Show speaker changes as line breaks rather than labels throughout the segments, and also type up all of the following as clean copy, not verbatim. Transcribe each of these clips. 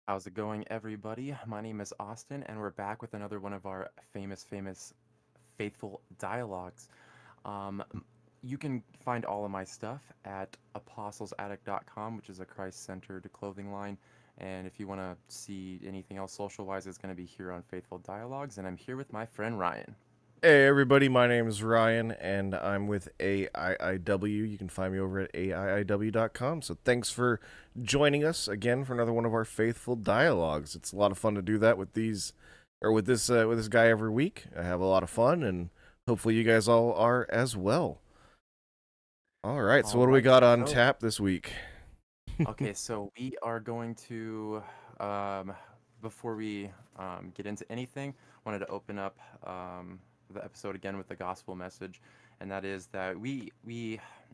How's it going, everybody? My name is Austin, and we're back with another one of our famous Faithful Dialogues. Um, you can find all of my stuff at apostlesaddict.com, which is a Christ-centered clothing line. And if you want to see anything else social-wise, it's going to be here on Faithful Dialogues. And I'm here with my friend Ryan.
Hey everybody, my name is Ryan and I'm with AIIW. You can find me over at AIIW.com. So thanks for joining us again for another one of our faithful dialogues. It's a lot of fun to do that with these or with this guy every week. I have a lot of fun and hopefully you guys all are as well. All right, so
All
what do we
right,
got on
so
tap this week?
okay, so we are going to, um, before we get into anything, wanted to open up the episode again with the gospel message, and that is that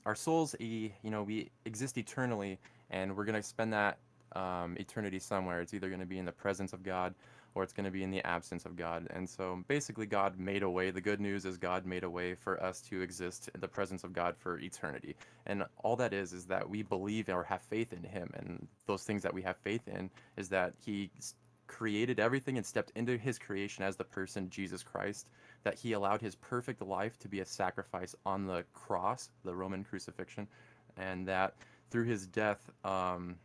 our souls, we exist eternally, and we're gonna spend that eternity somewhere. It's either gonna be in the presence of God, or it's going to be in the absence of God. And so basically, God made a way. The good news is God made a way for us to exist in the presence of God for eternity. And all that is that we believe or have faith in Him. And those things that we have faith in is that He created everything and stepped into His creation as the person Jesus Christ, that He allowed His perfect life to be a sacrifice on the cross, the Roman crucifixion, and that through His death, and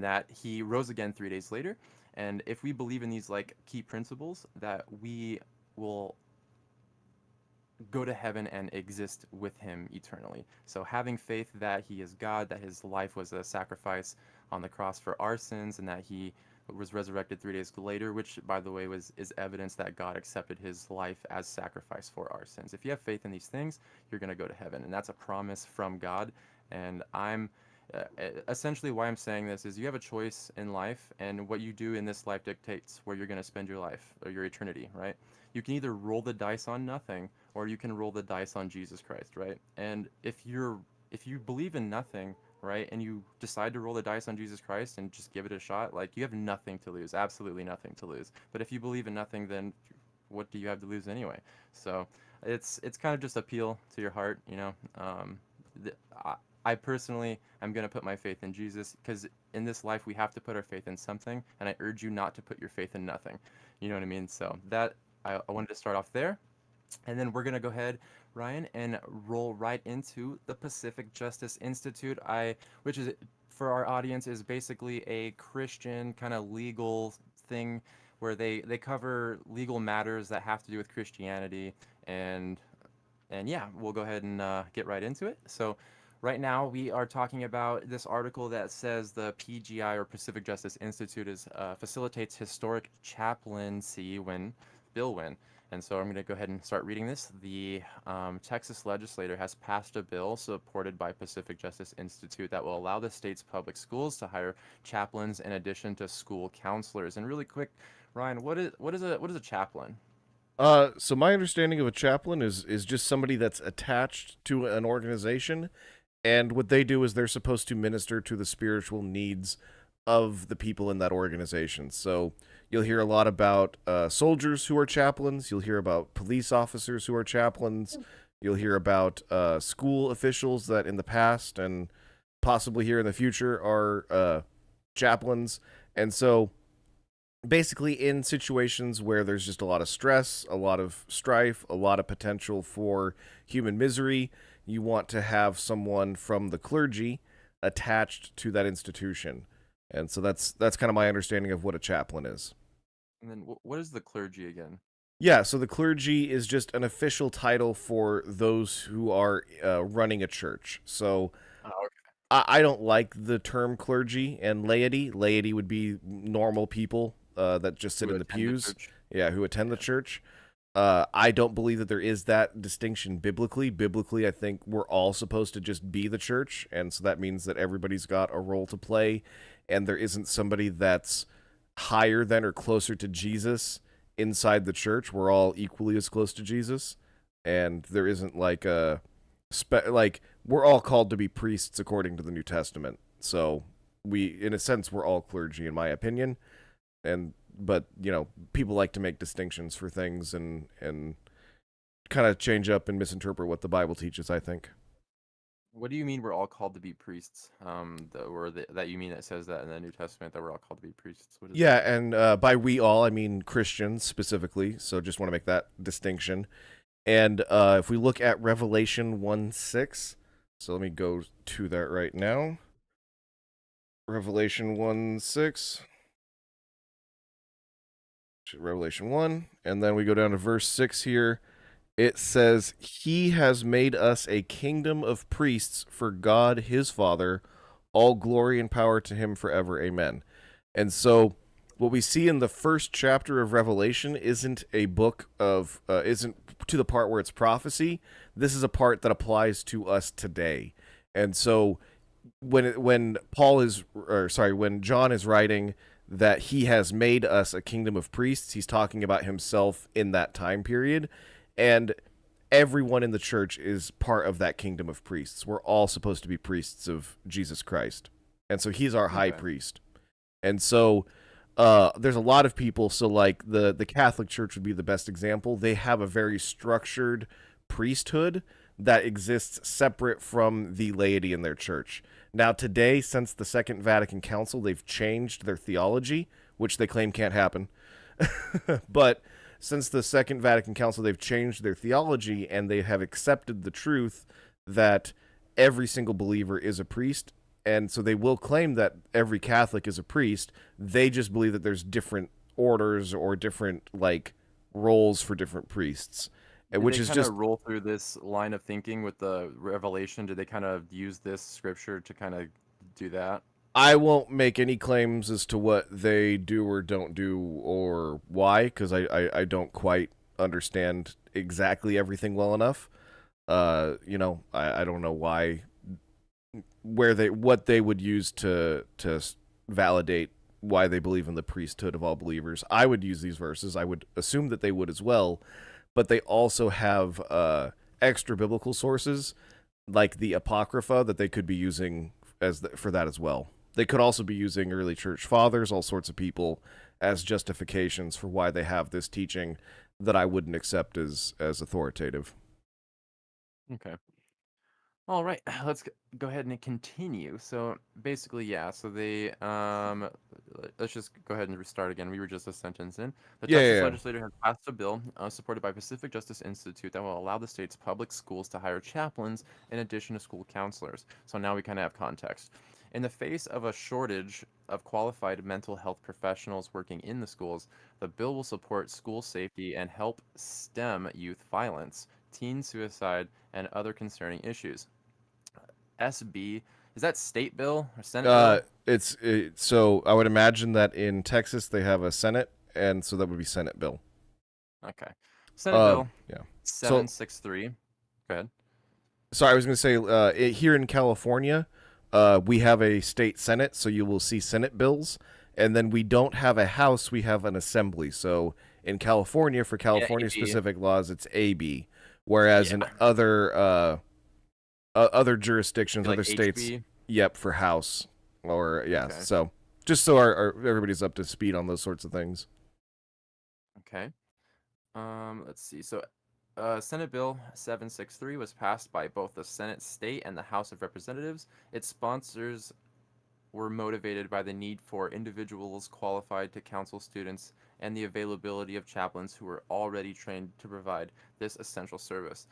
that He rose again 3 days later. And if we believe in these like key principles, that we will go to heaven and exist with Him eternally. So having faith that He is God, that His life was a sacrifice on the cross for our sins, and that He was resurrected 3 days later, which by the way is evidence that God accepted His life as sacrifice for our sins. If you have faith in these things, you're going to go to heaven, and that's a promise from God. And I'm essentially why I'm saying this is you have a choice in life, and what you do in this life dictates where you're going to spend your life or your eternity, right? You can either roll the dice on nothing, or you can roll the dice on Jesus Christ, right? And if you believe in nothing, right, and you decide to roll the dice on Jesus Christ and just give it a shot, like you have nothing to lose, absolutely nothing to lose. But if you believe in nothing, then what do you have to lose anyway? So it's kind of just appeal to your heart, you know. The, I personally am going to put my faith in Jesus because in this life we have to put our faith in something, and I urge you not to put your faith in nothing. You know what I mean? So that I wanted to start off there, and then we're going to go ahead, Ryan, and roll right into the Pacific Justice Institute. Which is for our audience is basically a Christian kind of legal thing where they cover legal matters that have to do with Christianity, and and yeah, we'll go ahead and get right into it. So, right now we are talking about this article that says the PGI or Pacific Justice Institute facilitates historic chaplaincy bill win. And so I'm going to go ahead and start reading this. The Texas legislature has passed a bill supported by Pacific Justice Institute that will allow the state's public schools to hire chaplains in addition to school counselors. And really quick, Ryan, what is a chaplain?
So my understanding of a chaplain is just somebody that's attached to an organization, and what they do is they're supposed to minister to the spiritual needs of the people in that organization. So you'll hear a lot about soldiers who are chaplains. You'll hear about police officers who are chaplains. You'll hear about school officials that in the past and possibly here in the future are chaplains. And so basically in situations where there's just a lot of stress, a lot of strife, a lot of potential for human misery, you want to have someone from the clergy attached to that institution. And so that's kind of my understanding of what a chaplain is.
And then what is the clergy again?
Yeah, so the clergy is just an official title for those who are running a church. So
Oh,
I don't like the term clergy and laity. Laity would be normal people that just sit
who
in the
attend the
pews,
church.
yeah, who attend the
Yeah.
church. I don't believe that there is that distinction biblically. Biblically, I think we're all supposed to just be the church, and so that means that everybody's got a role to play, and there isn't somebody that's higher than or closer to Jesus inside the church. We're all equally as close to Jesus, and there isn't like a like we're all called to be priests according to the New Testament. So we, in a sense, we're all clergy, in my opinion. And but people like to make distinctions for things and kind of change up and misinterpret what the Bible teaches, I think.
What do you mean we're all called to be priests? That you mean that says that in the New Testament that we're all called to be priests? What does that
Yeah,
mean?
and by we all, I mean Christians specifically. So just want to make that distinction. And if we look at Revelation 1:6, so let me go to that right now. Revelation 1:6. Revelation 1. And then we go down to verse 6 here. It says, "He has made us a kingdom of priests for God his Father. All glory and power to him forever. Amen." And so what we see in the first chapter of Revelation isn't a book of isn't to the part where it's prophecy. This is a part that applies to us today. And so when Paul is or sorry, when John is writing that he has made us a kingdom of priests, he's talking about himself in that time period. And everyone in the church is part of that kingdom of priests. We're all supposed to be priests of Jesus Christ. And so he's our high
Okay.
priest. And so there's a lot of people. So like the Catholic Church would be the best example. They have a very structured priesthood that exists separate from the laity in their church. Now today, since the Second Vatican Council, they've changed their theology, which they claim can't happen. But since the Second Vatican Council, they've changed their theology and they have accepted the truth that every single believer is a priest. And so they will claim that every Catholic is a priest. They just believe that there's different orders or different like roles for different priests,
Did
which
they
is
kind
just
of roll through this line of thinking with the Revelation? Did they kind of use this scripture to kind of do that?
I won't make any claims as to what they do or don't do or why, because I don't quite understand exactly everything well enough. I don't know why, what they would use to validate why they believe in the priesthood of all believers. I would use these verses. I would assume that they would as well, but they also have extra biblical sources like the Apocrypha that they could be using for that as well. They could also be using early church fathers, all sorts of people, as justifications for why they have this teaching that I wouldn't accept as authoritative.
Okay. All right, go ahead and continue. So basically, yeah. So let's just go ahead and restart again. We were just a sentence in. The
Yeah, yeah,
Texas
yeah.
legislature has passed a bill supported by Pacific Justice Institute that will allow the state's public schools to hire chaplains in addition to school counselors. So now we kind of have context. In the face of a shortage of qualified mental health professionals working in the schools, the bill will support school safety and help stem youth violence, teen suicide, and other concerning issues. SB. Is that state bill or Senate bill?
So I would imagine that in Texas they have a Senate, and so that would be Senate bill.
Okay. Senate bill
Yeah. So
763. Go ahead.
sorry, I was going to say here in California, we have a state Senate, so you will see Senate bills, and then we don't have a House; we have an Assembly. So in California, for
Yeah,
California
AB.
specific laws, it's AB, whereas
Yeah.
in other jurisdictions,
Be like
other states,
HB.
yep, for House or yeah.
Okay.
So just so everybody's up to speed on those sorts of things.
Okay. Let's see. So, Senate Bill 763 was passed by both the Senate State and the House of Representatives. Its sponsors were motivated by the need for individuals qualified to counsel students and the availability of chaplains who were already trained to provide this essential service.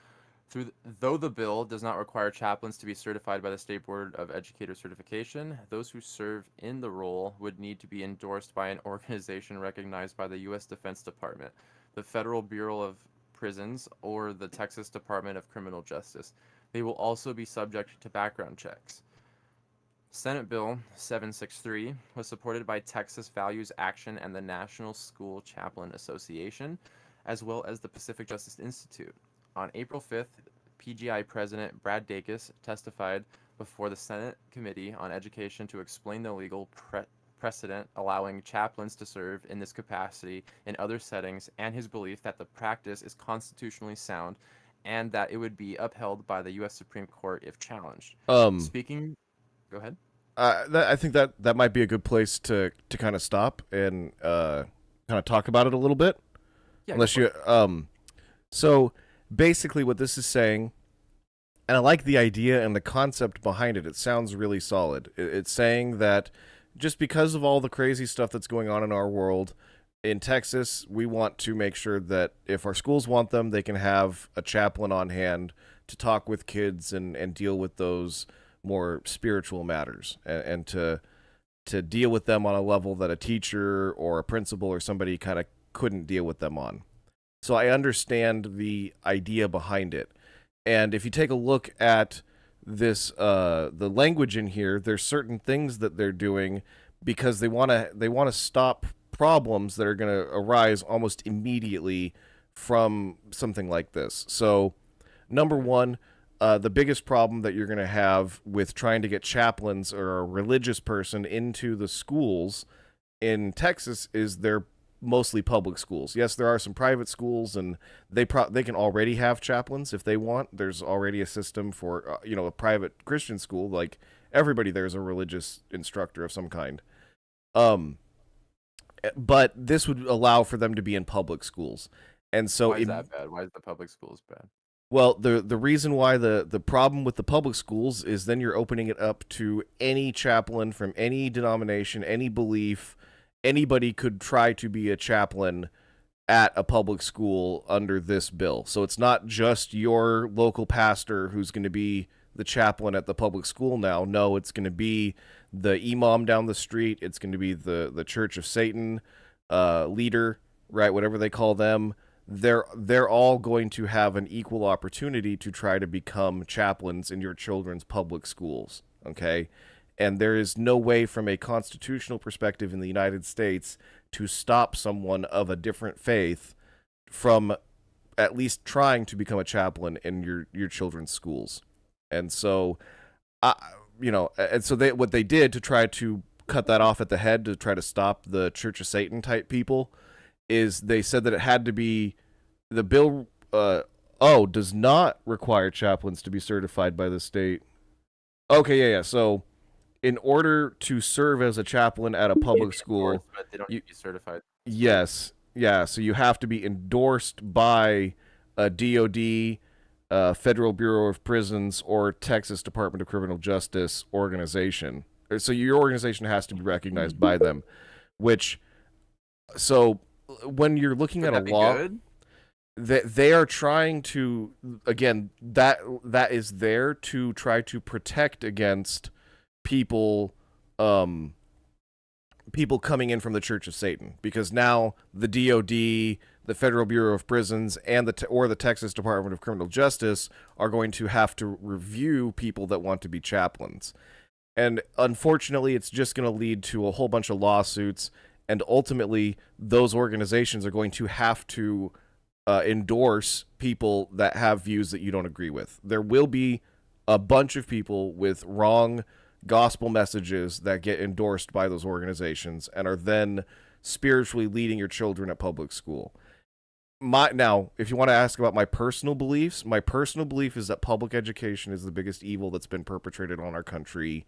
Though the bill does not require chaplains to be certified by the State Board of Educator Certification, those who serve in the role would need to be endorsed by an organization recognized by the U.S. Defense Department, the Federal Bureau of Prisons, or the Texas Department of Criminal Justice. They will also be subject to background checks. Senate Bill 763 was supported by Texas Values Action and the National School Chaplain Association, as well as the Pacific Justice Institute. On April 5th, PGI President Brad Dacus testified before the Senate Committee on Education to explain the legal precedent allowing chaplains to serve in this capacity in other settings and his belief that the practice is constitutionally sound and that it would be upheld by the U.S. Supreme Court if challenged.
Um,
Speaking, go ahead.
I think that might be a good place to kind of stop and kind of talk about it a little bit.
Yeah, go
Unless
for
you
it.
so basically what this is saying And I like the idea and the concept behind it. It sounds really solid. It's saying that just because of all the crazy stuff that's going on in our world, in Texas, we want to make sure that if our schools want them, they can have a chaplain on hand to talk with kids and deal with those more spiritual matters and to deal with them on a level that a teacher or a principal or somebody kind of couldn't deal with them on. So I understand the idea behind it. And if you take a look at this, the language in here, there's certain things that they're doing because they want to stop problems that are going to arise almost immediately from something like this. So, number one, the biggest problem that you're going to have with trying to get chaplains or a religious person into the schools in Texas is they're mostly public schools. Yes, there are some private schools, and they can already have chaplains if they want. There's already a system for a private Christian school. Like everybody there's a religious instructor of some kind. Um, but this would allow for them to be in public schools, and so
Why is that bad? Why is the public schools bad?
well, the reason why the problem with the public schools is then you're opening it up to any chaplain from any denomination, any belief. Anybody could try to be a chaplain at a public school under this bill. So it's not just your local pastor who's going to be the chaplain at the public school now. No, it's going to be the imam down the street. It's going to be the Church of Satan leader, right? Whatever they call them. They're all going to have an equal opportunity to try to become chaplains in your children's public schools. Okay, and there is no way from a constitutional perspective in the United States to stop someone of a different faith from at least trying to become a chaplain in your children's schools. And so, I, and so what they did to try to cut that off at the head to try to stop the Church of Satan type people is they said that it had to be the bill. Does not require chaplains to be certified by the state. Okay, yeah. So in order to serve as a chaplain at a public school,
But they don't
you,
need to be certified.
yes, yeah. So you have to be endorsed by a DOD, Federal Bureau of Prisons, or Texas Department of Criminal Justice organization. So your organization has to be recognized by them. Which, so when you're looking
Could
at a
that be
law,
good?
they are trying to, again, that is there to try to protect against people um people coming in from the Church of Satan, because now the DOD, the Federal Bureau of Prisons, and the Texas Department of Criminal Justice are going to have to review people that want to be chaplains. And unfortunately, it's just going to lead to a whole bunch of lawsuits, and ultimately those organizations are going to have to endorse people that have views that you don't agree with. There will be a bunch of people with wrong gospel messages that get endorsed by those organizations and are then spiritually leading your children at public school. Now, if you want to ask about my personal beliefs, my personal belief is that public education is the biggest evil that's been perpetrated on our country,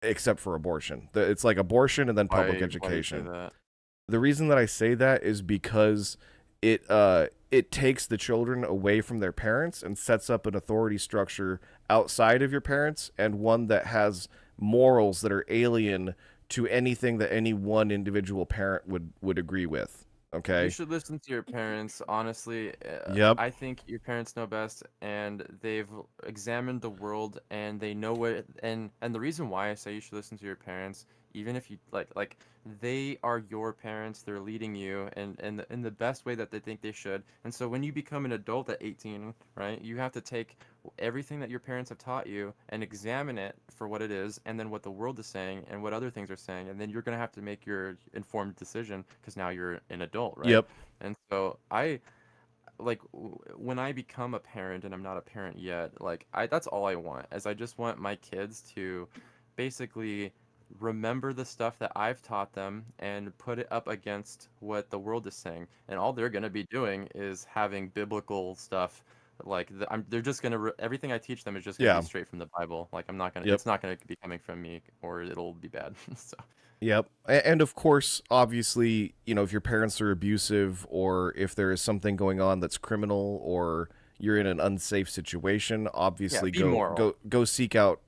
except for abortion. It's like abortion and then public education.
Why do you say that?
The reason that I say that is because it takes the children away from their parents and sets up an authority structure outside of your parents, and one that has morals that are alien to anything that any one individual parent would agree with. Okay?
You should listen to your parents, honestly.
Yep.
I think your parents know best, and they've examined the world, and they know what. And the reason why I say you should listen to your parents, even if you like they are your parents, they're leading you, and in the best way that they think they should. And so when you become an adult at 18, right, you have to take everything that your parents have taught you and examine it for what it is, and then what the world is saying and what other things are saying, and then you're gonna have to make your informed decision because now you're an adult, right?
Yep.
And so when I become a parent, and I'm not a parent yet, that's all I want, is I just want my kids to basically remember the stuff that I've taught them and put it up against what the world is saying. And all they're going to be doing is having biblical stuff. They're just going to, everything I teach them is just going to
Yeah.
be straight from the Bible. Like, I'm not going to,
Yep.
it's not going to be coming from me, or it'll be bad. So,
Yep. And of course, obviously, if your parents are abusive, or if there is something going on that's criminal, or you're in an unsafe situation,
Yeah,
obviously
be moral.
go seek out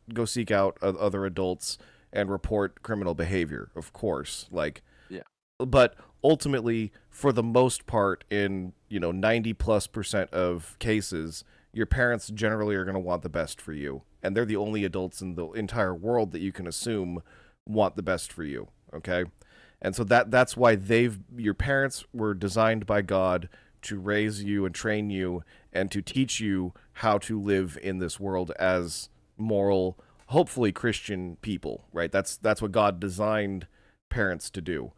other adults and report criminal behavior, of course. Like,
Yeah.
but ultimately, for the most part, in 90+% of cases, your parents generally are going to want the best for you, and they're the only adults in the entire world that you can assume want the best for you. Okay, and so that's why your parents were designed by God to raise you and train you and to teach you how to live in this world as moral, hopefully Christian people, right? That's what God designed parents to do.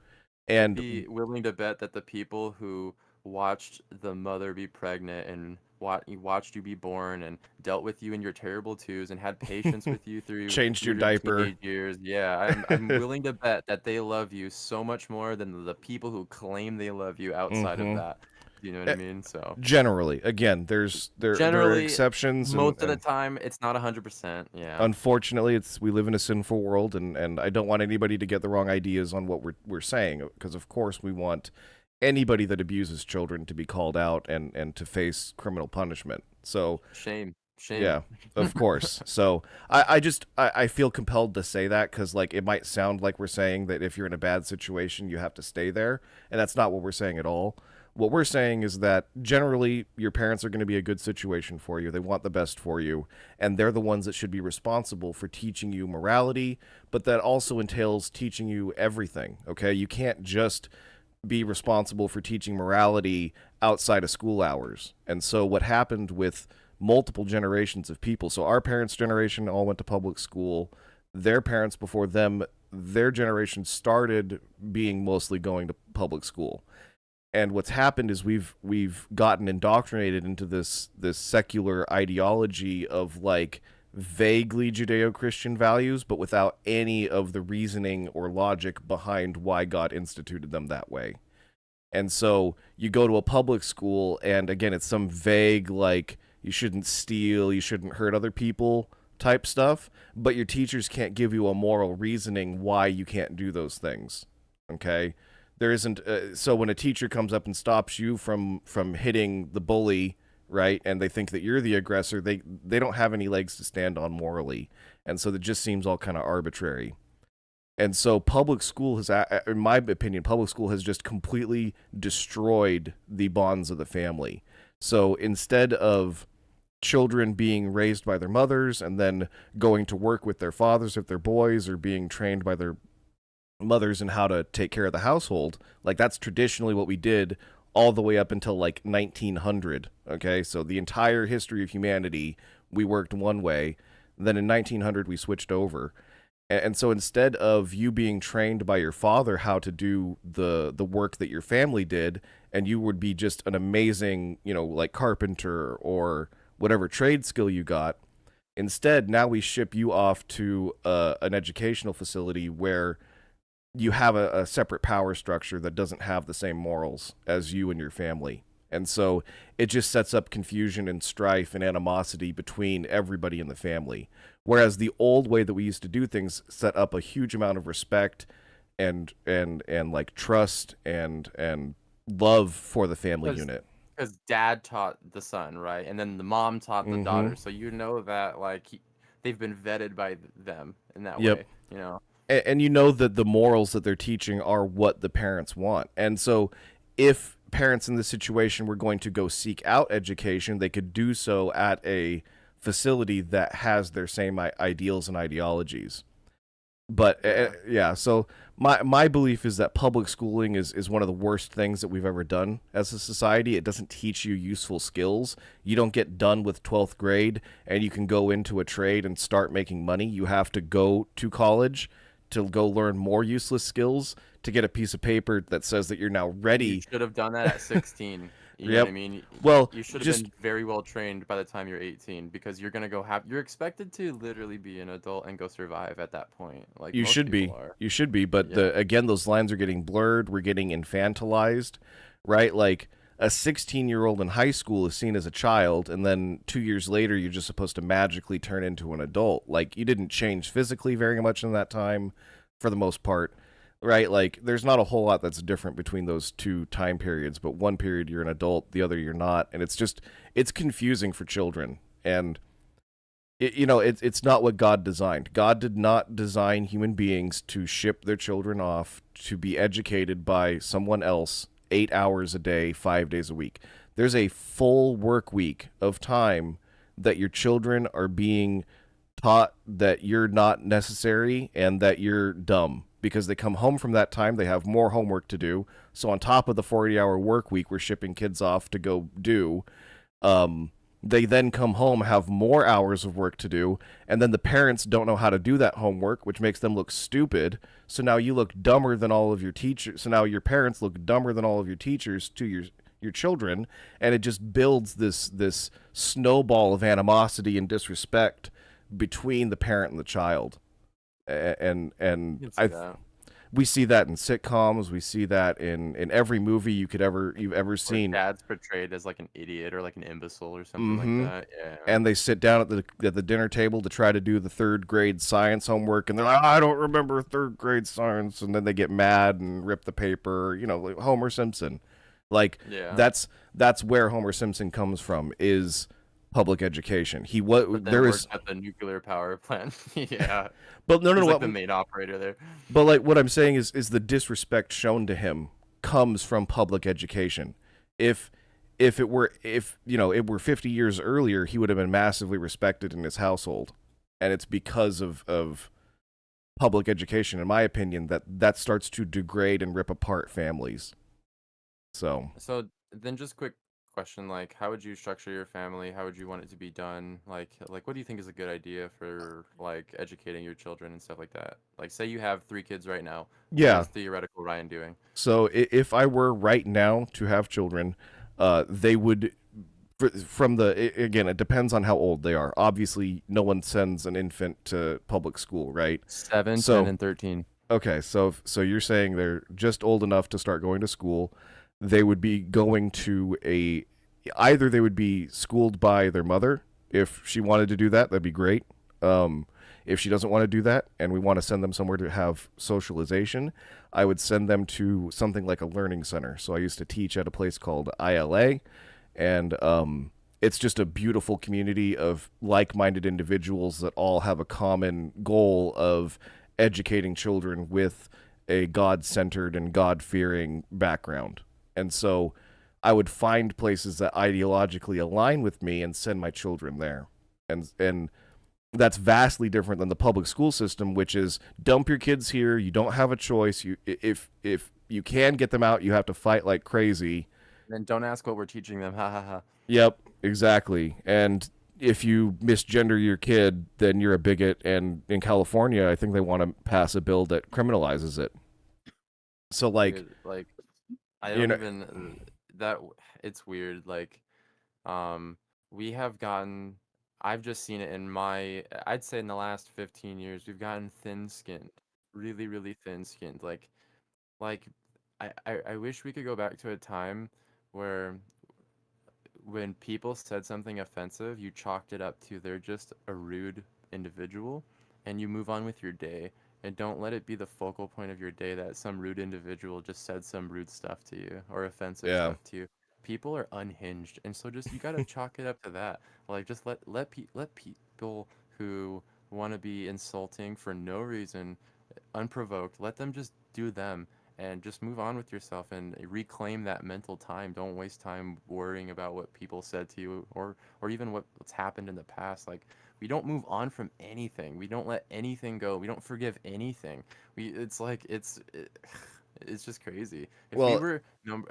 And
Be willing to bet that the people who watched the mother be pregnant and watched you be born and dealt with you in your terrible twos and had patience with you
changed your
through your
diaper.
teenage years. Yeah, I'm willing to bet that they love you so much more than the people who claim they love you outside of
Hmm.
that. You know what I mean? So
Generally, again, there are
generally,
exceptions, and
most of the time, it's not 100%. Yeah.
unfortunately, we live in a sinful world, and I don't want anybody to get the wrong ideas on what we're saying, because of course we want anybody that abuses children to be called out and to face criminal punishment. So
Shame. Shame.
yeah, of course. So I feel compelled to say that, because like it might sound like we're saying that if you're in a bad situation you have to stay there, and that's not what we're saying at all. What we're saying is that generally your parents are going to be a good situation for you. They want the best for you, and they're the ones that should be responsible for teaching you morality, but that also entails teaching you everything, okay? You can't just be responsible for teaching morality outside of school hours. And so what happened with multiple generations of people, so our parents' generation all went to public school, their parents before them, their generation started being mostly going to public school. And what's happened is we've gotten indoctrinated into this secular ideology of like vaguely Judeo-Christian values, but without any of the reasoning or logic behind why God instituted them that way. And so you go to a public school, and again, it's some vague, like, you shouldn't steal, you shouldn't hurt other people type stuff, but your teachers can't give you a moral reasoning why you can't do those things. Okay? There isn't, so when a teacher comes up and stops you from hitting the bully, right, and they think that you're the aggressor, they don't have any legs to stand on morally. And so it just seems all kind of arbitrary. And so public school has, in my opinion, public school has just completely destroyed the bonds of the family. So instead of children being raised by their mothers and then going to work with their fathers if they're boys, or being trained by their mothers in how to take care of the household, like that's traditionally what we did all the way up until like 1900. Okay, so the entire history of humanity, we worked one way. Then in 1900 we switched over. And so instead of you being trained by your father how to do the work that your family did, and you would be just an amazing, like carpenter or whatever trade skill you got, instead now we ship you off to an educational facility where you have a separate power structure that doesn't have the same morals as you and your family. And so it just sets up confusion and strife and animosity between everybody in the family. Whereas the old way that we used to do things set up a huge amount of respect and like trust and love for the family unit.
Because dad taught the son, right? And then the mom taught the
Mm-hmm.
daughter. So you know that like they've been vetted by them in that
Yep.
way, you know.
And you know that the morals that they're teaching are what the parents want. And so if parents in this situation were going to go seek out education, they could do so at a facility that has their same ideals and ideologies. But
Yeah.
yeah, so my belief is that public schooling is one of the worst things that we've ever done as a society. It doesn't teach you useful skills. You don't get done with 12th grade and you can go into a trade and start making money. You have to go to college to go learn more useless skills to get a piece of paper that says that you're now
You
ready.
should have done that at 16. You know what I
Yep.
mean?
Well,
You should have
just
been very well trained by the time you're 18, because you're expected to literally be an adult and go survive at that point, like
you
most
should
people
be.
are.
You should be, but
Yeah.
again, those lines are getting blurred. We're getting infantilized, right? Like a 16-year-old in high school is seen as a child, and then 2 years later, you're just supposed to magically turn into an adult. Like you didn't change physically very much in that time, for the most part. right? Like, there's not a whole lot that's different between those two time periods, but one period you're an adult, the other you're not, and it's confusing for children. And it's not what God designed. God did not design human beings to ship their children off to be educated by someone else 8 hours a day, 5 days a week. There's a full work week of time that your children are being taught that you're not necessary and that you're dumb because they come home from that time, they have more homework to do. So on top of the 40-hour work week we're shipping kids off to go do, um, they then come home, have more hours of work to do, and then the parents don't know how to do that homework, which makes them look stupid. So now you look dumber than all of your teachers. So now your parents look dumber than all of your teachers to your children, and it just builds this snowball of animosity and disrespect between the parent and the child. And
You can see
I
that.
we see that in sitcoms, we see that in every movie you've ever
Or
seen.
dad's portrayed as like an idiot or like an imbecile or something like
Mm-hmm.
that. Yeah.
And they sit down at the dinner table to try to do the third grade science homework, and they're like, I don't remember third grade science, and then they get mad and rip the paper. Like Homer Simpson. Like
Yeah.
that's where Homer Simpson comes from, is public education. He
But then
there
works
is,
at the nuclear power plant. Yeah.
but no, no,
He's
no.
like the main operator there.
But like what I'm saying is the disrespect shown to him comes from public education. If it were it were 50 years earlier, he would have been massively respected in his household, and it's because of public education, in my opinion, that starts to degrade and rip apart families. So
So then just quick question, like how would you structure your family? How would you want it to be done? Like what do you think is a good idea for like educating your children and stuff like that? Like say you have 3 kids right now. What
yeah,
is theoretical Ryan doing?
so if I were right now to have children, they would from again, it depends on how old they are. Obviously, no one sends an infant to public school, right?
7, 10,
So
and 13.
okay, so you're saying they're just old enough to start going to school. They would be going to either they would be schooled by their mother. If she wanted to do that, that'd be great. If she doesn't want to do that and we want to send them somewhere to have socialization, I would send them to something like a learning center. So I used to teach at a place called ILA, and it's just a beautiful community of like-minded individuals that all have a common goal of educating children with a God-centered and God-fearing background. And so I would find places that ideologically align with me and send my children there. And that's vastly different than the public school system, which is dump your kids here. You don't have a choice. If you can get them out, you have to fight like crazy.
Then don't ask what we're teaching them. Ha ha ha.
Yep, exactly. And if you misgender your kid, then you're a bigot. And in California, I think they want to pass a bill that criminalizes it. So like,
Dude, like I
you
don't
know,
even that it's weird. Like um we have gotten I've just seen it in my I'd say in the last 15 years we've gotten thin-skinned. Really, really thin-skinned. Like I wish we could go back to a time where when people said something offensive, you chalked it up to they're just a rude individual and you move on with your day. And don't let it be the focal point of your day that some rude individual just said some rude stuff to you or offensive
yeah,
stuff to you. People are unhinged, and so just you gotta chalk it up to that. Like just let people who want to be insulting for no reason, unprovoked, let them just do them and just move on with yourself and reclaim that mental time. Don't waste time worrying about what people said to you or even what's happened in the past. Like we don't move on from anything. We don't let anything go. We don't forgive anything. It's like it's just crazy. If we
well,
were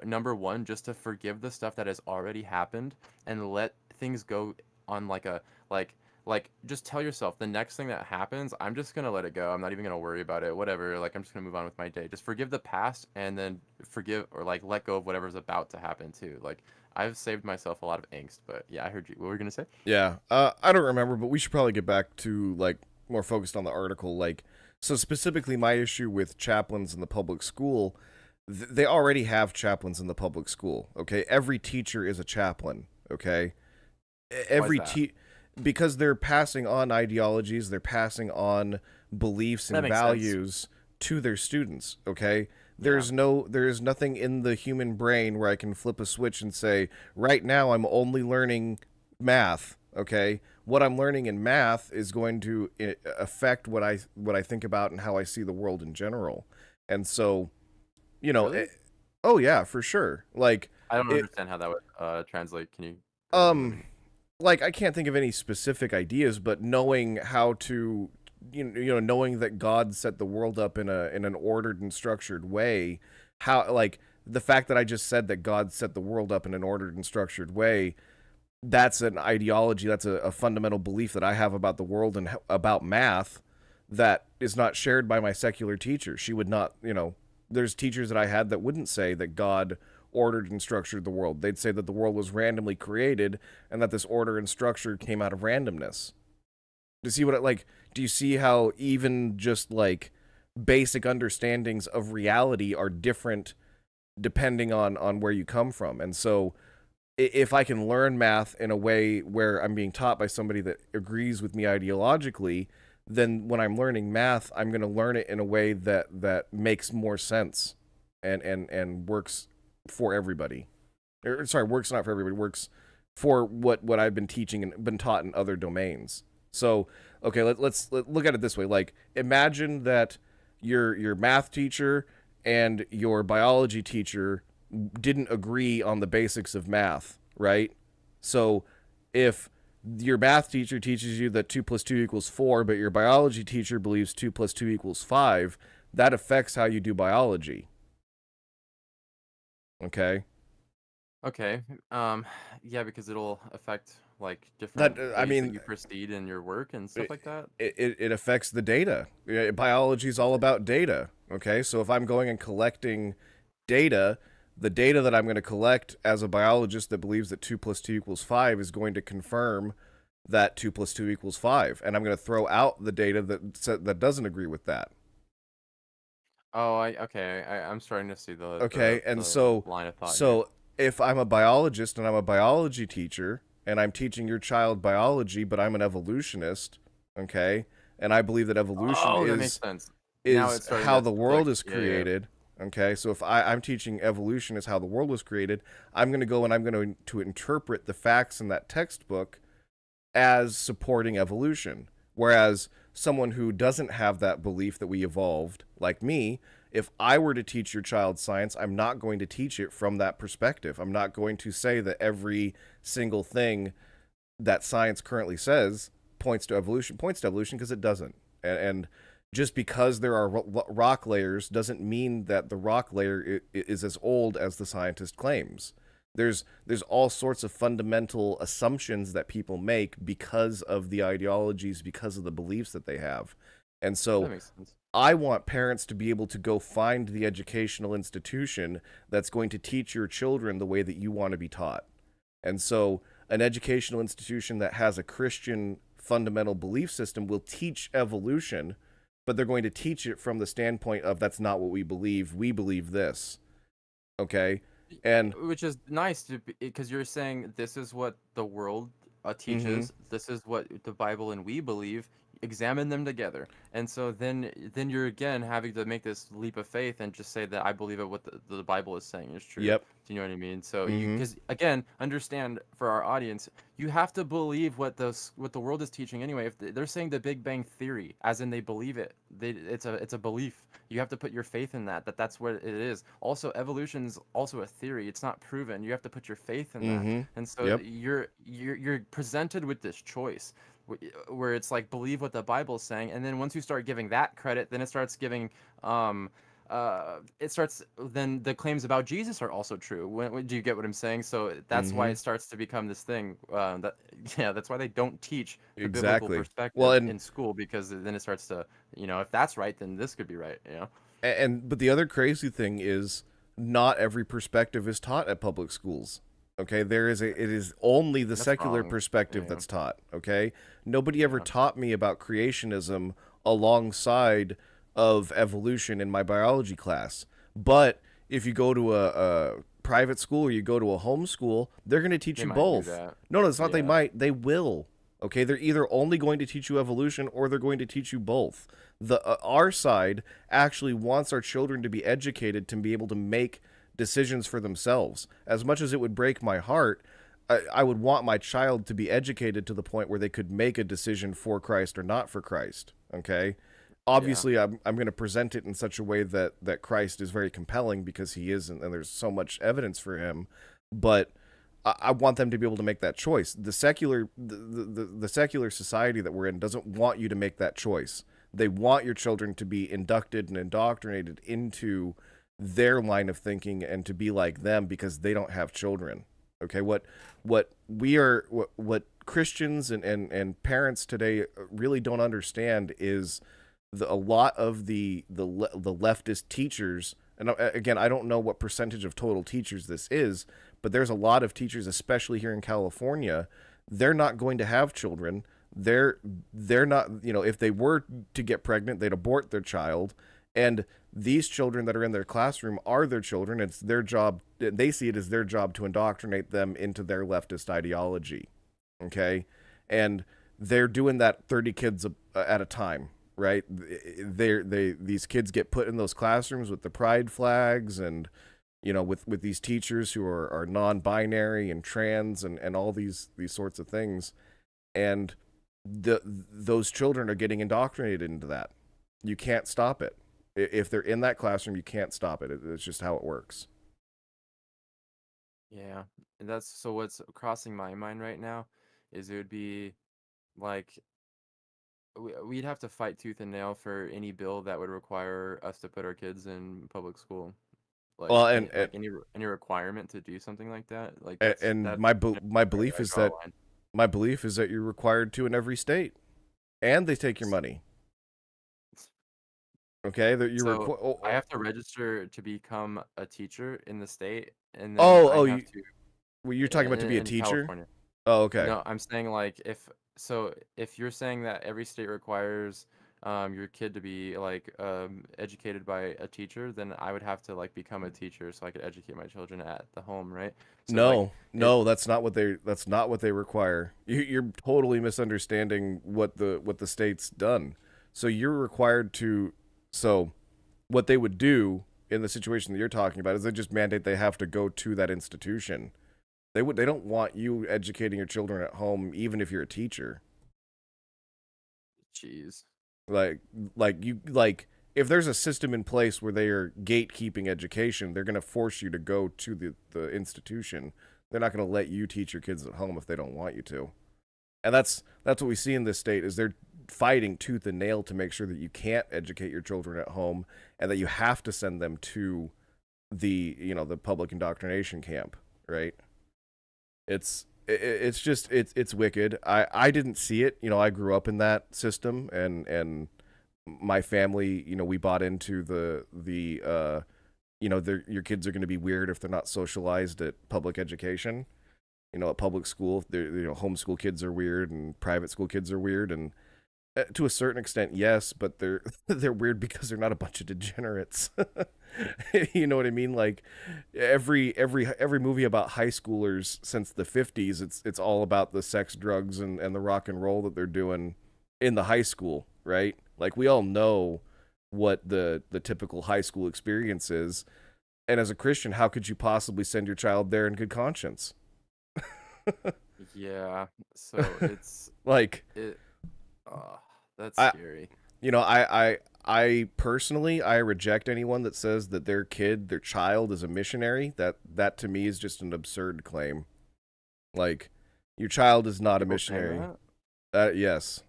number one just to forgive the stuff that has already happened and let things go on like just tell yourself the next thing that happens, I'm just gonna let it go. I'm not even gonna worry about it. Whatever. Like I'm just gonna move on with my day. Just forgive the past and then forgive or like let go of whatever's about to happen too. Like I've saved myself a lot of angst. But yeah, I heard you. What were you gonna say?
yeah. I don't remember, but we should probably get back to like more focused on the article. Like, so specifically, my issue with chaplains in the public school, they already have chaplains in the public school. Okay, every teacher is a chaplain. Okay,
Why is
every
that?
because they're passing on ideologies, they're passing on beliefs
That
and
makes sense.
values to their students. Okay,
Yeah.
there is nothing in the human brain where I can flip a switch and say, right now I'm only learning math. Okay, what I'm learning in math is going to affect what I think about and how I see the world in general. And so, you know,
Really?
oh yeah, for sure. Like
I don't
it,
understand how that would translate. Can you let
um,
me?
like I can't think of any specific ideas, but knowing how to, knowing that God set the world up in an ordered and structured way, how like the fact that I just said that God set the world up in an ordered and structured way, that's an ideology, that's a fundamental belief that I have about the world and about math that is not shared by my secular teacher. She would not, there's teachers that I had that wouldn't say that God ordered and structured the world. They'd say that the world was randomly created and that this order and structure came out of randomness. Do you see what it like? Do you see how even just like basic understandings of reality are different depending on where you come from? And so if I can learn math in a way where I'm being taught by somebody that agrees with me ideologically, then when I'm learning math, I'm going to learn it in a way that makes more sense and works for everybody. Or, sorry, works not for everybody, works for what I've been teaching and been taught in other domains. So, okay, let's look at it this way. Like, imagine that your math teacher and your biology teacher didn't agree on the basics of math, right? So if your math teacher teaches you that 2 plus 2 equals 4, but your biology teacher believes 2 plus 2 equals 5, that affects how you do biology. Okay?
Okay. Yeah, because it'll affect like
That,
different
I
ways that
mean,
you proceed in your work and stuff
it,
like that.
it affects the data. Biology is all about data. Okay? So if I'm going and collecting data, the data that I'm going to collect as a biologist that believes that 2 plus 2 equals 5 is going to confirm that 2 plus 2 equals 5. And I'm going to throw out the data that doesn't agree with that.
Oh, I'm starting to see
Okay. And
the
so,
line of thought here.
so if I'm a biologist and I'm a biology teacher and I'm teaching your child biology, but I'm an evolutionist, okay, and I believe that evolution
Oh, that makes sense. Now
is
it's starting
how
to
the
click.
world is
Yeah, yeah.
created. Okay, so if I'm teaching evolution is how the world was created, I'm going to go and I'm going to interpret the facts in that textbook as supporting evolution. Whereas someone who doesn't have that belief that we evolved, like me, if I were to teach your child science, I'm not going to teach it from that perspective. I'm not going to say that every single thing that science currently says points to evolution because it doesn't. And just because there are rock layers doesn't mean that the rock layer is as old as the scientist claims. There's all sorts of fundamental assumptions that people make because of the ideologies, because of the beliefs that they have. And
That
so
makes sense.
I want parents to be able to go find the educational institution that's going to teach your children the way that you want to be taught. And so an educational institution that has a Christian fundamental belief system will teach evolution, but they're going to teach it from the standpoint of that's not what we believe. We believe this. Okay? And
Which is nice because you're saying this is what the world
mhm.
teaches. This is what the Bible and we believe. Examine them together, and so then you're again having to make this leap of faith and just say that I believe it what the Bible is saying is true.
Yep.
Do you know what I mean? So you
Mhm.
because again understand for our audience, you have to believe what the world is teaching anyway. If they're saying the Big Bang Theory, as in they believe it, it's a belief. You have to put your faith in that's what it is. Also, evolution is also a theory. It's not proven. You have to put your faith in that.
Mhm.
And so
Yep.
you're presented with this choice where it's like believe what the Bible's saying, and then once you start giving that credit, then it starts giving um it starts then the claims about Jesus are also true. Do you get what I'm saying? So that's why
Mhm.
it starts to become this thing that yeah, that's why they don't teach the biblical
Exactly. Well,
perspective in school because then it starts to, if that's right, then this could be right.
but the other crazy thing is not every perspective is taught at public schools. Okay, it is only the
That's
secular
wrong.
perspective
Yeah,
that's taught. Okay, nobody ever
yeah.
taught me about creationism alongside of evolution in my biology class. But if you go to a private school or you go to a home school, they're going to teach
They
you
might do
both.
that.
No, it's not. They
Yeah.
might. They will. Okay, they're either only going to teach you evolution or they're going to teach you both. The our side actually wants our children to be educated to be able to make decisions for themselves. As much as it would break my heart, I would want my child to be educated to the point where they could make a decision for Christ or not for Christ. Okay,
Yeah.
obviously I'm going to present it in such a way that Christ is very compelling because he is, and there's so much evidence for him. But I want them to be able to make that choice. The secular society that we're in doesn't want you to make that choice. They want your children to be inducted and indoctrinated into their line of thinking and to be like them because they don't have children. Okay, what Christians and parents today really don't understand is a lot of the leftist teachers, and again, I don't know what percentage of total teachers this is, but there's a lot of teachers, especially here in California, they're not going to have children. They're not, if they were to get pregnant, they'd abort their child, and these children that are in their classroom are their children. It's their job. They see it as their job to indoctrinate them into their leftist ideology. Okay, and they're doing that 30 kids at a time, right? These kids get put in those classrooms with the pride flags and with these teachers who are non-binary and trans and all these sorts of things, and those children are getting indoctrinated into that. You can't stop it. If they're in that classroom, you can't stop it. It's just how it works.
Yeah. And that's so what's crossing my mind right now is it would be like we'd have to fight tooth and nail for any bill that would require us to put our kids in public school. Like
Well,
any any requirement to do something like that. Like
and
that's
my
where
belief
I
is
draw a
that
line.
you're required to in every state, and they take your money. Okay, that you
So
require. Oh,
I
oh,
have to register to become a teacher in the state, and then
oh,
I
oh,
have
you
to
well, you're talking about to be a
in
teacher.
California.
Oh, okay.
No, I'm saying like if you're saying that every state requires your kid to be like educated by a teacher, then I would have to like become a teacher so I could educate my children at the home, right? So like
No,
it
no, that's not what they require. You're totally misunderstanding what the state's done. So you're required to. So what they would do in the situation that you're talking about is they just mandate they have to go to that institution. They don't want you educating your children at home, even if you're a teacher.
jeez.
Like like if there's a system in place where they are gatekeeping education, they're going to force you to go to the institution. They're not going to let you teach your kids at home if they don't want you to. And that's what we see in this state is they're fighting tooth and nail to make sure that you can't educate your children at home and that you have to send them to the public indoctrination camp, right? It's wicked. I didn't see it. I grew up in that system, and my family, we bought into your kids are going to be weird if they're not socialized at public education. At public school, homeschool kids are weird and private school kids are weird, and to a certain extent, yes, but they're they're weird because they're not a bunch of degenerates. You know what I mean? Like every movie about high schoolers since the 50s, it's all about the sex, drugs, and the rock and roll that they're doing in the high school, right? Like we all know what the typical high school experience is. And as a Christian, how could you possibly send your child there in good conscience?
Yeah. So it's
Like
it uh that's
I
scary.
I personally I reject anyone that says that their child is a missionary. That to me is just an absurd claim. Like your child is not a
People saying
missionary.
that?
Yes.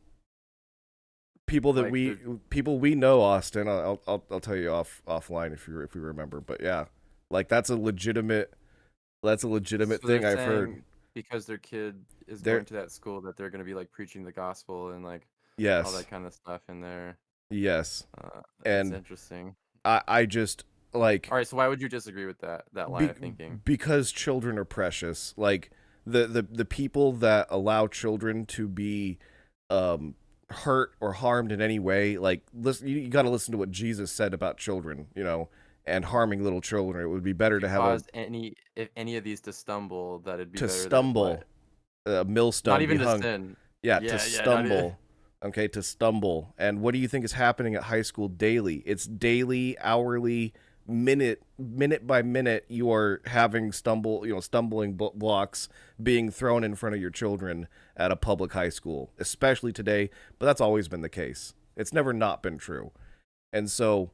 People that
Like they're
people we know, Austin. I'll tell you offline if you remember. But yeah, like that's a legitimate
so they're
thing I've heard.
saying because their kid is
There
going to that school that they're gonna be like preaching the gospel and like all
yes.
that kind of stuff in there.
Yes.
That's
And
interesting.
I just like
All right, so why would you disagree with that line
be,
of thinking?
because children are precious. Like the people that allow children to be um hurt or harmed in any way, like listen, you got to listen to what Jesus said about children, and harming little children. It would be better
If
to
you
have a
caused any of these to stumble, that it'd be
to
better that
stumble
what?
a
Not
millstone be
even to
hung.
sin.
Yeah, to
Yeah, not it.
stumble. Okay, to stumble. And what do you think is happening at high school daily? It's daily, hourly, minute by minute you are having stumbling blocks being thrown in front of your children at a public high school, especially today, but that's always been the case. It's never not been true. And so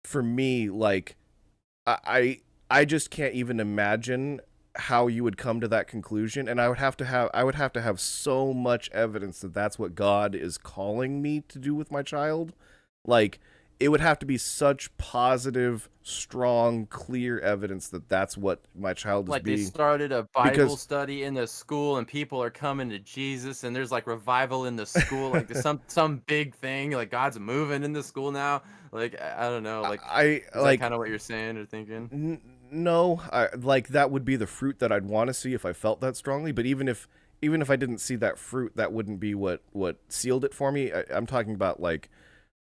for me, like I I just can't even imagine how you would come to that conclusion, and I would have to have so much evidence that that's what God is calling me to do with my child. Like it would have to be such positive, strong, clear evidence that that's what my child is
Like they
being,
started a Bible
because
study in the school and people are coming to Jesus and there's like revival in the school, like there's some big thing, like God's moving in the school now. Like I don't know, like
I
is that
like
kind of what you're saying or thinking?
no, like that would be the fruit that I'd want to see if I felt that strongly. But even if I didn't see that fruit, that wouldn't be what sealed it for me. I'm talking about like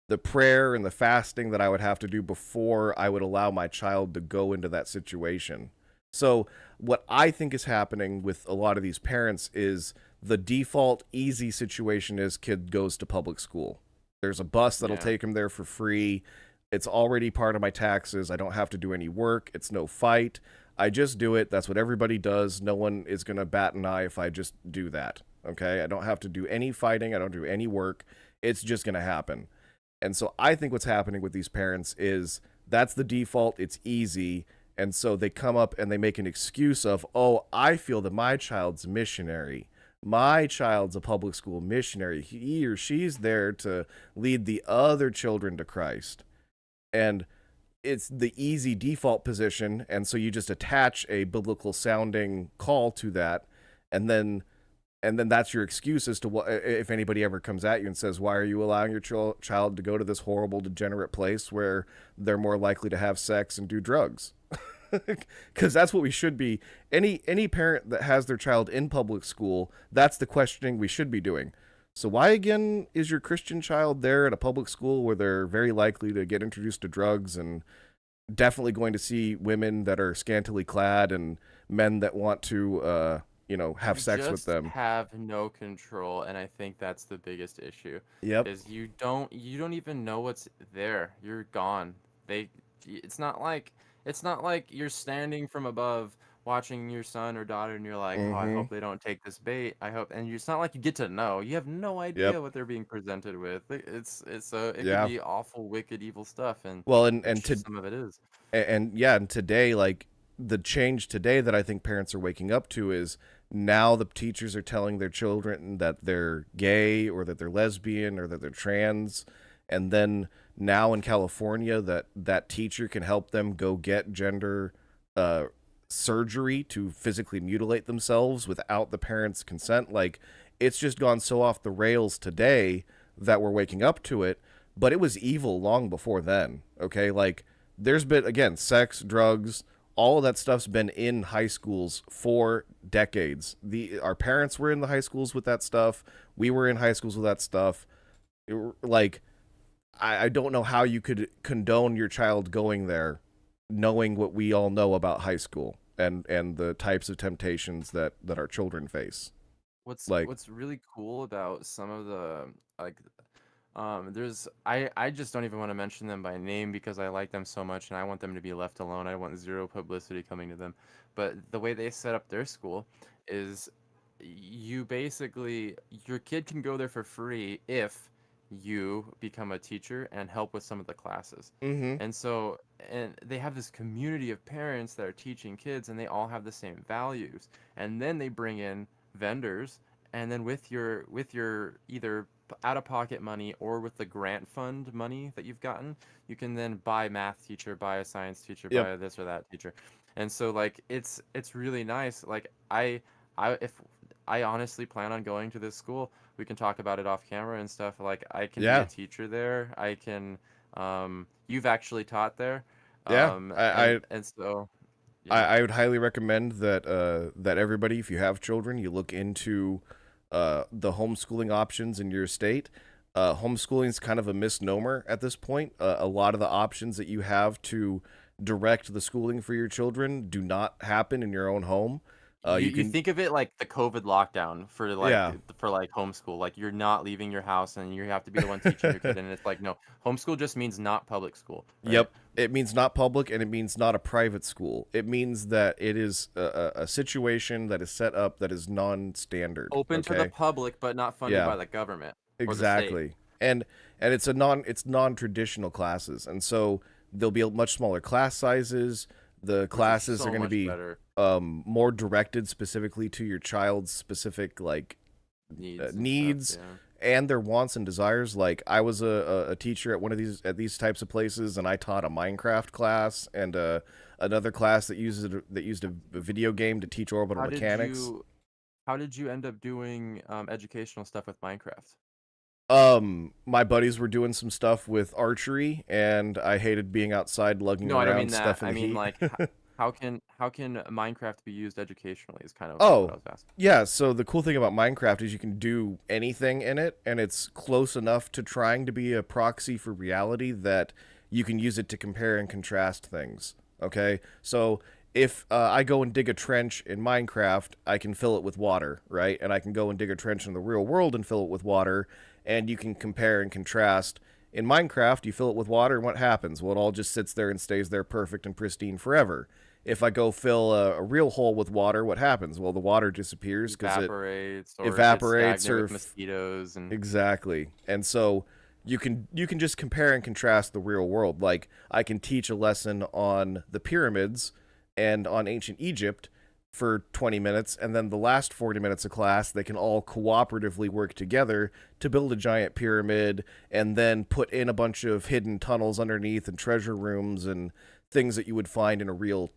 the prayer and the fasting that I would have to do before I would allow my child to go into that situation. So what I think is happening with a lot of these parents is the default easy situation is kid goes to public school. There's a bus that'll
Yeah.
take him there for free. It's already part of my taxes. I don't have to do any work. It's no fight. I just do it. That's what everybody does. No one is going to bat an eye if I just do that. Okay? I don't have to do any fighting. I don't do any work. It's just going to happen. And so I think what's happening with these parents is that's the default. It's easy. And so they come up and they make an excuse of, oh, I feel that my child's missionary. My child's a public school missionary. He or she's there to lead the other children to Christ. And it's the easy default position. And so you just attach a biblical sounding call to that. And then that's your excuse as to what, if anybody ever comes at you and says, why are you allowing your child to go to this horrible degenerate place where they're more likely to have sex and do drugs? Because that's what we should be. Any parent that has their child in public school, that's the questioning we should be doing. So why again is your Christian child there at a public school where they're very likely to get introduced to drugs and definitely going to see women that are scantily clad and men that want to have
You
sex with
just
them?
have no control, and I think that's the biggest issue.
Yep.
Is you don't even know what's there. You're gone. They it's not like you're standing from above watching your son or daughter and you're like, "Oh, I
Mm-hmm.
hope they don't take this bait. I hope." And it's not like you get to know. You have no
Yep.
idea what they're being presented with. It could
Yeah.
be awful, wicked, evil stuff, and
Well,
which some of it is.
yeah, and today, like the change today that I think parents are waking up to is now the teachers are telling their children that they're gay or that they're lesbian or that they're trans, and then now in California that teacher can help them go get gender uh, surgery to physically mutilate themselves without the parents' consent. Like it's just gone so off the rails today that we're waking up to it, but it was evil long before then. Okay, like there's been again sex, drugs, all of that stuff's been in high schools for decades. The Our parents were in the high schools with that stuff. We were in high schools with that stuff. Like I don't know how you could condone your child going there, knowing what we all know about high school and the types of temptations that our children face.
What's
Like,
what's really cool about some of the like there's I just don't even want to mention them by name because I like them so much and I want them to be left alone. I want zero publicity coming to them. But the way they set up their school is you basically your kid can go there for free if you become a teacher and help with some of the classes.
mm-hmm.
And they have this community of parents that are teaching kids and they all have the same values. And then they bring in vendors and then with your either out of pocket money or with the grant fund money that you've gotten, you can then buy a math teacher, buy a science teacher,
Yep.
buy a this or that teacher. And so like it's really nice. Like I if I honestly plan on going to this school. We can talk about it off camera and stuff. Like I can be a
Yeah.
teacher there. I can you've actually taught there.
Yeah.
And so yeah.
I would highly recommend that everybody, if you have children, you look into the homeschooling options in your state. Homeschooling is kind of a misnomer at this point. A lot of the options that you have to direct the schooling for your children do not happen in your own home.
You
You
you
can,
think of it like the COVID lockdown
yeah,
for like homeschool. Like you're not leaving your house and you have to be the one teaching your kid. And it's like, no, homeschool just means not public school, right?
yep. It means not public, and it means not a private school. It means that it is a situation that is set up that is non-standard.
Open to the
Okay,
public, but not funded
yeah,
by the government or the state.
exactly. And it's non-traditional classes, and so there'll be much smaller class sizes. The
Which is
classes are
so
going to
much
be
better.
more directed specifically to your child's specific like
Needs and stuff,
needs
yeah.
and their wants and desires. Like I was a teacher at one of these types of places, and I taught a Minecraft class and another class that used a video game to teach orbital
How did
mechanics.
you how did you end up doing educational stuff with Minecraft?
My buddies were doing some stuff with archery, and I hated being outside lugging
No, I don't
around
mean that.
stuff in
I
the
mean
heat.
like how can Minecraft be used educationally is kind of what I
Oh,
was asking.
yeah, so the cool thing about Minecraft is you can do anything in it, and it's close enough to trying to be a proxy for reality that you can use it to compare and contrast things. Okay? So if I go and dig a trench in Minecraft, I can fill it with water, right? And I can go and dig a trench in the real world and fill it with water, and you can compare and contrast. In Minecraft, you fill it with water, and what happens? Well, it all just sits there and stays there perfect and pristine forever. If I go fill a real hole with water, what happens? Well, the water disappears because it
Evaporates or it gets
evaporates
stagnant
or
with mosquitoes and
exactly. And so you can just compare and contrast the real world. Like I can teach a lesson on the pyramids and on ancient Egypt for 20 minutes, and then the last 40 minutes of class they can all cooperatively work together to build a giant pyramid and then put in a bunch of hidden tunnels underneath and treasure rooms and things that you would find in a real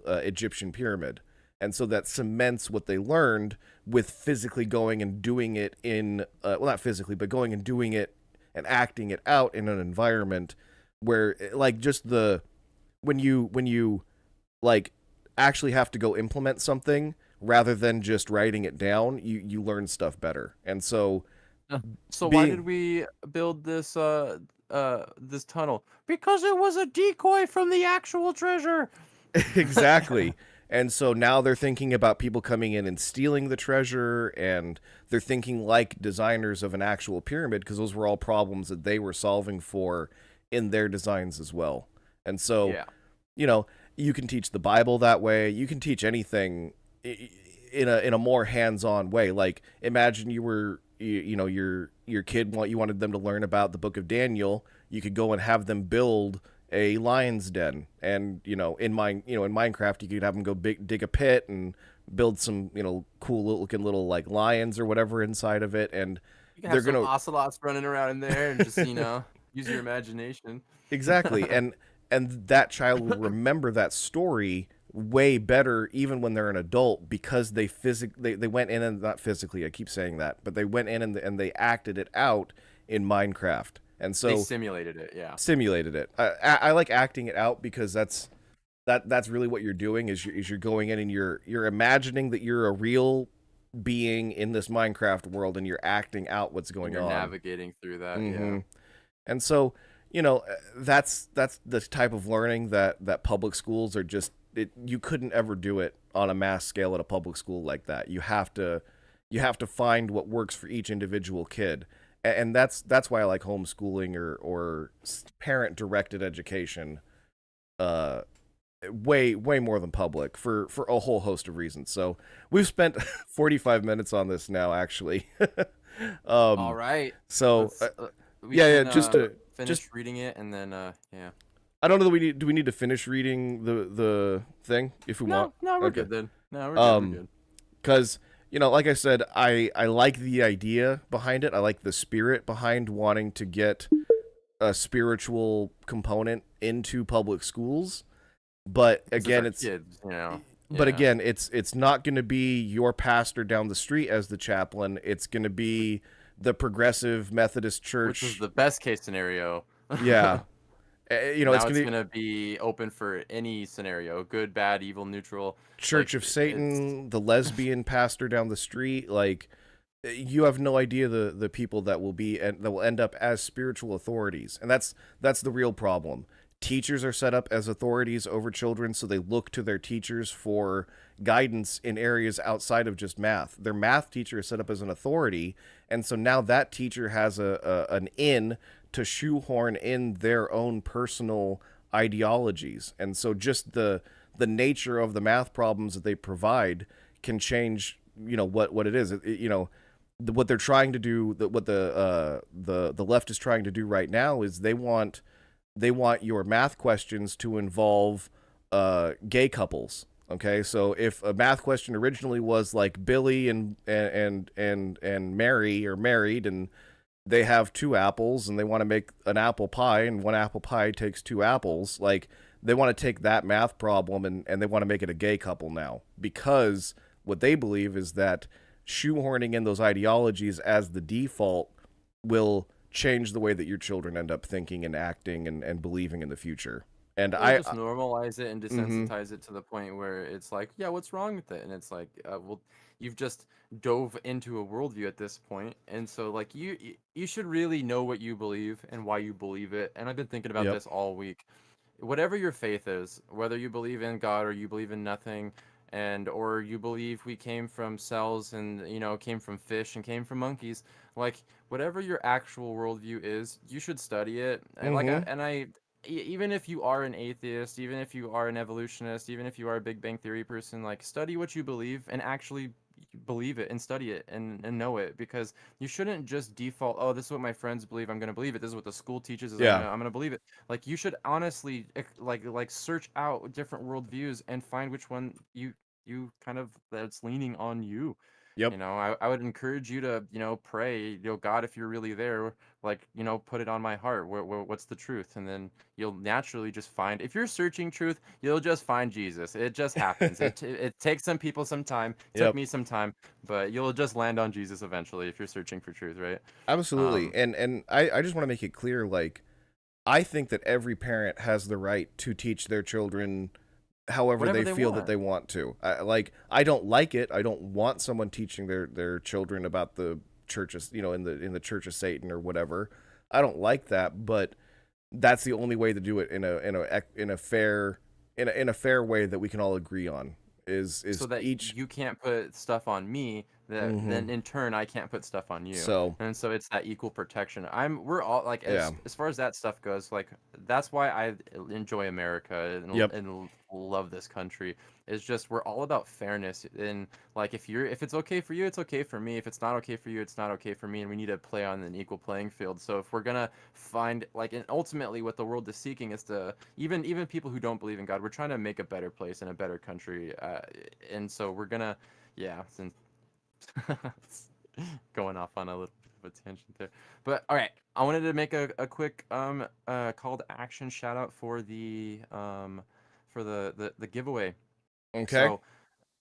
Egyptian pyramid. And so that cements what they learned with physically going and doing it in well, not physically, but going and doing it and acting it out in an environment where like just the when you like actually have to go implement something rather than just writing it down, you learn stuff better. And so
so why did
being
we build this tunnel? Because it was a decoy from the actual treasure.
exactly. And so now they're thinking about people coming in and stealing the treasure, and they're thinking like designers of an actual pyramid because those were all problems that they were solving for in their designs as well. And so,
Yeah.
you know, you can teach the Bible that way. You can teach anything in a more hands-on way. Like imagine you were you know your kid you wanted them to learn about the book of Daniel. You could go and have them build a lion's den, and in Minecraft you could have them go dig a pit and build some cool looking little like lions or whatever inside of it, and
You can
they're
have some
gonna
ocelots running around in there and just, use your imagination.
exactly, and that child will remember that story way better even when they're an adult because they went in and not physically, I keep saying that, but they went in and they acted it out in Minecraft. And
They
so
simulated it, yeah.
simulated it. I like acting it out because that's really what you're doing is you're going in and you're imagining that you're a real being in this Minecraft world and you're acting out what's
And
going
you're
on.
navigating through that,
Hmm.
yeah.
And so that's the type of learning that public schools are just you couldn't ever do it on a mass scale at a public school like that. You have to find what works for each individual kid. And that's why I like homeschooling or parent directed education uh way more than public for a whole host of reasons. So we've spent 45 minutes on this now actually.
All
um
right.
so
Let's we
yeah,
can
just to
finish reading it and then yeah.
I don't know that do we need to finish reading the thing if we want?
No, we're
Okay.
good then. No, we're good. We're good.
Because like I said, I like the idea behind it. I like the spirit behind wanting to get a spiritual component into public schools. But
'Cause
again,
our
it's
kids,
but
Yeah.
again, it's not going to be your pastor down the street as the chaplain. It's going to be the Progressive Methodist
Which is
Church.
the best case scenario.
Yeah,
Now
it's
it's
going to be
gonna be open for any scenario, good, bad, evil, neutral.
Church
Like
of
it's
Satan, the lesbian pastor down the street. Like you have no idea the people that will be and that will end up as spiritual authorities, and that's the real problem. teachers are set up as authorities over children, so they look to their teachers for guidance in areas outside of just math. Their math teacher is set up as an authority, and so now that teacher has an in to shoehorn in their own personal ideologies. And so just the nature of the math problems that they provide can change, what it is. What they're trying to do, what the left is trying to do right now is they want your math questions to involve gay couples. Okay, so if a math question originally was like Billy and Mary are married and they have two apples and they want to make an apple pie and one apple pie takes two apples, like they want to take that math problem and they want to make it a gay couple now, because what they believe is that shoehorning in those ideologies as the default will change the way that your children end up thinking and acting and believing in the future. And
Or just normalize it and
mm-hmm,
desensitize it to the point where it's like, yeah, what's wrong with it? And it's like, well, you've just dove into a worldview at this point, and so like you should really know what you believe and why you believe it. And I've been thinking about
yep,
this all week. Whatever your faith is, whether you believe in God or you believe in nothing, and or you believe we came from cells and came from fish and came from monkeys, like whatever your actual worldview is, you should study it. And like
mm-hmm,
even if you are an atheist, even if you are an evolutionist, even if you are a Big Bang Theory person, like study what you believe and actually believe it and study it and know it, because you shouldn't just default, oh, this is what my friends believe, I'm going to believe it. This is what the school teaches is
yeah,
I'm going to believe it. Like you should honestly like search out different worldviews and find which one you kind of that's leaning on you.
yep.
I would encourage you to, pray, God, if you're really there, like, put it on my heart. What's the truth? And then you'll naturally just find, if you're searching truth, you'll just find Jesus. It just happens. It takes some people some time. Took
Yep.
me some time, but you'll just land on Jesus eventually if you're searching for truth, right?
Absolutely.
Um,
And I just want to make it clear, like, I think that every parent has the right to teach their children however
whatever
they
they
feel that
want.
they want to. I don't like it. I don't want someone teaching their children about the churches, in the Church of Satan or whatever. I don't like that, but that's the only way to do it in a fair way that we can all agree on.
So
Is
that
each
you can't put stuff on me, that
mm-hmm.
then in turn I can't put stuff on you.
So
And so it's that equal protection. We're all like,
yeah.
as far as that stuff goes, like that's why I enjoy America
Yep.
and love this country. It's just we're all about fairness, and like if it's okay for you, it's okay for me. If it's not okay for you, it's not okay for me, and we need to play on an equal playing field. So if we're gonna find like, and ultimately what the world is seeking is to, even people who don't believe in God, we're trying to make a better place and a better country. And so we're gonna, yeah, since going off on a little bit of a tangent there. But all right, I wanted to make a quick call to action shout out for the giveaway.
Okay.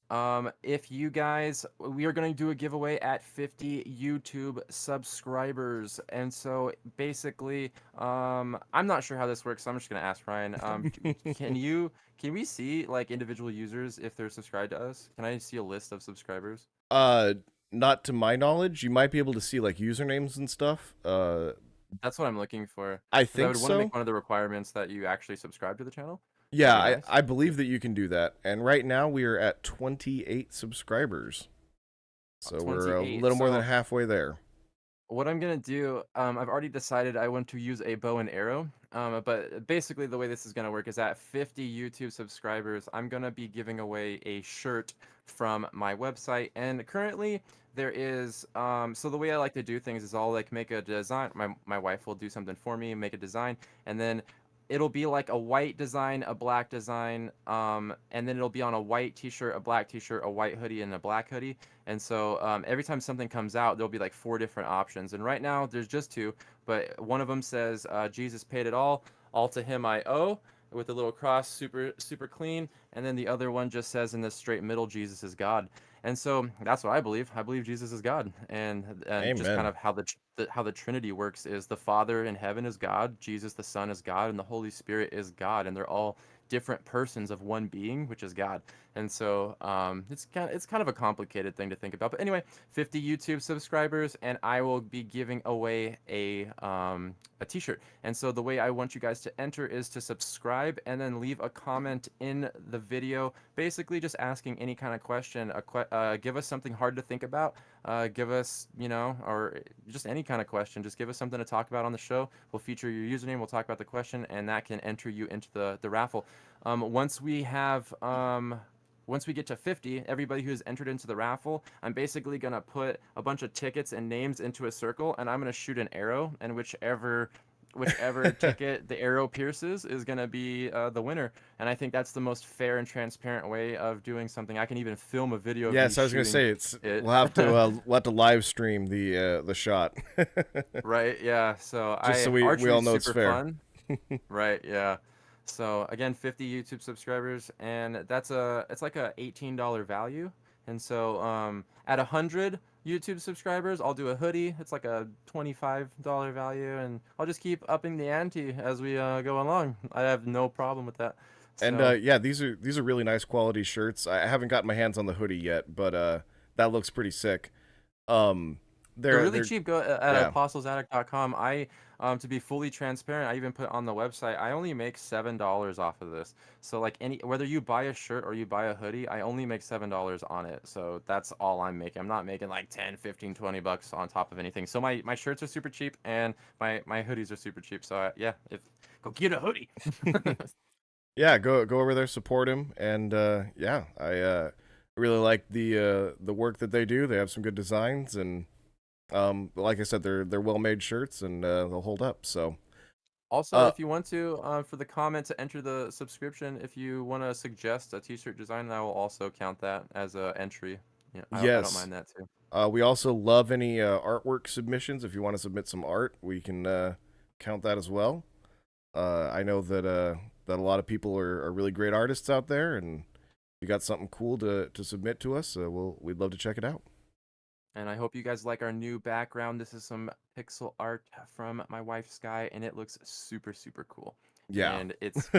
So if you guys, we are going to do a giveaway at 50 YouTube subscribers. And so basically, I'm not sure how this works, so I'm just going to ask Ryan. Can we see like individual users if they're subscribed to us? Can I see a list of subscribers?
Uh, Not to my knowledge. You might be able to see like usernames and stuff.
That's what I'm looking for.
I
Because I
think
would want to
so.
make one of the requirements that you actually subscribe to the channel.
Yeah,
That'd be
I
nice.
I believe that you can do that. And right now we are at 28 subscribers. So we're a
28.
little more than
So
halfway there.
what I'm gonna do, I've already decided I want to use a bow and arrow. But basically the way this is gonna work is at 50 YouTube subscribers, I'm gonna be giving away a shirt from my website. And currently there is, so the way I like to do things is I'll like make a design. My wife will do something for me and make a design, and then it'll be like a white design, a black design, and then it'll be on a white t-shirt, a black t-shirt, a white hoodie, and a black hoodie. And so every time something comes out, there'll be like 4 different options. And right now there's just 2, but one of them says, Jesus paid it all to him I owe, with a little cross, super super clean. And then the other one just says in the straight middle, Jesus is God. And so that's what I believe. I believe Jesus is God, and just kind
Amen.
of how how the Trinity works is the Father in heaven is God, Jesus the Son is God, and the Holy Spirit is God, and they're all different persons of one being, which is God. And so it's kind of a complicated thing to think about. But anyway, 50 YouTube subscribers, and I will be giving away a T-shirt. And so the way I want you guys to enter is to subscribe and then leave a comment in the video, basically just asking any kind of question. Give us something hard to think about. Give us, or just any kind of question. Just give us something to talk about on the show. We'll feature your username. We'll talk about the question, and that can enter you into the raffle. Once we have once we get to 50, everybody who's entered into the raffle, I'm basically going to put a bunch of tickets and names into a circle, and I'm going to shoot an arrow, and whichever ticket the arrow pierces is going to be the winner. And I think that's the most fair and transparent way of doing something. I can even film a video of
Yes,
me
I was going to say
it.
we'll have to live stream the shot.
Right, yeah. So
Just so we all know it's fair.
Fun. Right, yeah. So again, 50 YouTube subscribers, and it's like a $18 value. And so at 100 YouTube subscribers, I'll do a hoodie. It's like a $25 value, and I'll just keep upping the ante as we go along. I have no problem with that.
And
So,
yeah, these are really nice quality shirts. I haven't gotten my hands on the hoodie yet, but that looks pretty sick.
they're really cheap. Go at
yeah.
apostlesaddict.com. To be fully transparent, I even put on the website, I only make $7 off of this. So like whether you buy a shirt or you buy a hoodie, I only make $7 on it. So that's all I'm making. I'm not making like 10, 15, 20 bucks on top of anything. So my shirts are super cheap, and my hoodies are super cheap. So yeah, go get a hoodie.
Yeah, go over there, support him, and yeah, I really like the work that they do. They have some good designs, and like I said, they're well-made shirts, and they'll hold up. So
Also, if you want to, for the comment to enter the subscription, if you want to suggest a t-shirt design, I will also count that as a entry. Yeah, I don't mind that too.
We also love any artwork submissions. If you want to submit some art, we can count that as well. I know that a lot of people are really great artists out there, and if you got something cool to submit to us, we'd love to check it out.
And I hope you guys like our new background. This is some pixel art from my wife Sky, and it looks super, super cool.
Yeah.
And it's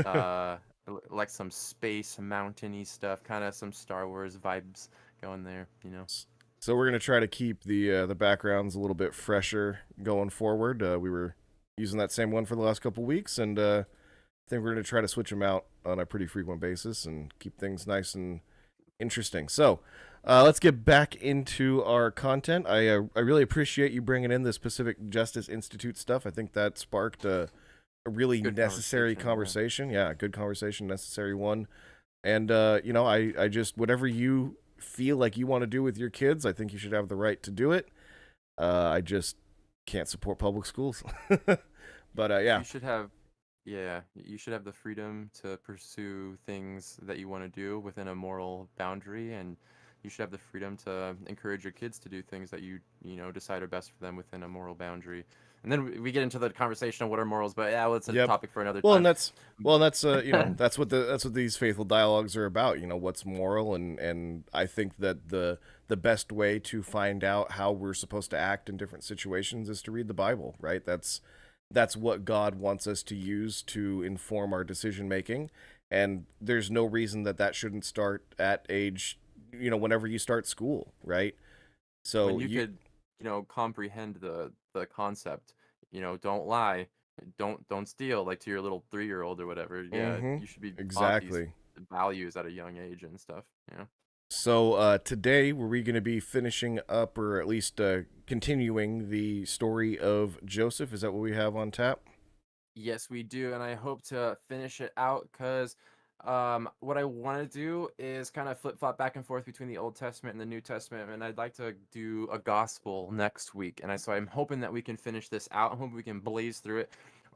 like some space mountainy stuff, kind of some Star Wars vibes going there,
So we're gonna try to keep the backgrounds a little bit fresher going forward. We were using that same one for the last couple weeks, and I think we're gonna try to switch them out on a pretty frequent basis and keep things nice and interesting. So let's get back into our content. I really appreciate you bringing in this Pacific Justice Institute stuff. I think that sparked a really
Good
necessary conversation. Yeah, good conversation, necessary one. And I just, whatever you feel like you want to do with your kids, I think you should have the right to do it. I just can't support public schools. But yeah.
You should have the freedom to pursue things that you want to do within a moral boundary, and you should have the freedom to encourage your kids to do things that you decide are best for them within a moral boundary. And then we get into the conversation of what are morals, but yeah, well, it's a topic for another time.
And that's that's what these faithful dialogues are about. What's moral, and I think that the best way to find out how we're supposed to act in different situations is to read the Bible, right? That's what God wants us to use to inform our decision making, and there's no reason that shouldn't start at age, whenever you start school, right? So
when you could, comprehend the concept, don't lie, don't steal, like to your little 3-year-old or whatever. Yeah, you should be taught these values at a young age and stuff.
So today, were we going to be finishing up, or at least continuing the story of Joseph? Is that what we have on tap?
Yes, we do, and I hope to finish it out because what I want to do is kind of flip-flop back and forth between the Old Testament and the New Testament, and I'd like to do a gospel next week. And so I'm hoping that we can finish this out. I'm hoping we can blaze through it.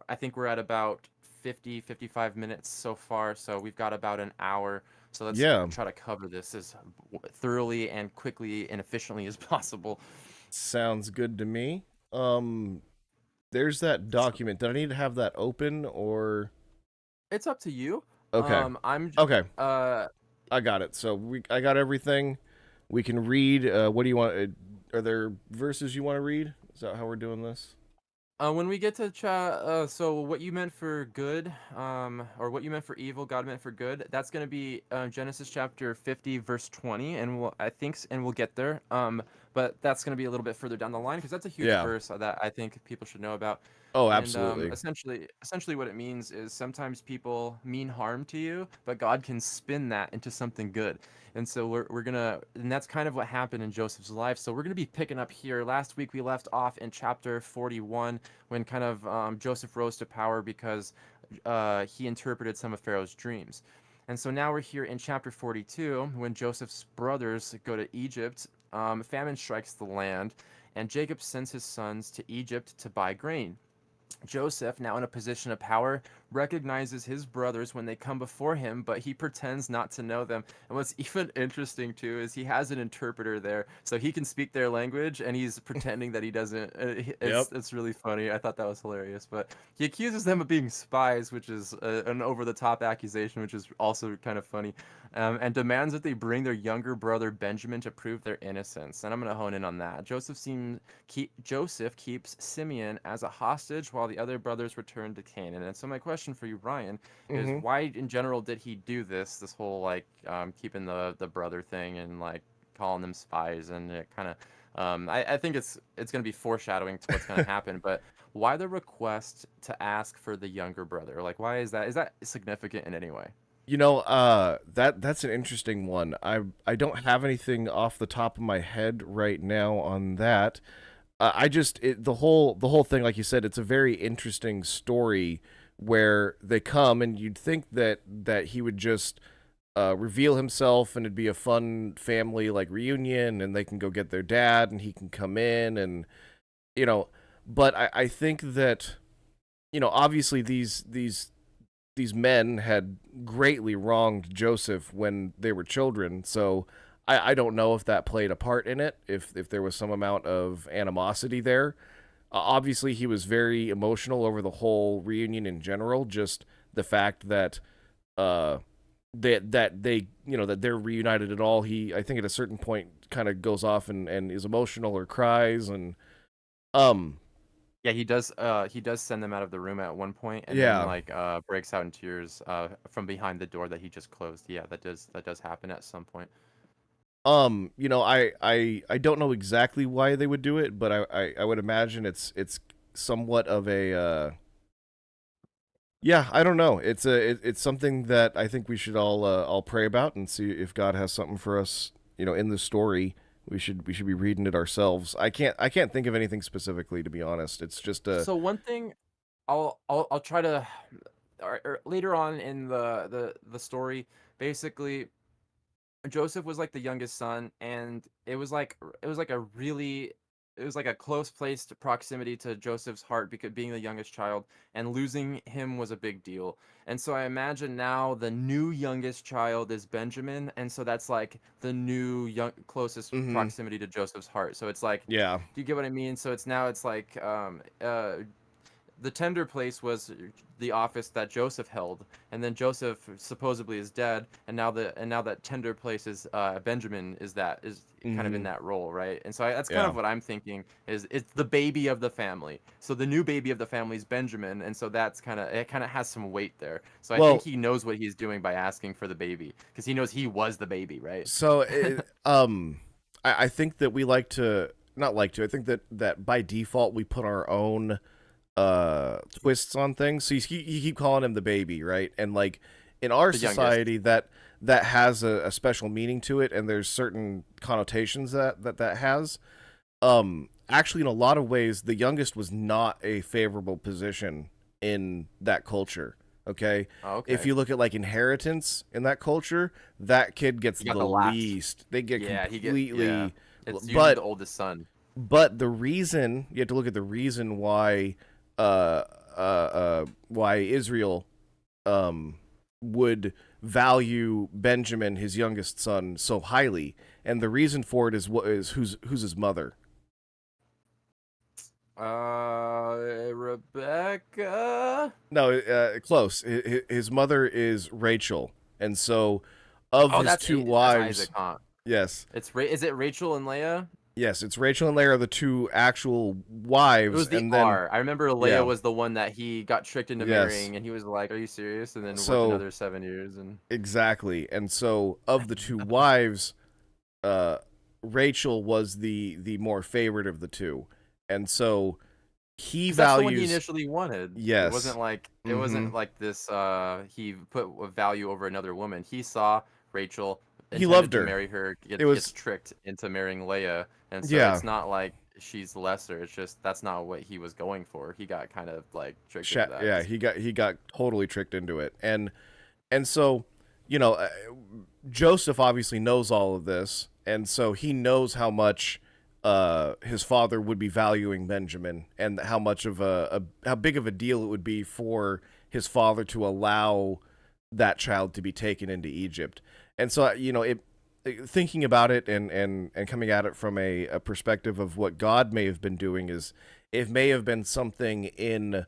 I think we're at about 55 minutes so far, so we've got about an hour. So let's try to cover this as thoroughly and quickly and efficiently as possible.
Sounds good to me. There's that document. Do I need to have that open, or?
It's up to you.
Okay. Okay. I got it. So I got everything. We can read. What do you want? Are there verses you want to read? Is that how we're doing this?
When we get to so what you meant for good, or what you meant for evil, God meant for good. That's gonna be Genesis chapter 50, verse 20, and and we'll get there. But that's gonna be a little bit further down the line because that's a huge
Yeah.
verse that I think people should know about.
Oh,
And
absolutely.
essentially, what it means is sometimes people mean harm to you, but God can spin that into something good. And so and that's kind of what happened in Joseph's life. So we're gonna be picking up here. Last week we left off in chapter 41 when kind of Joseph rose to power because he interpreted some of Pharaoh's dreams. And so now we're here in chapter 42 when Joseph's brothers go to Egypt. Famine strikes the land, and Jacob sends his sons to Egypt to buy grain. Joseph, now in a position of power, recognizes his brothers when they come before him, but he pretends not to know them. And what's even interesting too is he has an interpreter there, so he can speak their language, and he's pretending that he doesn't.
Yep.
It's really funny. I thought that was hilarious. But he accuses them of being spies, which is an over-the-top accusation, which is also kind of funny, and demands that they bring their younger brother Benjamin to prove their innocence. And I'm gonna hone in on that. Joseph keeps Simeon as a hostage while the other brothers return to Canaan. And so my question for you, Ryan, is
Hmm.
why in general did he do this whole like keeping the brother thing and like calling them spies, and it kind of I think it's going to be foreshadowing to what's going to happen, but why the request to ask for the younger brother? Like, why is that significant in any way?
That's an interesting one. I don't have anything off the top of my head right now on that. The whole thing, like you said, it's a very interesting story where they come and you'd think that he would just reveal himself and it'd be a fun family like reunion and they can go get their dad and he can come in and you know, but I think that obviously these men had greatly wronged Joseph when they were children. So I don't know if that played a part in it, if there was some amount of animosity there. Obviously, he was very emotional over the whole reunion in general. Just the fact that uh, that they that they're reunited at all. I think at a certain point kind of goes off and is emotional or cries and um
Yeah, he does send them out of the room at one point, and then
yeah.
like breaks out in tears from behind the door that he just closed. Yeah, that does happen at some point.
I don't know exactly why they would do it, but I would imagine it's somewhat of a yeah, I don't know. It's something that I think we should all pray about and see if God has something for us, in the story. We should be reading it ourselves. I can't think of anything specifically, to be honest. It's just a
So one thing I'll try to or later on in the story, basically Joseph was like the youngest son, and it was like a really it was like a close place to proximity to Joseph's heart because being the youngest child, and losing him was a big deal. And so I imagine now the new youngest child is Benjamin, and so that's like the new young closest
mhm.
proximity to Joseph's heart. So it's like,
Yeah.
do you get what I mean? So it's like the tender place was the office that Joseph held, and then Joseph supposedly is dead, and now that tender place is Benjamin is kind of in
Mhm.
that role, right? And so that's kind
Yeah.
of what I'm thinking is it's the baby of the family. So the new baby of the family is Benjamin, and so it kind of has some weight there. So I think
Well,
he knows what he's doing by asking for the baby because he knows he was the baby, right?
so I think that we like to not like to. I think that by default we put our own twists on things. So you keep calling him the baby, right? And like in our
The youngest.
society, that has a special meaning to it, and there's certain connotations that has. Actually, in a lot of ways, the youngest was not a favorable position in that culture. Okay,
Oh,
if
okay.
you look at like inheritance in that culture, that kid gets
He got
the
the last.
least. They get
Yeah.
completely,
It's usually the
but
oldest son.
the reason you have to look at the reason why Israel would value Benjamin, his youngest son, so highly, and the reason for it is what is who's his mother.
Rebecca.
No, close. His mother is Rachel, and so of
Oh,
his two
That's
wives,
Isaac, huh?
yes,
Is it Rachel and Leah?
Yes, it's Rachel and Leia are the two actual
It
wives,
was the
and then
R. I remember Leia
yeah,
was the one that he got tricked into
yes.
marrying, and he was like, "Are you serious?" And then worked
So
another 7 years, and
exactly, and so of the two wives, uh, Rachel was the more favorite of the two, and so he
because that's the one he
values
initially wanted. It
yes,
wasn't like
mm-hmm.
this. He put a value over another woman. He saw Rachel,
He
intended
loved
to
her.
marry her,
It
gets
was
tricked into marrying Leia, and so
yeah,
it's not like she's lesser. It's just that's not what he was going for. He got kind of like tricked into that.
yeah. He got totally tricked into it, and so you know, Joseph obviously knows all of this, and so he knows how much his father would be valuing Benjamin, and how much of how big of a deal it would be for his father to allow that child to be taken into Egypt. And so thinking about it and coming at it from a perspective of what God may have been doing is it may have been something in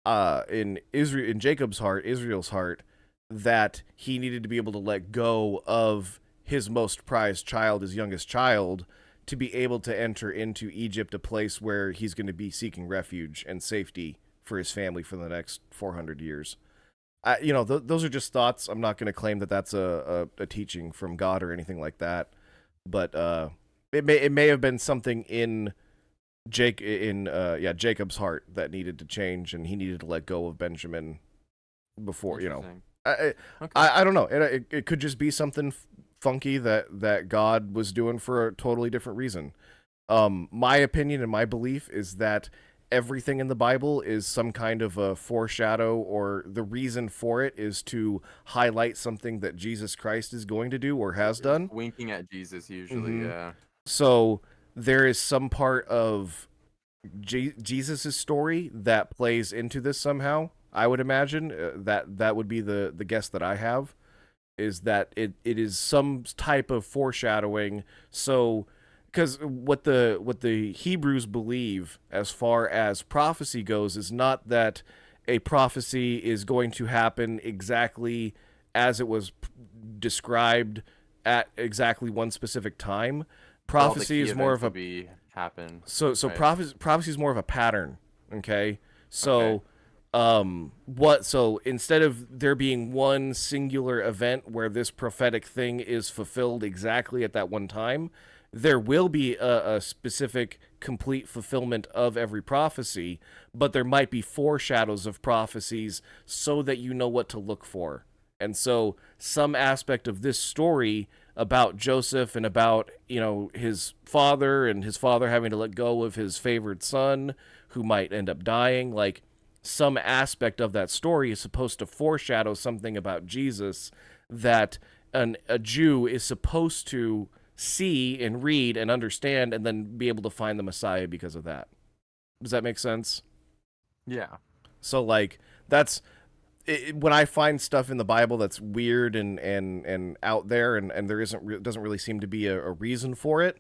Israel, in Jacob's heart, Israel's heart, that he needed to be able to let go of his most prized child, his youngest child, to be able to enter into Egypt, a place where he's going to be seeking refuge and safety for his family for the next 400 years. Those are just thoughts. I'm not going to claim that that's a teaching from God or anything like that, but it may have been something in Jacob's heart that needed to change, and he needed to let go of Benjamin before.
Interesting.
I
Okay.
I don't know. It could just be something funky that God was doing for a totally different reason. My opinion and my belief is that everything in the Bible is some kind of a foreshadow, or the reason for it is to highlight something that Jesus Christ is going to do or has
It's
done.
winking at Jesus usually,
Hmm.
yeah.
So there is some part of Jesus' story that plays into this somehow. I would imagine that would be the guess that I have, is that it is some type of foreshadowing. So, because what the Hebrews believe as far as prophecy goes is not that a prophecy is going to happen exactly as it was described at exactly one specific time.
But all the
Prophecy
key
is more
events
of
would
a
be happen,
so
right?
prophecy is more of a pattern. Okay,
Okay.
so so instead of there being one singular event where this prophetic thing is fulfilled exactly at that one time, there will be a specific complete fulfillment of every prophecy, but there might be foreshadows of prophecies so that you know what to look for. And so some aspect of this story about Joseph and about, his father, and his father having to let go of his favored son who might end up dying, like some aspect of that story is supposed to foreshadow something about Jesus that a Jew is supposed to see and read and understand, and then be able to find the Messiah because of that. Does that make sense?
Yeah.
So like that's when I find stuff in the Bible that's weird and out there, and there doesn't really seem to be a reason for it.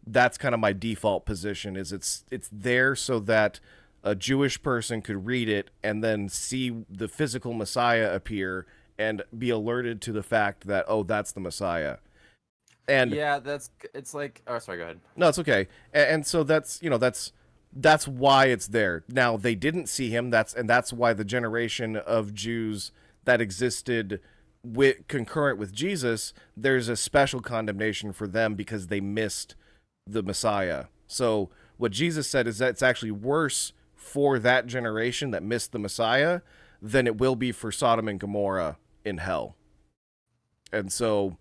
That's kind of my default position. Is it's there so that a Jewish person could read it and then see the physical Messiah appear and be alerted to the fact that, oh, that's the Messiah. And
Yeah, it's like, oh, sorry, go ahead.
no, it's okay. And so that's why it's there. Now they didn't see him. That's why the generation of Jews that existed concurrent with Jesus, there's a special condemnation for them because they missed the Messiah. So what Jesus said is that it's actually worse for that generation that missed the Messiah than it will be for Sodom and Gomorrah in hell. And so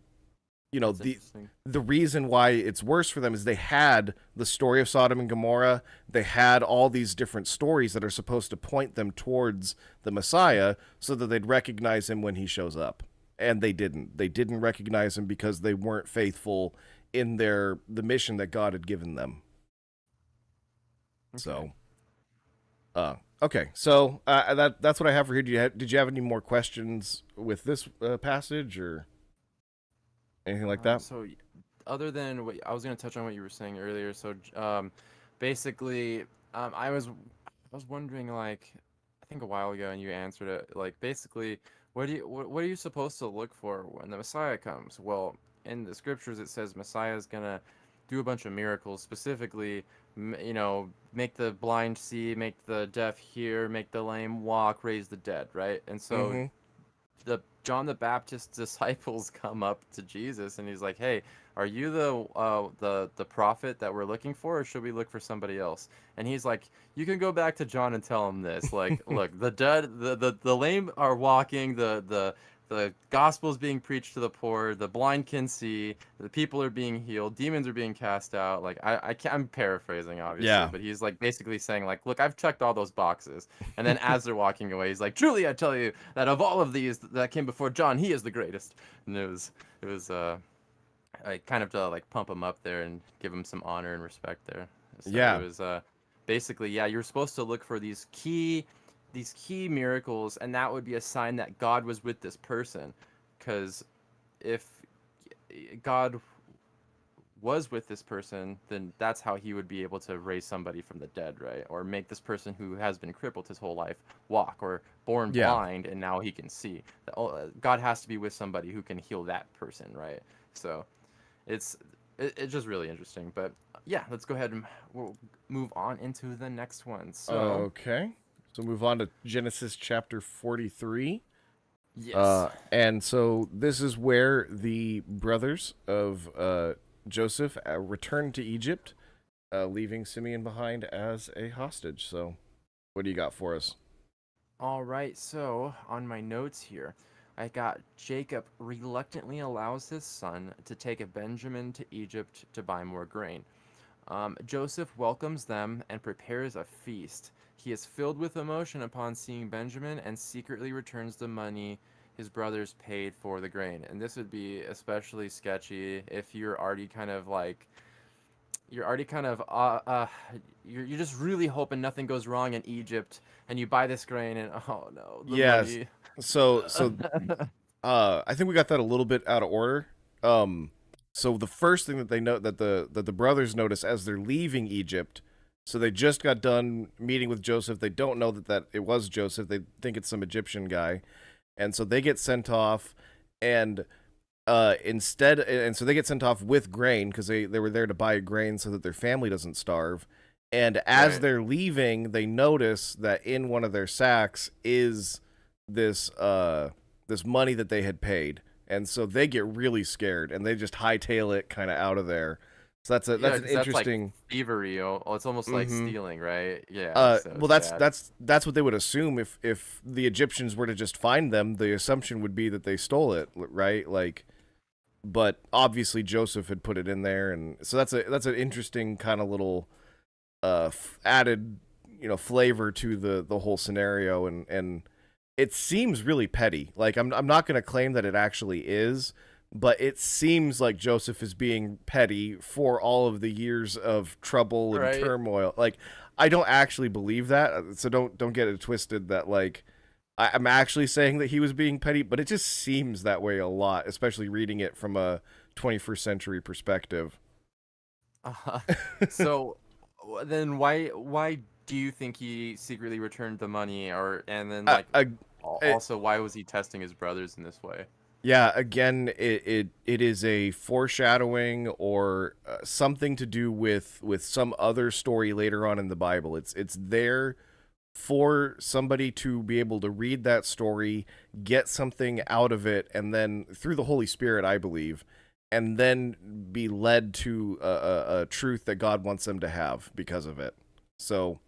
That's
the
interesting.
reason why it's worse for them is they had the story of Sodom and Gomorrah. They had all these different stories that are supposed to point them towards the Messiah so that they'd recognize him when he shows up. And they didn't. They didn't recognize him because they weren't faithful in the mission that God had given them.
Okay.
So, okay. So that's what I have for here. Did you have any more questions with this passage or anything like that?
So other than what I was gonna touch on what you were saying earlier, so basically, I was wondering, like, I think a while ago, and you answered it. Like, basically, what are you supposed to look for when the Messiah comes? Well, in the scriptures it says Messiah is gonna do a bunch of miracles, specifically, make the blind see, make the deaf hear, make the lame walk, raise the dead, right? And so
Mm-hmm.
the John the Baptist's disciples come up to Jesus and he's like, "Hey, are you the prophet that we're looking for, or should we look for somebody else?" And he's like, "You can go back to John and tell him this. Like, look, the dead, the lame are walking, the gospel is being preached to the poor, the blind can see, the people are being healed, demons are being cast out." Like, I'm paraphrasing obviously,
Yeah.
but he's like basically saying like, "Look, I've checked all those boxes." And then as they're walking away, he's like, "Truly, I tell you that of all of these that came before John, he is the greatest." And it was I kind of to like pump him up there and give him some honor and respect there. So it
Yeah.
was basically, yeah, you're supposed to look for these key miracles, and that would be a sign that God was with this person, because if God was with this person, then that's how he would be able to raise somebody from the dead, right? Or make this person who has been crippled his whole life walk, or born
Yeah.
blind and now he can see. God has to be with somebody who can heal that person, right? So it's it's just really interesting. But yeah, let's go ahead and we'll move on into the next one. So
Okay. So move on to Genesis chapter 43.
yes.
And so this is where the brothers of Joseph returned to Egypt, leaving Simeon behind as a hostage. So, what do you got for us?
All right, so on my notes here, I got Jacob reluctantly allows his son to take a Benjamin to Egypt to buy more grain. Joseph welcomes them and prepares a feast. He is filled with emotion upon seeing Benjamin and secretly returns the money his brothers paid for the grain. And this would be especially sketchy if you're already kind of you're just really hoping nothing goes wrong in Egypt, and you buy this grain and oh no, the
Yes.
money.
So I think we got that a little bit out of order. Um, so the first thing that they note that the brothers notice as they're leaving Egypt, so they just got done meeting with Joseph. They don't know that it was Joseph. They think it's some Egyptian guy, and so they get sent off, and so they get sent off with grain because they were there to buy grain so that their family doesn't starve. And as
Right.
they're leaving, they notice that in one of their sacks is this money that they had paid, and so they get really scared and they just hightail it kind of out of there. So
Yeah,
that's an
because that's like
interesting.
thievery. Oh, it's almost like
Mm-hmm.
stealing, right? Yeah, it's so
Well, that's
sad.
that's that's what they would assume if the Egyptians were to just find them. The assumption would be that they stole it, right? Like, but obviously Joseph had put it in there, and so that's an interesting kind of little added flavor to the whole scenario, and it seems really petty. Like I'm not going to claim that it actually is, but it seems like Joseph is being petty for all of the years of trouble and
Right.
turmoil. Like I don't actually believe that, so don't get it twisted that like I'm actually saying that he was being petty, but it just seems that way a lot, especially reading it from a 21st century perspective.
Uh, so then why do you think he secretly returned the money, or and then
uh,
like
uh,
also why was he testing his brothers in this way?
Yeah, again, it is a foreshadowing or something to do with some other story later on in the Bible. It's there for somebody to be able to read that story, get something out of it, and then through the Holy Spirit, I believe, and then be led to a truth that God wants them to have because of it. So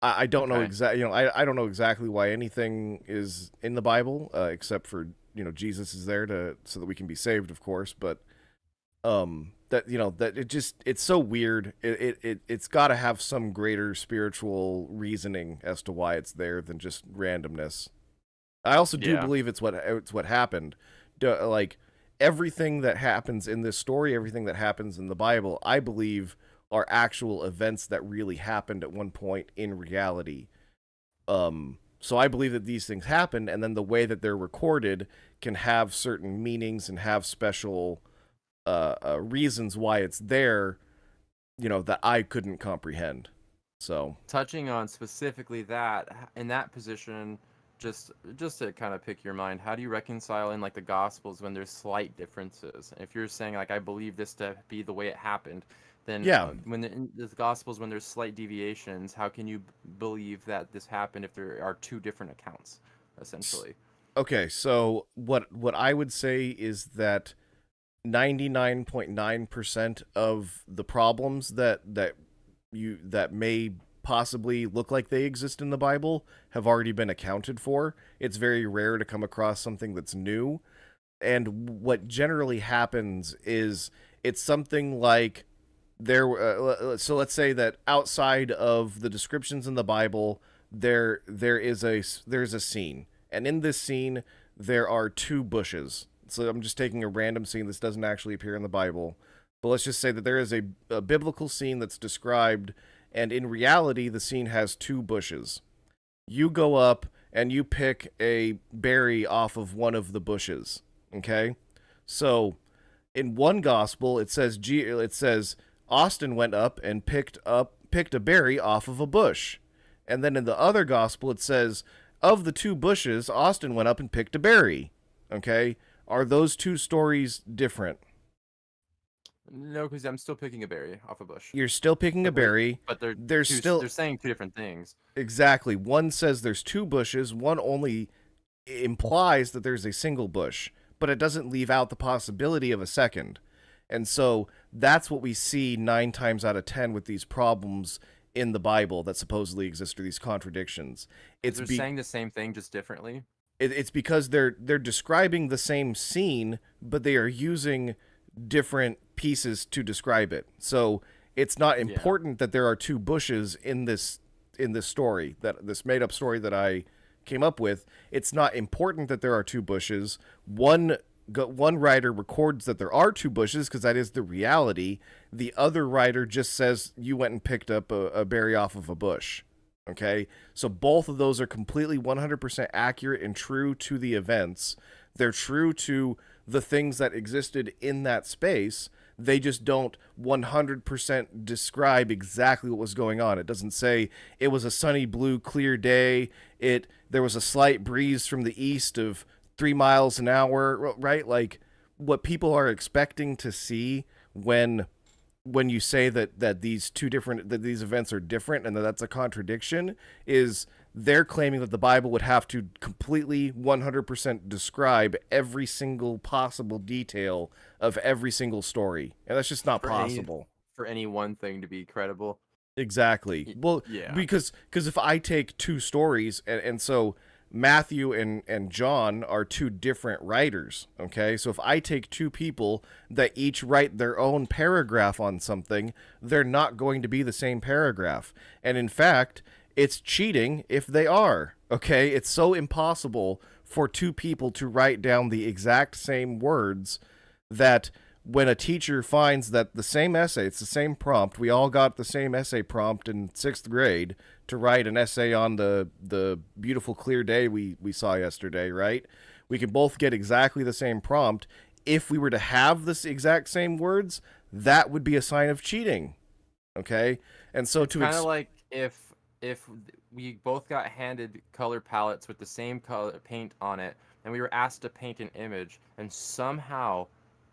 I don't know
Okay.
exactly. I don't know exactly why anything is in the Bible, except for Jesus is there to so that we can be saved, of course. But that that it's so weird. It's got to have some greater spiritual reasoning as to why it's there than just randomness. I also do
Yeah.
believe it's what happened. Like everything that happens in this story, everything that happens in the Bible, I believe are actual events that really happened at one point in reality. So I believe that these things happened, and then the way that they're recorded can have certain meanings and have special reasons why it's there. That I couldn't comprehend. So
Touching on specifically that in that position, just to kind of pick your mind, how do you reconcile in like the Gospels when there's slight differences? If you're saying like I believe this to be the way it happened, then
Yeah.
when in the Gospels when there's slight deviations, how can you believe that this happened if there are two different accounts, essentially?
Okay, so what I would say is that 99.9% of the problems that may possibly look like they exist in the Bible have already been accounted for. It's very rare to come across something that's new. And what generally happens is it's something like so let's say that outside of the descriptions in the Bible, there's a scene, and in this scene there are two bushes. So I'm just taking a random scene. This doesn't actually appear in the Bible, but let's just say that there is a biblical scene that's described, and in reality the scene has two bushes. You go up and you pick a berry off of one of the bushes. Okay, so in one gospel it says Austin went up and picked a berry off of a bush. And then in the other gospel it says of the two bushes Austin went up and picked a berry. Okay? Are those two stories different?
No, because I'm still picking a berry off a bush.
You're still picking a
But they're
berry.
but they're
There's
two,
still
they're saying two different things.
exactly one says there's two bushes, one only implies that there's a single bush, but it doesn't leave out the possibility of a second. And so that's what we see 9 times out of 10 with these problems in the Bible that supposedly exist, or these contradictions.
They're saying the same thing just differently.
It's because they're describing the same scene, but they are using different pieces to describe it. So it's not
Yeah.
important that there are two bushes in this story, that this made up story that I came up with. It's not important that there are two bushes. One writer records that there are two bushes because that is the reality. The other writer just says you went and picked up a berry off of a bush. Okay, so both of those are completely 100% accurate and true to the events. They're true to the things that existed in that space. They just don't 100% describe exactly what was going on. It doesn't say it was a sunny blue clear day. There was a slight breeze from the east of 3 miles an hour, right? Like what people are expecting to see when you say that these events are different and that's a contradiction is they're claiming that the Bible would have to completely 100% describe every single possible detail of every single story, and that's just not
For
possible.
for any one thing to be credible.
Exactly. Well,
Yeah.
because if I take two stories, and so Matthew and John are two different writers, okay? So if I take two people that each write their own paragraph on something, they're not going to be the same paragraph. And in fact, it's cheating if they are, okay? It's so impossible for two people to write down the exact same words that when a teacher finds that the same essay, it's the same prompt, we all got the same essay prompt in 6th grade to write an essay on the beautiful clear day we saw yesterday, right? We can both get exactly the same prompt. If we were to have this exact same words, that would be a sign of cheating. Okay? And so
It's kind of like if we both got handed color palettes with the same color paint on it, and we were asked to paint an image, and somehow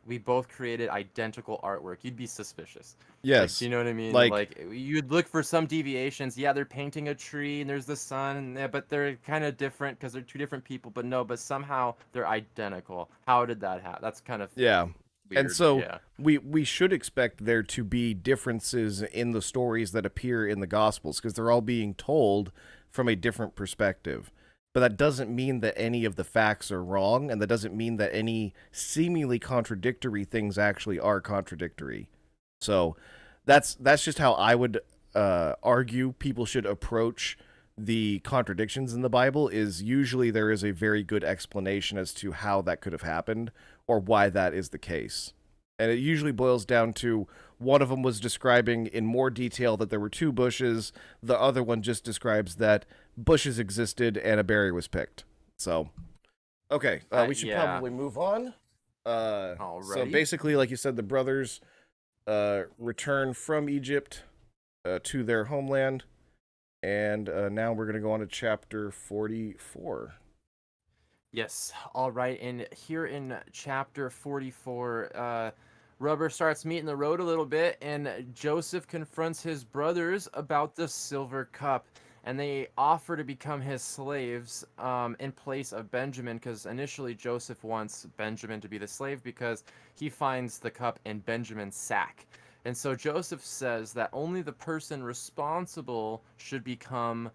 we both created identical artwork, you'd be suspicious. Like,
yes.
do you know what I mean?
Like
Like, you'd look for some deviations. Yeah, they're painting a tree, and there's the sun, and but they're kind of different because they're two different people. But no, but somehow they're identical. How did that happen? That's kind of
yeah. And
weird.
so
Yeah.
we should expect there to be differences in the stories that appear in the Gospels because they're all being told from a different perspective. But that doesn't mean that any of the facts are wrong, and that doesn't mean that any seemingly contradictory things actually are contradictory. So that's just how I would argue people should approach the contradictions in the Bible. Is usually there is a very good explanation as to how that could have happened or why that is the case. And it usually boils down to one of them was describing in more detail that there were two bushes. The other one just describes that bushes existed and a berry was picked. So, okay, we should
Yeah.
probably move on. So
Alrighty.
basically, like you said, the brothers return from Egypt to their homeland, And now we're going to go on to chapter 44.
Yes. All right. And here in chapter 44, Rubber starts meeting the road a little bit, and Joseph confronts his brothers about the silver cup. And they offer to become his slaves in place of Benjamin, because initially Joseph wants Benjamin to be the slave because he finds the cup in Benjamin's sack. And so Joseph says that only the person responsible should become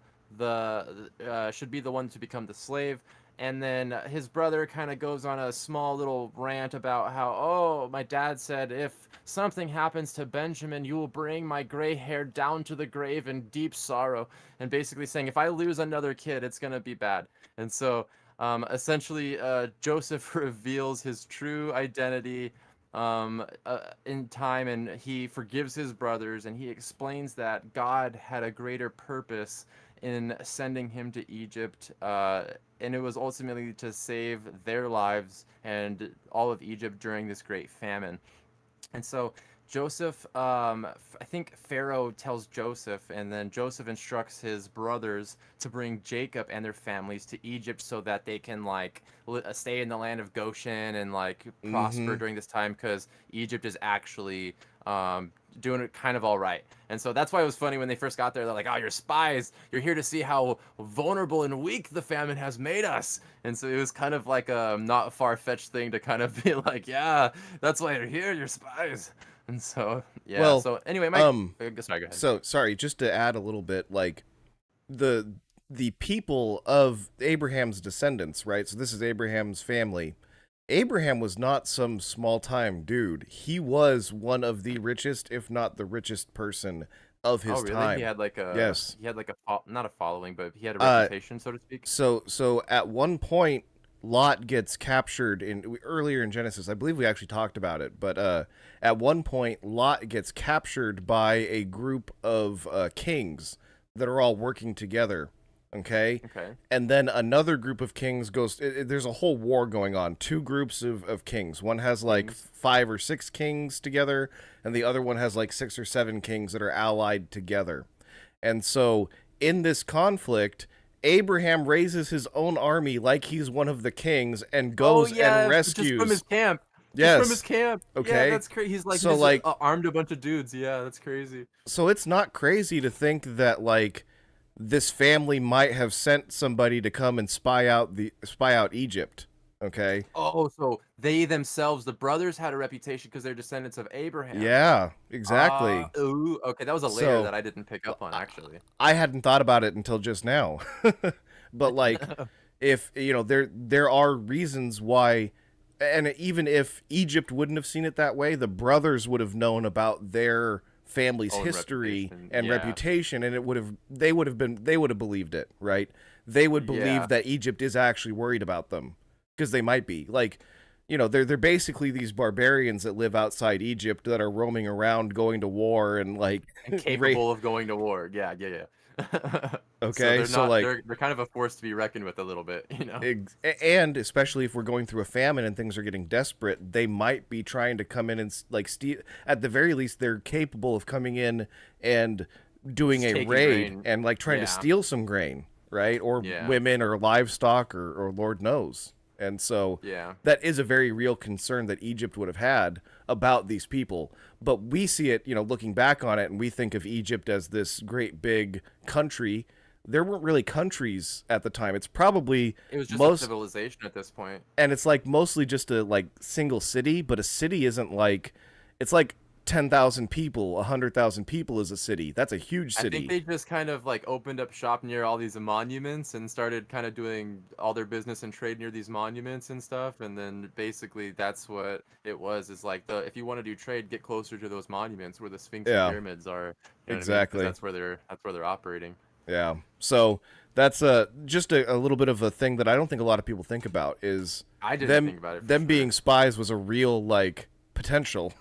should be the one to become the slave. And then his brother kind of goes on a small little rant about how, oh, my dad said if something happens to Benjamin, you will bring my gray hair down to the grave in deep sorrow. And basically saying, if I lose another kid, it's going to be bad. And so essentially, Joseph reveals his true identity in time, and he forgives his brothers, and he explains that God had a greater purpose in sending him to Egypt, and it was ultimately to save their lives and all of Egypt during this great famine. And so Joseph, I think Pharaoh tells Joseph, and then Joseph instructs his brothers to bring Jacob and their families to Egypt so that they can like stay in the land of Goshen and like prosper
Mm-hmm.
during this time, because Egypt is actually doing it kind of all right. And so that's why it was funny when they first got there. They're like, "Oh, you're spies. You're here to see how vulnerable and weak the famine has made us." And so it was kind of like a not far-fetched thing to kind of be like, "Yeah, that's why you're here. You're spies." And so, yeah.
Well,
So anyway,
um,
sorry, go ahead.
so sorry, just to add a little bit, like the the people of Abraham's descendants, right? So this is Abraham's family. Abraham was not some small time dude. He was one of the richest, if not the richest person of
Oh,
his
really?
time. Yes.
He had like a not a following, but he had a
Uh
reputation, so to speak.
so at one point Lot gets captured in earlier in Genesis. I believe we actually talked about it, but at one point Lot gets captured by a group of kings that are all working together. Okay,
Okay.
and then another group of kings goes. There's a whole war going on. Two groups of kings. One has like
Kings.
5 or 6 kings together, and the other one has like 6 or 7 kings that are allied together. And so in this conflict, Abraham raises his own army like he's one of the kings and
Oh
goes and
yeah, just from his
rescues.
camp. Just from his
Yes.
camp. Yeah,
Okay.
that's crazy. He's like he
So
just
like
armed a bunch of dudes. Yeah, that's crazy.
so it's not crazy to think that like this family might have sent somebody to come and spy out Egypt. Okay?
Oh, so they themselves, the brothers, had a reputation because they're descendants of Abraham.
Yeah, exactly.
Ooh, okay, that was a layer
So
that I didn't pick up on actually.
I hadn't thought about it until just now. But like if you know there are reasons why, and even if Egypt wouldn't have seen it that way, the brothers would have known about their family's
Own
history
reputation.
and
Yeah.
reputation, and they would have believed it, right? They would
Yeah.
believe that Egypt is actually worried about them because they might be like, they're basically these barbarians that live outside Egypt that are roaming around going to war and like
And
ra-
capable of going to war. Yeah, yeah, yeah. So
okay,
they're
so
not
like
they're kind of a force to be reckoned with a little bit, you know.
and especially if we're going through a famine and things are getting desperate, they might be trying to come in and like steal. At the very least, they're capable of coming in and doing
Just
a
taking
raid
grain.
and like trying to
Yeah.
steal some grain, right? Or
Yeah.
women or livestock or Lord knows. And so
Yeah.
that is a very real concern that Egypt would have had about these people. But we see it, looking back on it, and we think of Egypt as this great big country. There weren't really countries at the time. It's probably
It was just a
most,
civilization at this point.
and it's like mostly just a like single city, but a city isn't like, it's like 10,000 people, 100,000 people is a city. That's a huge
I think
city.
they just kind of like opened up shop near all these monuments and started kind of doing all their business and trade near these monuments and stuff. And then basically that's what it was, is like the if you want to do trade, get closer to those monuments where the Sphinx and
Yeah,
pyramids are. You know what I mean? Because
exactly.
that's where they're operating.
Yeah. So that's just a little bit of a thing that I don't think a lot of people think about is
I didn't
them
think about it for
them
sure.
being spies was a real like potential.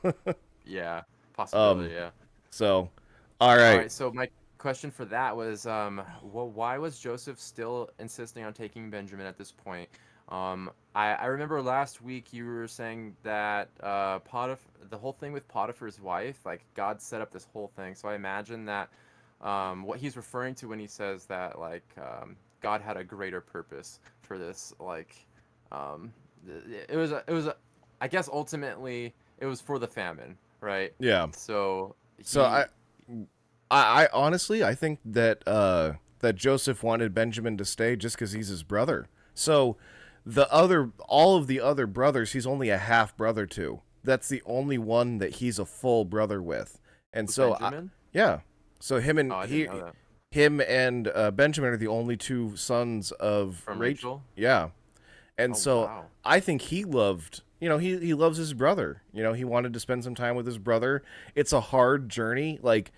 Yeah, possibility.
um
Yeah.
so all
All
right.
right. So my question for that was, well, why was Joseph still insisting on taking Benjamin at this point? I remember last week you were saying that the whole thing with Potiphar's wife, like God set up this whole thing. So I imagine that what he's referring to when he says that like God had a greater purpose for this. Like um, I guess ultimately it was for the famine, right?
Yeah.
So
So
he
I honestly I think that that Joseph wanted Benjamin to stay just because he's his brother. So all of the other brothers, he's only a half brother to. That's the only one that he's a full brother with. And
was
so
Benjamin.
yeah. So
Oh, I didn't know that.
him and Benjamin are the only two sons of
From
Rachel.
Rachel.
Yeah. And
Oh
so
wow.
I think he loved, he loves his brother. He wanted to spend some time with his brother. It's a hard journey. Like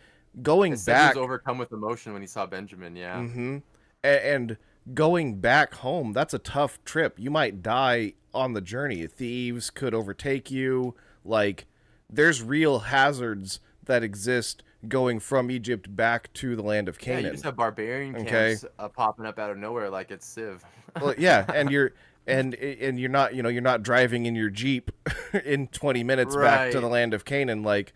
It
going
said he was
back,
overcome with emotion when he saw Benjamin. Yeah.
mm-hmm, and going back home, that's a tough trip. You might die on the journey. Thieves could overtake you. Like there's real hazards that exist going from Egypt back to the land of
Yeah, you just
Canaan.
have barbarian
Okay.
camps popping up out of nowhere like it's Civ.
Well, yeah, and you're not you're not driving in your Jeep in 20 minutes back to the
Right.
land of Canaan. Like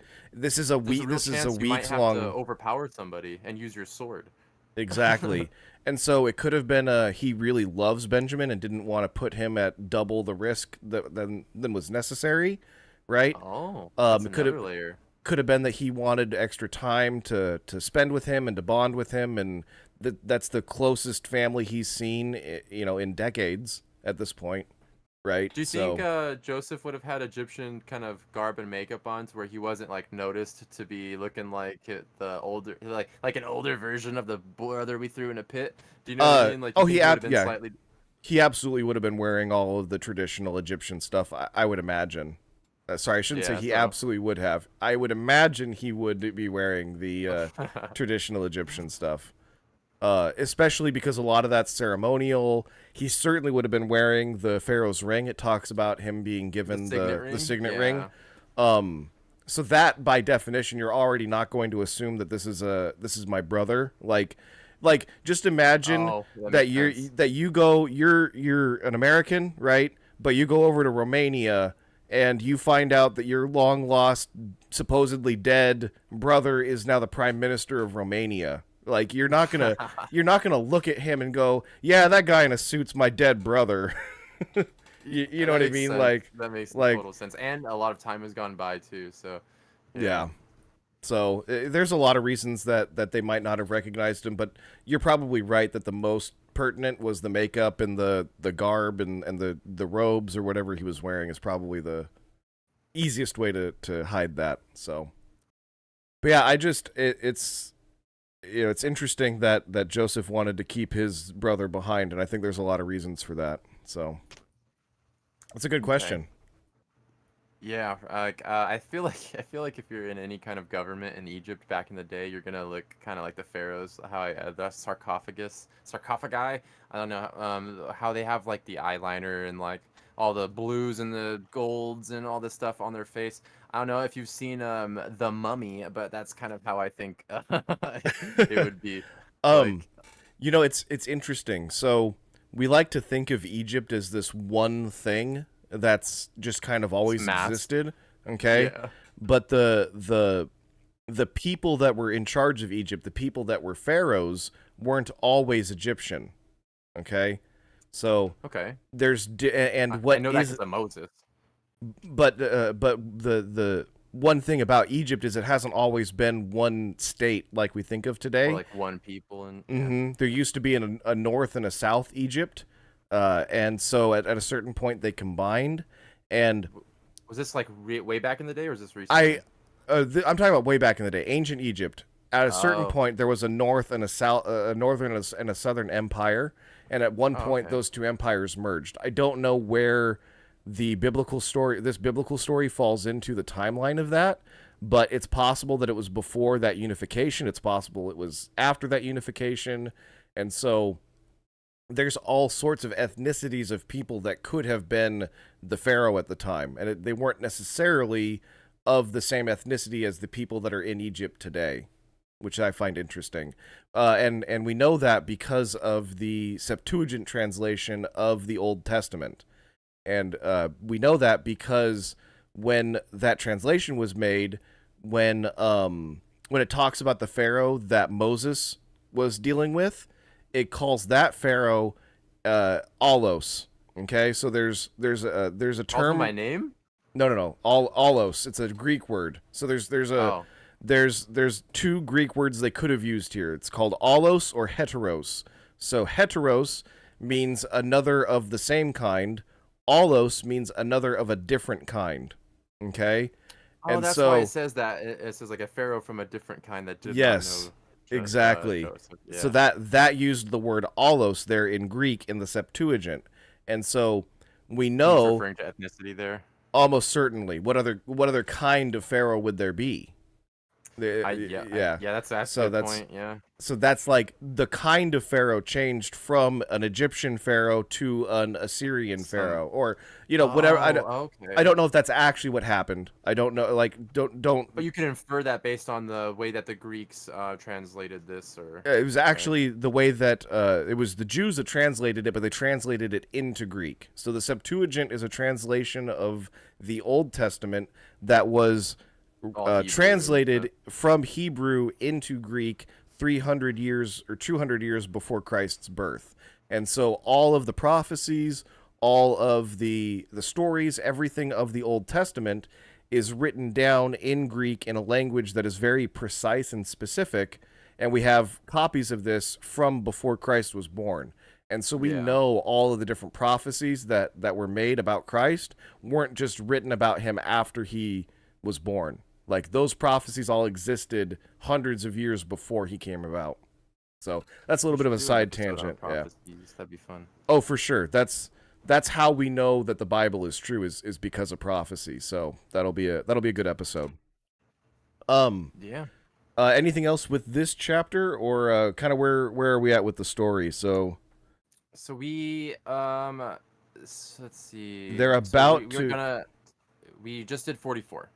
There's a real
this is a
chance you might
weeks
have to
long.
overpower somebody and use your sword.
Exactly. And so it could have been he really loves Benjamin and didn't want to put him at double the risk than was necessary, right?
Oh, that's
It
another layer.
could have been that he wanted extra time to spend with him and to bond with him, and that's the closest family he's seen, in decades at this point, right?
Do you think
So,
Joseph would have had Egyptian kind of garb and makeup on to where he wasn't like noticed to be looking like the older like an older version of the brother we threw in a pit? Do you know what I mean? Like you
oh,
think he would have been
yeah,
slightly
he absolutely would have been wearing all of the traditional Egyptian stuff. I would imagine. Sorry, I shouldn't say
yeah,
he
so
absolutely would have. I would imagine he would be wearing the traditional Egyptian stuff. Especially because a lot of that's ceremonial. He certainly would have been wearing the Pharaoh's ring. It talks about him being
the
given
signet
the
ring?
signet ring.
Yeah.
So that by definition, you're already not going to assume that this is my brother. Like just imagine
Oh, that makes sense.
that you go you're an American, right? But you go over to Romania and you find out that your long lost, supposedly dead brother is now the prime minister of Romania. Like you're not gonna look at him and go, yeah, that guy in a suit's my dead brother. You know
That
what I
makes
mean?
sense. That makes
Like
total sense. And a lot of time has gone by too, so yeah.
yeah. So there's a lot of reasons that they might not have recognized him, but you're probably right that the most pertinent was the makeup and the garb and the robes or whatever he was wearing is probably the easiest way to hide that. So, but yeah, it's it's interesting that Joseph wanted to keep his brother behind, and I think there's a lot of reasons for that. So, that's a good
Okay.
question.
Yeah, I feel like if you're in any kind of government in Egypt back in the day, you're gonna look kind of like the pharaohs. The sarcophagi. I don't know how they have like the eyeliner and like all the blues and the golds and all this stuff on their face. I don't know if you've seen the Mummy, but that's kind of how I think it would be.
um,
Like
it's interesting. So we like to think of Egypt as this one thing that's just kind of
it's
always
mass.
existed, okay?
Yeah.
But the people that were in charge of Egypt, the people that were pharaohs, weren't always Egyptian, okay? So
Okay.
and
I
what
know that
is
because of Moses.
but the one thing about Egypt is it hasn't always been one state like we think of
Or
today.
like one people and yeah.
There used to be a North and a South Egypt, and so at a certain point they combined. And
Was this like way back in the day, or is this
I,
recently?
I'm talking about way back in the day, ancient Egypt. At a certain
Oh,
point, there was a North and a South, a Northern and a Southern empire, and at one
oh,
point
okay.
those two empires merged. I don't know where this biblical story falls into the timeline of that, but it's possible that it was before that unification. It's possible it was after that unification, and so there's all sorts of ethnicities of people that could have been the pharaoh at the time, and they weren't necessarily of the same ethnicity as the people that are in Egypt today, which I find interesting. And we know that because of the Septuagint translation of the Old Testament, and we know that because when that translation was made, when when it talks about the Pharaoh that Moses was dealing with, it calls that Pharaoh Alos. Okay, so there's a
Also, my
term.
name.
No. Alos. It's a Greek word. So
Oh,
there's two Greek words they could have used here. It's called alos or heteros. So heteros means another of the same kind. Alos means another of a different kind. Okay?
oh,
And
that's why it
so
says that. It says like a pharaoh from a different kind that did not
yes,
know
exactly.
Joseph.
So
Yeah.
that used the word alos there in Greek in the Septuagint. And so we
He's
know
referring to ethnicity there.
almost certainly what other kind of pharaoh would there be? Yeah.
Yeah, that's a
So
good
that's
point. Yeah.
so that's like the kind of pharaoh changed from an Egyptian pharaoh to an Assyrian
Some.
pharaoh, or whatever. I
Oh,
don't, I
okay.
don't know if that's actually what happened. I don't know. Like don't.
But you can infer that based on the way that the Greeks translated this, or
It was
okay.
actually the way that it was the Jews that translated it, but they translated it into Greek. So the Septuagint is a translation of the Old Testament that was
All Hebrew and stuff.
translated from Hebrew into Greek 300 years or 200 years before Christ's birth. And so all of the prophecies, all of the stories, everything of the Old Testament is written down in Greek in a language that is very precise and specific, and we have copies of this from before Christ was born. And so we
Yeah.
know all of the different prophecies that were made about Christ weren't just written about him after he was born. Like those prophecies all existed hundreds of years before he came about. So that's a
We
little bit of
should
a
do an
side
episode on
tangent. Yeah.
prophecies. That'd be fun.
Oh, for sure. That's how we know that the Bible is true is because of prophecy. So that'll be a good episode. Um,
Yeah.
anything else with this chapter, or kind of where are we at with the story? So
So let's see.
they're
So
about
we're
to.
gonna we just did 44.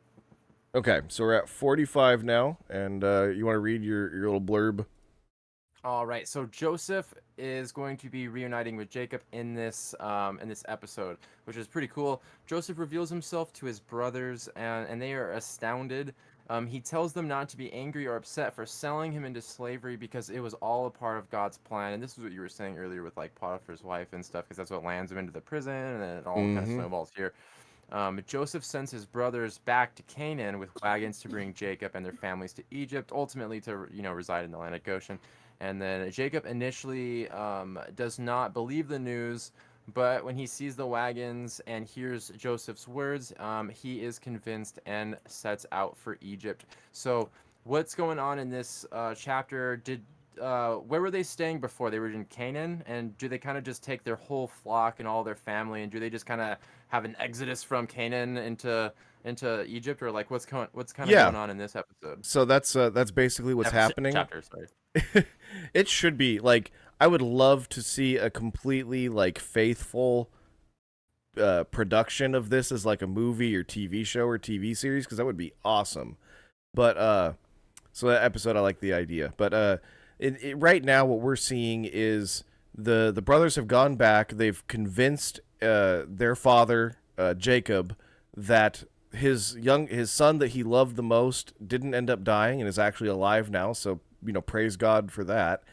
Okay, so we're at 45 now, and you want to read your little blurb?
All right. So Joseph is going to be reuniting with Jacob in this episode, which is pretty cool. Joseph reveals himself to his brothers, and they are astounded. He tells them not to be angry or upset for selling him into slavery because it was all a part of God's plan. And this is what you were saying earlier with like Potiphar's wife and stuff, because that's what lands him into the prison, and then it all kind of
Mm-hmm.
snowballs here. Joseph sends his brothers back to Canaan with wagons to bring Jacob and their families to Egypt, ultimately to reside in the land of Goshen. And then Jacob initially does not believe the news, but when he sees the wagons and hears Joseph's words, he is convinced and sets out for Egypt. So, what's going on in this chapter? Where were they staying before? They were in Canaan, and do they kind of just take their whole flock and all their family, and do they just kind of have an exodus from Canaan into Egypt, or like what's kind of
Yeah.
going on in this episode?
So that's basically what's happening.
Chapter, sorry.
It should be like I would love to see a completely like faithful production of this as like a movie or TV show or TV series, because that would be awesome. But so that episode, I like the idea. But right now, what we're seeing is the brothers have gone back. They've convinced their father Jacob that his son that he loved the most didn't end up dying and is actually alive now. So praise God for that.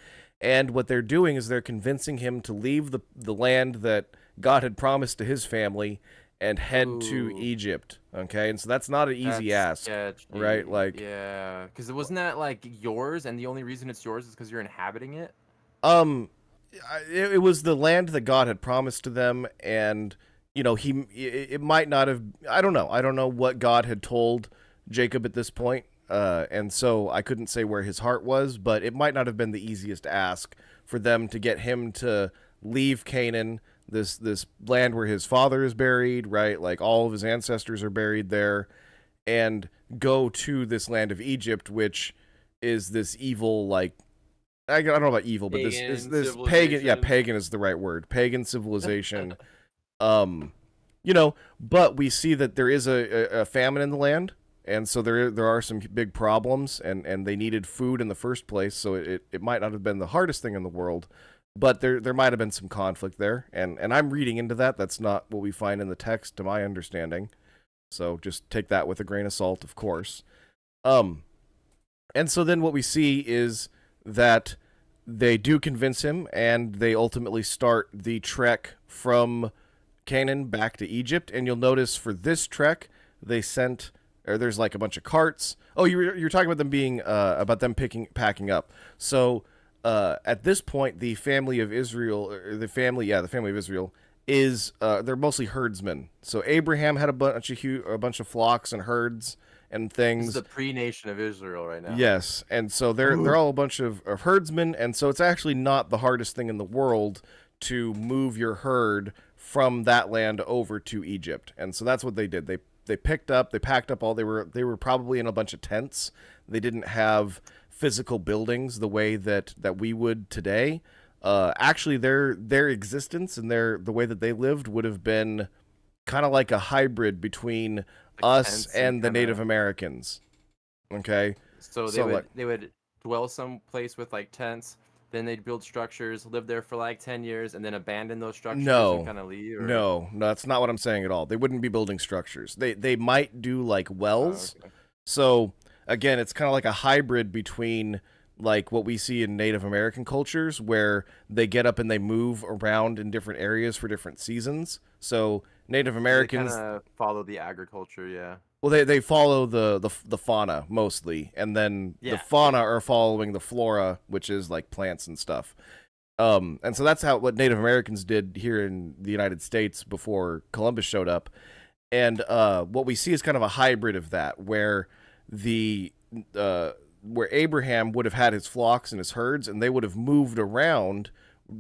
And what they're doing is they're convincing him to leave the land that God had promised to his family and head to
Ooh,
Egypt. Okay, and so that's not an easy
that's
ask, right?
sketchy.
Like,
Yeah, because wasn't that like yours, and the only reason it's yours is because you're inhabiting it?
um, it was the land that God had promised to them, and it might not have. I don't know what God had told Jacob at this point, and so I couldn't say where his heart was, but it might not have been the easiest ask for them to get him to leave Canaan, this land where his father is buried, right? Like all of his ancestors are buried there, and go to this land of Egypt, which is this evil, like I don't know about evil, but this is
Pagan
this pagan. Yeah,
civilization.
pagan is the right word. Pagan civilization. Um, but we see that there is a famine in the land, and so there are some big problems, and they needed food in the first place. So it might not have been the hardest thing in the world, but there might have been some conflict there, and I'm reading into that. That's not what we find in the text, to my understanding. So just take that with a grain of salt, of course. Um, And so then what we see is that they do convince him, and they ultimately start the trek from Canaan back to Egypt. And you'll notice for this trek, they sent, or there's like a bunch of carts. Oh, you're talking about them being about them packing up. So at this point, the family of Israel, or the family of Israel is they're mostly herdsmen. So Abraham had a bunch of flocks and herds and
This is
things.
the pre-nation of Israel right now.
Yes, and so they're all a bunch of herdsmen, and so it's actually not the hardest thing in the world to move your herd from that land over to Egypt. And so that's what they did. They packed up all they were probably in a bunch of tents. They didn't have physical buildings the way that we would today. Actually, their existence and the way that they lived would have been kind of like a hybrid between
Like
us
tents and
and the
kind
Native
of.
Americans. Okay,
So they
so
would
like
they would dwell someplace with like tents, then they'd build structures, live there for like 10 years, and then abandon those structures and
no,
kind of leave. Or
no, that's not what I'm saying at all. They wouldn't be building structures. They might do like wells.
okay.
So again, it's kind of like a hybrid between like what we see in Native American cultures where they get up and they move around in different areas for different seasons. So Native
So they kind
Americans,
of follow the agriculture, yeah.
well, they follow the fauna mostly, and then the
Yeah,
fauna are following the flora, which is like plants and stuff. And so that's how what Native Americans did here in the United States before Columbus showed up. And what we see is kind of a hybrid of that, where the where Abraham would have had his flocks and his herds, and they would have moved around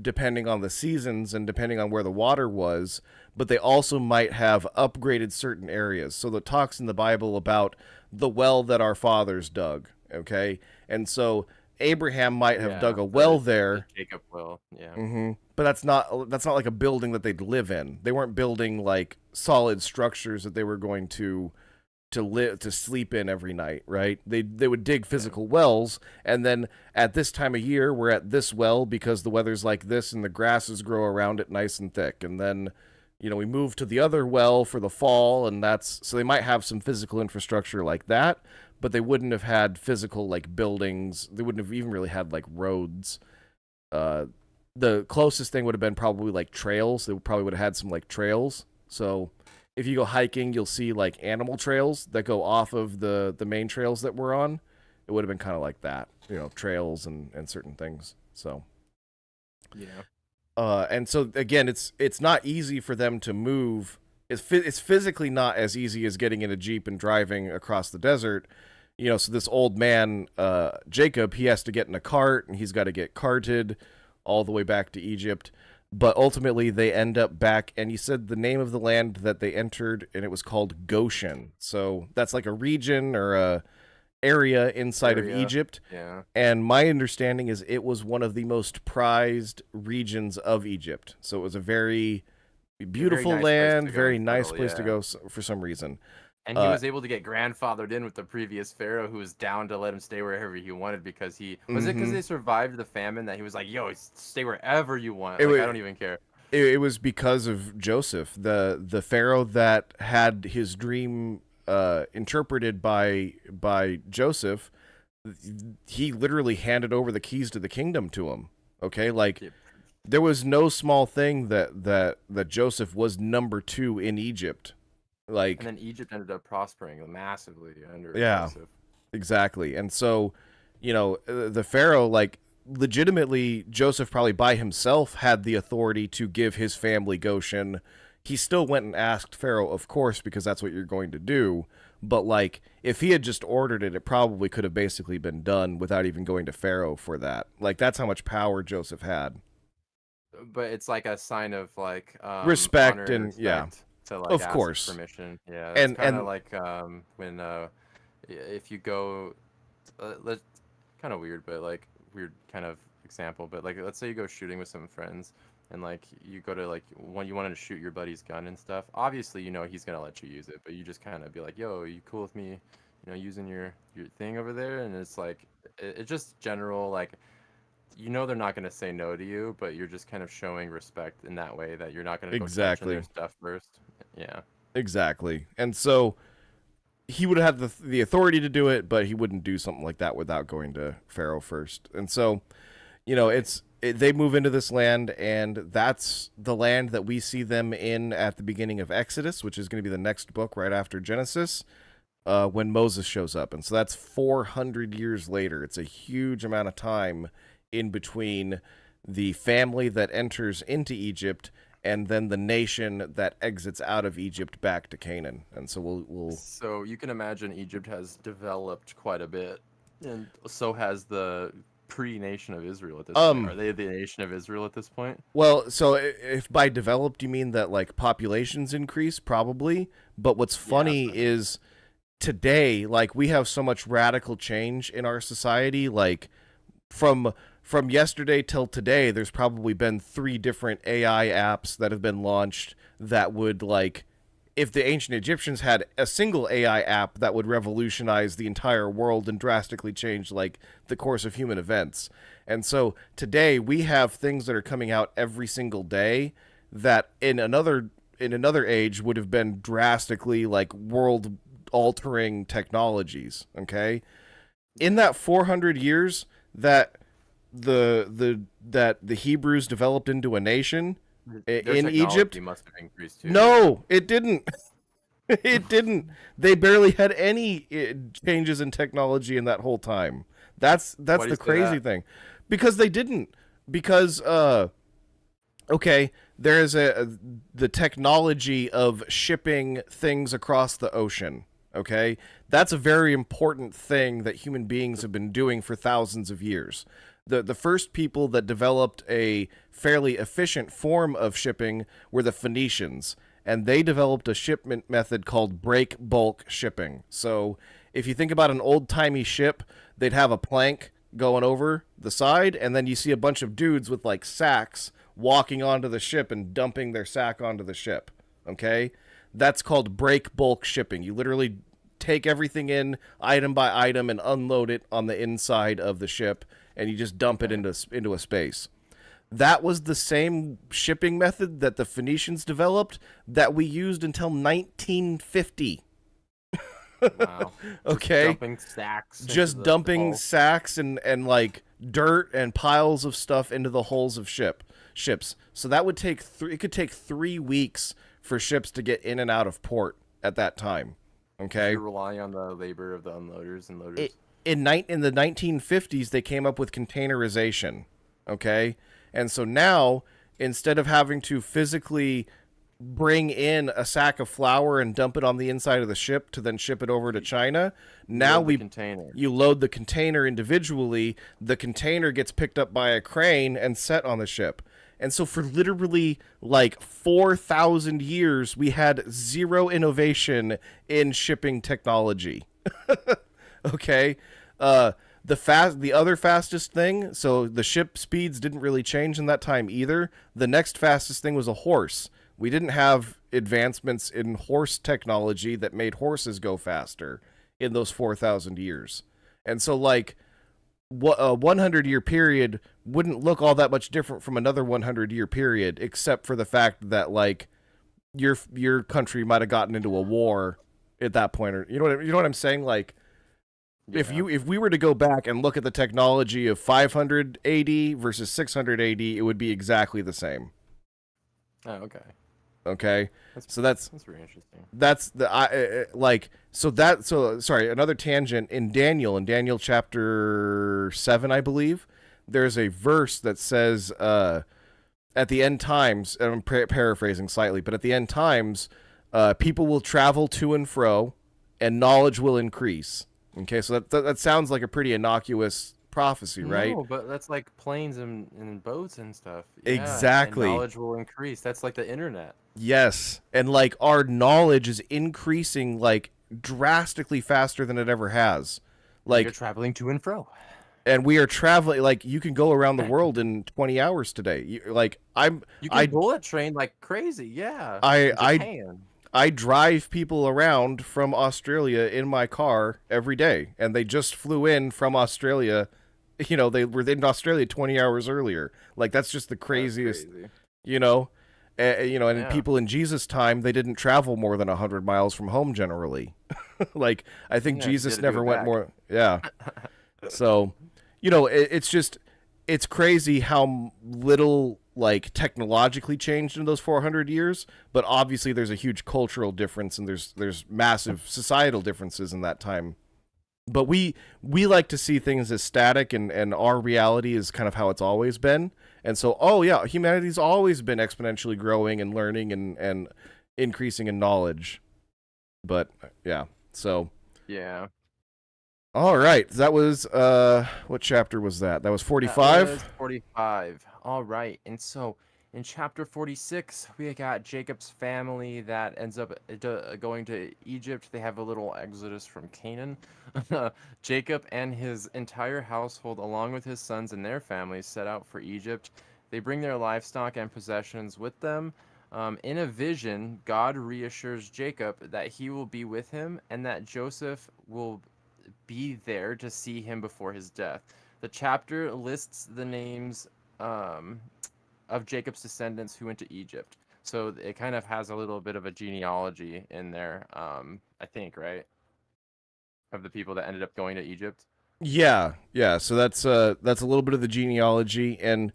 depending on the seasons and depending on where the water was, but they also might have upgraded certain areas. So it talks in the Bible about the well that our fathers dug, okay? And so Abraham might have
yeah.
dug a well
The
there.
Jacob will, yeah.
But that's not like a building that they'd live in. They weren't building like solid structures that they were going to sleep in every night, right? They would dig
Yeah.
physical wells, and then at this time of year, we're at this well because the weather's like this and the grasses grow around it nice and thick. And then, we move to the other well for the fall, and that's so they might have some physical infrastructure like that, but they wouldn't have had physical like buildings. They wouldn't have even really had like roads. Uh, the closest thing would have been probably like trails. They probably would have had some like trails. So if you go hiking, you'll see like animal trails that go off of the main trails that we're on. It would have been kind of like that, trails and certain things. So
Yeah.
and so again, it's not easy for them to move. It's physically not as easy as getting in a jeep and driving across the desert. So this old man, Jacob, he has to get in a cart and he's got to get carted all the way back to Egypt. But ultimately, they end up back, and you said the name of the land that they entered, and it was called Goshen. So that's like a region or a area inside of
Area.
Egypt.
Yeah.
And my understanding is it was one of the most prized regions of Egypt. So it was a very
A very
beautiful
nice place
land,
to go
very
and
nice
settle,
place to
yeah.
go for some reason.
And he
Uh,
was able to get grandfathered in with the previous pharaoh, who was down to let him stay wherever he wanted because he was it because
mm-hmm.
they survived the famine that he was like, "Yo, stay wherever you want.
It
Like
was
I don't even care."
it was because of Joseph, the pharaoh that had his dream interpreted by Joseph. He literally handed over the keys to the kingdom to him. Okay, like
Yeah.
there was no small thing that Joseph was number two in Egypt.
And
Like,
then Egypt ended up prospering massively under
yeah,
Joseph.
exactly. And so, the pharaoh, like, legitimately, Joseph probably by himself had the authority to give his family Goshen. He still went and asked Pharaoh, of course, because that's what you're going to do. But like, if he had just ordered it, it probably could have basically been done without even going to Pharaoh for that. Like, that's how much power Joseph had.
But it's like a sign of like
Respect
honor and
and yeah,
respect to like
of
ask
course.
permission. Yeah, it's
And
kind of
and
like when if you go let's kind of weird, but like weird kind of example, but like let's say you go shooting with some friends and like you go to like when you wanted to shoot your buddy's gun and stuff. Obviously, he's gonna let you use it, but you just kind of be like, "Yo, you cool with me, using your thing over there?" And it's like it's just general like they're not gonna say no to you, but you're just kind of showing respect in that way that you're not gonna go touching their
exactly.
stuff first. Yeah.
Exactly. And so he would have had the authority to do it, but he wouldn't do something like that without going to Pharaoh first. And so, they move into this land, and that's the land that we see them in at the beginning of Exodus, which is going to be the next book right after Genesis, when Moses shows up. And so that's 400 years later. It's a huge amount of time in between the family that enters into Egypt and then the nation that exits out of Egypt back to Canaan. And so we'll
So you can imagine Egypt has developed quite a bit, and so has the pre-nation of Israel at this point. Are they the nation of Israel at this point?
Well, so if by developed you mean that like populations increase, probably. But what's funny is today, like we have so much radical change in our society. Like from yesterday till today, there's probably been 3 different AI apps that have been launched that would like. If the ancient Egyptians had a single AI app that would revolutionize the entire world and drastically change like the course of human events. And so today we have things that are coming out every single day that in another age would have been drastically like world altering technologies, okay? In that 400 years that the Hebrews developed into a nation, in Egypt
must have increased too.
No, it didn't. It didn't. They barely had any changes in technology in that whole time. That's the crazy thing. Because they didn't. Because okay, there's the technology of shipping things across the ocean, okay? That's a very important thing that human beings have been doing for thousands of years. The first people that developed a fairly efficient form of shipping were the Phoenicians, and they developed a shipment method called break bulk shipping. So if you think about an old-timey ship, they'd have a plank going over the side, and then you see a bunch of dudes with like sacks walking onto the ship and dumping their sack onto the ship, okay? That's called break bulk shipping. You literally take everything in item by item and unload it on the inside of the ship, and you just dump it into a space. That was the same shipping method that the Phoenicians developed that we used until 1950.
Wow.
Okay.
Just dumping
sacks and like dirt and piles of stuff into the hulls of ships. So that would take it could take 3 weeks for ships to get in and out of port at that time. Okay.
You're relying on the labor of the unloaders and loaders.
In the 1950s, they came up with containerization, okay? And so now, instead of having to physically bring in a sack of flour and dump it on the inside of the ship to then ship it over to China, now you load the container individually. The container gets picked up by a crane and set on the ship. And so for literally like 4,000 years, we had zero innovation in shipping technology. Okay. The other fastest thing, so the ship speeds didn't really change in that time either. The next fastest thing was a horse. We didn't have advancements in horse technology that made horses go faster in those 4,000 years. And so like a 100-year period wouldn't look all that much different from another 100-year period, except for the fact that like your country might have gotten into a war at that point, or you know what I'm saying? Like, yeah. If we were to go back and look at the technology of 500 AD versus 600 AD, it would be exactly the same.
Oh, okay.
Okay.
That's very interesting.
That's sorry, another tangent in Daniel chapter 7, I believe, there's a verse that says at the end times, and I'm paraphrasing slightly, but at the end times, people will travel to and fro and knowledge will increase. Okay, so that sounds like a pretty innocuous prophecy, right?
No, but that's like planes and boats and stuff.
Yeah, exactly.
And knowledge will increase. That's like the internet.
Yes, and like our knowledge is increasing like drastically faster than it ever has. Like
you're traveling to and fro.
And we are traveling, like you can go around the world in 20 hours today. You can
bullet train like crazy. Yeah.
I drive people around from Australia in my car every day, and they just flew in from Australia. You know, they were in Australia 20 hours earlier. Like, that's just the craziest, you know? And
Yeah.
people in Jesus' time, they didn't travel more than 100 miles from home generally. Like, I think
Yeah, because you
Jesus
had to do
never
it
went
back.
more. Yeah. So, it's just, it's crazy how little, like, technologically changed in those 400 years, but obviously there's a huge cultural difference and there's massive societal differences in that time. But we like to see things as static, and our reality is kind of how it's always been. And so, oh yeah, humanity's always been exponentially growing and learning and increasing in knowledge. But yeah. So,
Yeah.
all right. That was what chapter was that? That was
That
45.
was 45. All right. And so in chapter 46, we got Jacob's family that ends up going to Egypt. They have a little exodus from Canaan. Jacob and his entire household, along with his sons and their families, set out for Egypt. They bring their livestock and possessions with them. In a vision, God reassures Jacob that he will be with him and that Joseph will be there to see him before his death. The chapter lists the names um, of Jacob's descendants who went to Egypt. So it kind of has a little bit of a genealogy in there, I think, right? Of the people that ended up going to Egypt.
Yeah, yeah. So that's a little bit of the genealogy, and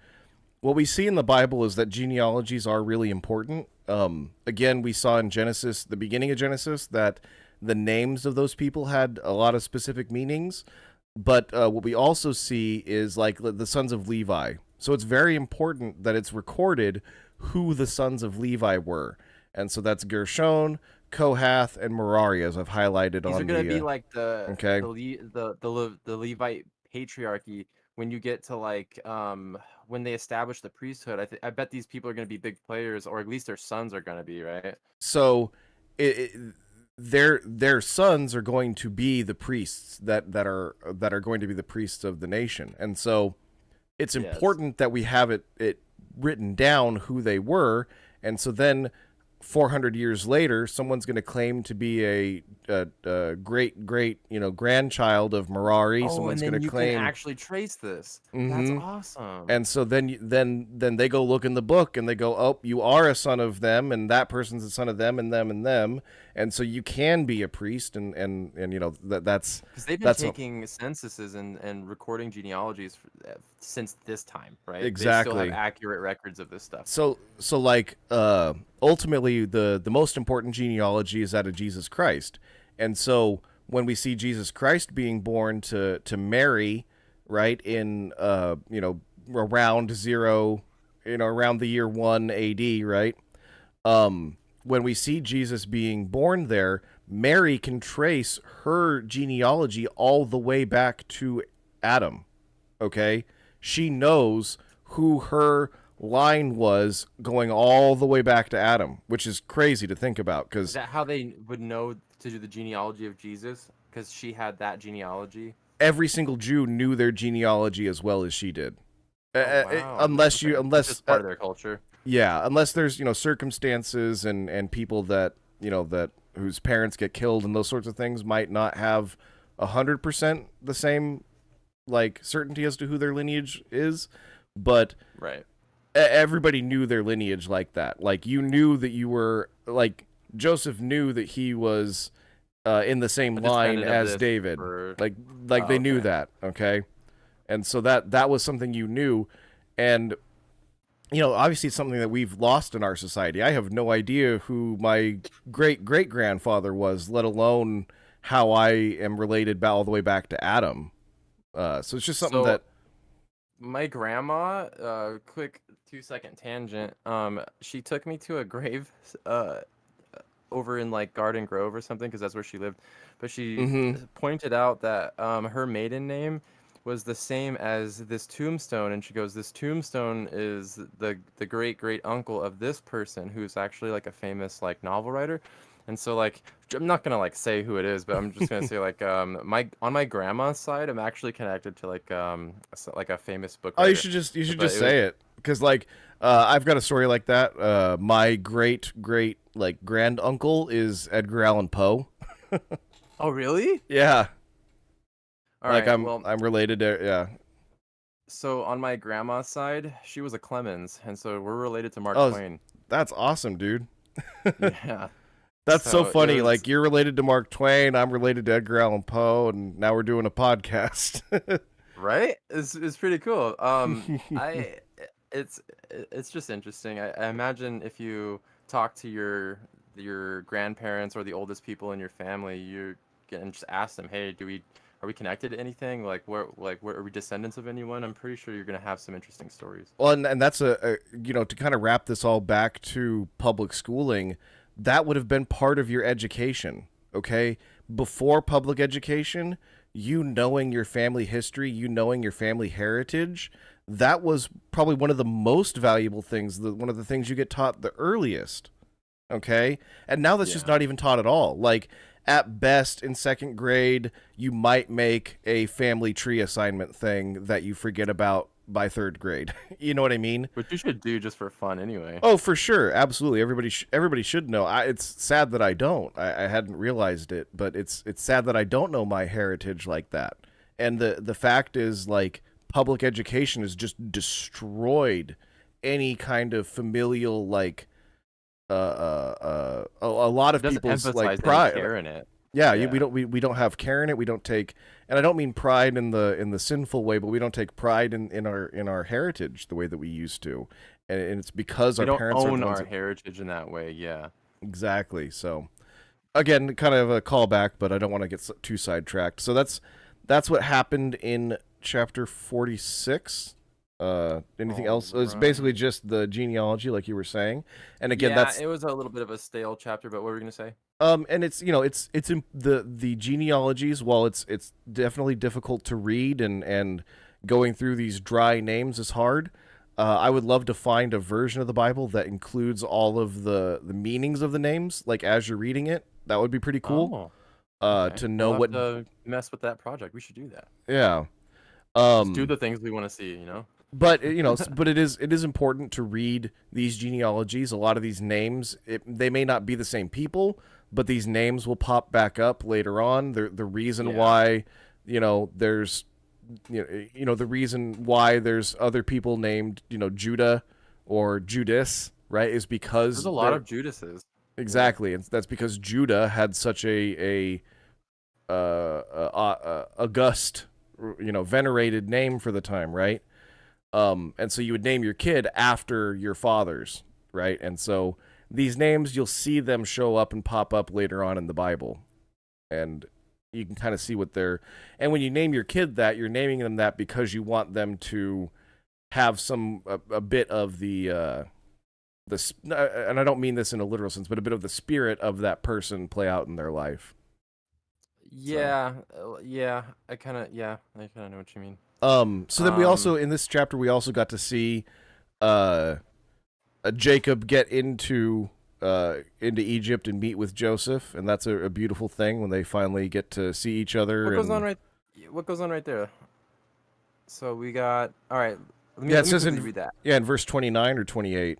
what we see in the Bible is that genealogies are really important. Again, we saw in Genesis, the beginning of Genesis, that the names of those people had a lot of specific meanings. But what we also see is like the sons of Levi. So it's very important that it's recorded who the sons of Levi were. And so that's Gershon, Kohath, and Merari, as I've highlighted
These are
on
gonna
the.
be like
Okay.
the Levite patriarchy when you get to like when they establish the priesthood. I bet these people are gonna be big players, or at least their sons are gonna be, right?
So it, their sons are going to be the priests that are going to be the priests of the nation. And so it's
Yes.
important that we have it written down who they were. And so then 400 years later, someone's going to claim to be a great grandchild of Merari.
Oh, and
Someone's going to
then you can
claim.
actually trace this. That's
Mm-hmm.
awesome.
And so then they go look in the book and they go, oh, you are a son of them, and that person's a son of them and them and them, and so you can be a priest, and that's
Because they've been
that's a,
taking censuses and recording genealogies since this time, right? They still have
exactly.
accurate records of this stuff.
So like ultimately the most important genealogy is that of Jesus Christ. And so when we see Jesus Christ being born to Mary, right, in around around the year 1 AD, right? When we see Jesus being born there, Mary can trace her genealogy all the way back to Adam. Okay? She knows who her line was going all the way back to Adam, which is crazy to think about
Is
because
that how they would know to do the genealogy of Jesus? Because she had that genealogy.
every single Jew knew their genealogy as well as she did.
Oh wow. Okay, that's
Unless
just part of their culture.
yeah, unless there's circumstances and people that that whose parents get killed and those sorts of things might not have 100% the same like certainty as to who their lineage is, but
Right.
everybody knew their lineage like that. Like you knew that you were like Joseph knew that he was in the same
A
line
descendant of
as
this
David.
for.
Like
Oh,
they knew
okay.
that, okay? And so that was something you knew, and obviously it's something that we've lost in our society. I have no idea who my great great grandfather was, let alone how I am related all the way back to Adam. So it's just something
So
that.
my grandma, quick 2 second tangent. She took me to a grave, over in like Garden Grove or something, because that's where she lived. But she
Mm-hmm.
pointed out that her maiden name was the same as this tombstone, and she goes, "This tombstone is the great great uncle of this person, who's actually like a famous like novel writer." And so like I'm not gonna like say who it is, but I'm just gonna say like my on my grandma's side, I'm actually connected to like like a famous book
Oh,
writer.
you should
But
just
it was
say it because like I've got a story like that. My great great like grand uncle is Edgar Allan Poe.
oh really?
Yeah,
All
like
right, well,
I'm related to yeah.
so on my grandma's side, she was a Clemens, and so we're related to Mark
Oh,
Twain.
That's awesome, dude.
Yeah.
That's so
So it
funny.
was
Like you're related to Mark Twain, I'm related to Edgar Allan Poe, and now we're doing a podcast.
right. It's pretty cool. I it's it's just interesting. I imagine if you talk to your grandparents or the oldest people in your family, you can just ask them, "Hey, do we are we connected to anything? Where are we descendants of anyone?" I'm pretty sure you're gonna have some interesting stories.
Well, and that's to kind of wrap this all back to public schooling, that would have been part of your education, okay? Before public education, you knowing your family history, you knowing your family heritage, that was probably one of the most valuable things, one of the things you get taught the earliest, okay? And now that's just
Yeah.
not even taught at all. Like, at best in second grade, you might make a family tree assignment thing that you forget about by third grade. You know what I mean?
Which you should do just for fun anyway.
Oh, for sure, absolutely. Everybody should know. It's sad that I don't. I hadn't realized it, but it's sad that I don't know my heritage like that. And the fact is, like, public education has just destroyed any kind of familial, like, a lot
It
of
doesn't
people's like
emphasize any
pride.
care in it.
Yeah,
Yeah.
we don't have care in it. We don't take, and I don't mean pride in the sinful way, but we don't take pride in our heritage the way that we used to, and it's because
We
our
don't
parents are
own
the ones
our heritage in that way. Yeah.
exactly. So again, kind of a callback, but I don't want to get too sidetracked. So that's what happened in chapter 46. Anything
All
else? It's
right.
basically just the genealogy, like you were saying, and again,
Yeah,
that's
it was a little bit of a stale chapter, but what were we gonna say?
and it's it's in the genealogies. While it's definitely difficult to read and going through these dry names is hard. I would love to find a version of the Bible that includes all of the meanings of the names, like as you're reading it. That would be pretty cool.
Oh, okay.
To know
We'll have
what,
to mess with that project. We should do that.
yeah.
Just do
Um,
the things we want to see, you know?
but but it is important to read these genealogies. A lot of these names, they may not be the same people, but these names will pop back up later on. The reason
Yeah.
why, there's the reason why there's other people named Judah or Judas, right, is
There's
because
a lot
they're
of Judases. Yeah.
exactly, and that's because Judah had such a august, venerated name for the time, right? And so you would name your kid after your father's, right? And so these names, you'll see them show up and pop up later on in the Bible, and you can kind of see what they're. And when you name your kid that, you're naming them that because you want them to have a bit of and I don't mean this in a literal sense, but a bit of the spirit of that person play out in their life. So.
Yeah, I kind of know what you mean.
So then we also in this chapter we also got to see Jacob get into Egypt and meet with Joseph, and that's a beautiful thing when they finally get to see each other.
What goes on right there? So we got all right.
Yeah, it
Let me
says
quickly read that.
in verse 29 or 28.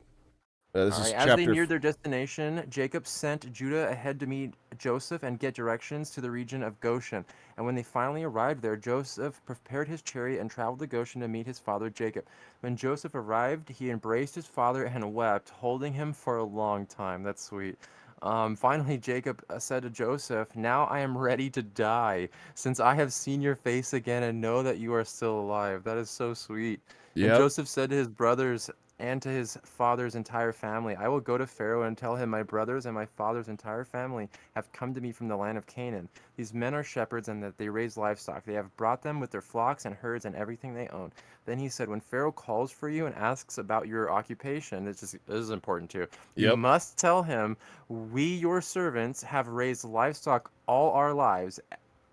This
All
is
right, as they
chapter.
neared their destination, Jacob sent Judah ahead to meet Joseph and get directions to the region of Goshen. And when they finally arrived there, Joseph prepared his chariot and traveled to Goshen to meet his father Jacob. When Joseph arrived, he embraced his father and wept, holding him for a long time. That's sweet. Finally, Jacob said to Joseph, "Now I am ready to die, since I have seen your face again and know that you are still alive." That is so sweet. And
Yep.
Joseph said to his brothers and to his father's entire family, "I will go to Pharaoh and tell him, my brothers and my father's entire family have come to me from the land of Canaan. These men are shepherds and that they raise livestock. They have brought them with their flocks and herds and everything they own." Then he said, "When Pharaoh calls for you and asks about your occupation," this is important too, "you
Yep.
must tell him, we, your servants, have raised livestock all our lives,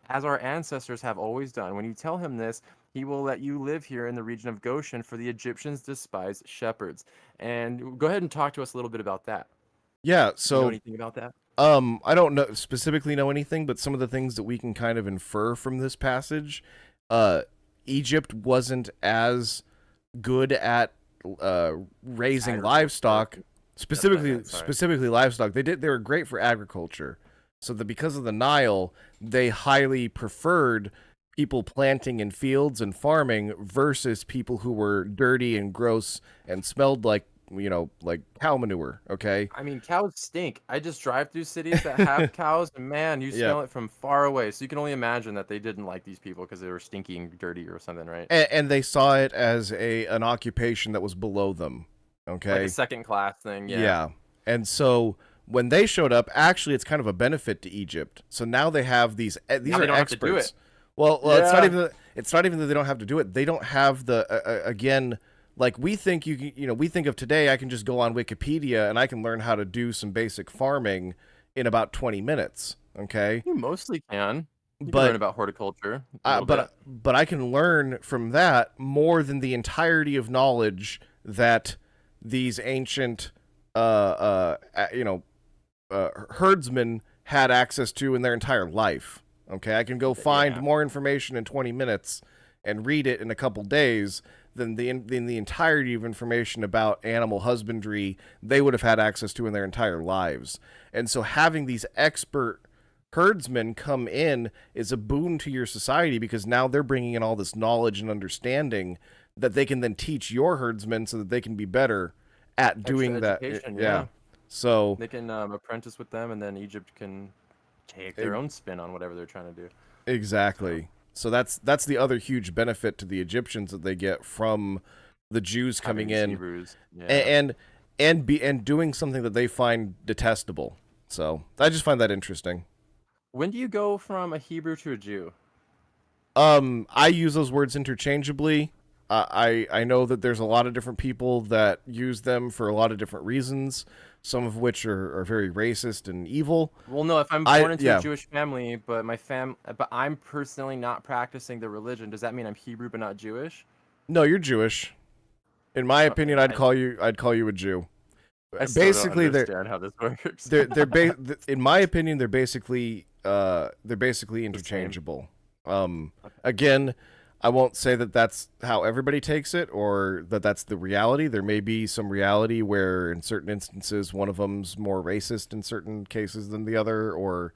as our ancestors have always done. When you tell him this, he will let you live here in the region of Goshen, for the Egyptians despise shepherds." And go ahead and talk to us a little bit about that.
Yeah.
Do you know
So
anything about that?
I don't specifically know anything, but some of the things that we can kind of infer from this passage, Egypt wasn't as good at raising livestock, specifically livestock. They were great for agriculture. So that because of the Nile, they highly preferred people planting in fields and farming versus people who were dirty and gross and smelled like like cow manure. Okay.
I mean, cows stink. I just drive through cities that have cows, and man, you
Yeah.
smell it from far away. So you can only imagine that they didn't like these people because they were stinking dirty or something, right?
And they saw it as an occupation that was below them.
Like a
Okay.
second class thing, yeah.
Yeah. And so when they showed up, actually, it's kind of a benefit to Egypt. So now they have these
Now they
are
don't have to do it.
experts. Well,
Yeah.
it's not even that they don't have to do it. They don't have the again, like we think we think of today. I can just go on Wikipedia and I can learn how to do some basic farming in about 20 minutes. Okay.
You mostly can. You can learn
But
about horticulture a little bit.
but I can learn from that more than the entirety of knowledge that these ancient herdsmen had access to in their entire life. Okay, I can go find
Yeah.
more information in 20 minutes and read it in a couple days than the entirety of information about animal husbandry they would have had access to in their entire lives. And so having these expert herdsmen come in is a boon to your society because now they're bringing in all this knowledge and understanding that they can then teach your herdsmen so that they can be better at
Extra
doing that.
education,
Yeah.
yeah.
So
They can apprentice with them, and then Egypt can take their own spin on whatever they're trying to do.
exactly. So that's the other huge benefit to the Egyptians that they get from the Jews
Having
coming
these
in
Hebrews, yeah.
and doing something that they find detestable. So I just find that interesting.
When do you go from a Hebrew to a Jew?
I use those words interchangeably. I know that there's a lot of different people that use them for a lot of different reasons, some of which are very racist and evil.
Well, no, if I'm
I
born into
yeah.
a Jewish family, but but I'm personally not practicing the religion, does that mean I'm Hebrew but not Jewish?
No, you're Jewish. In my opinion,
Okay,
I'd call you a Jew.
I still don't
Basically,
understand how this works.
in my opinion, they're basically
same.
interchangeable.
Okay.
Again, I won't say that that's how everybody takes it or that that's the reality. There may be some reality where, in certain instances, one of them's more racist in certain cases than the other, or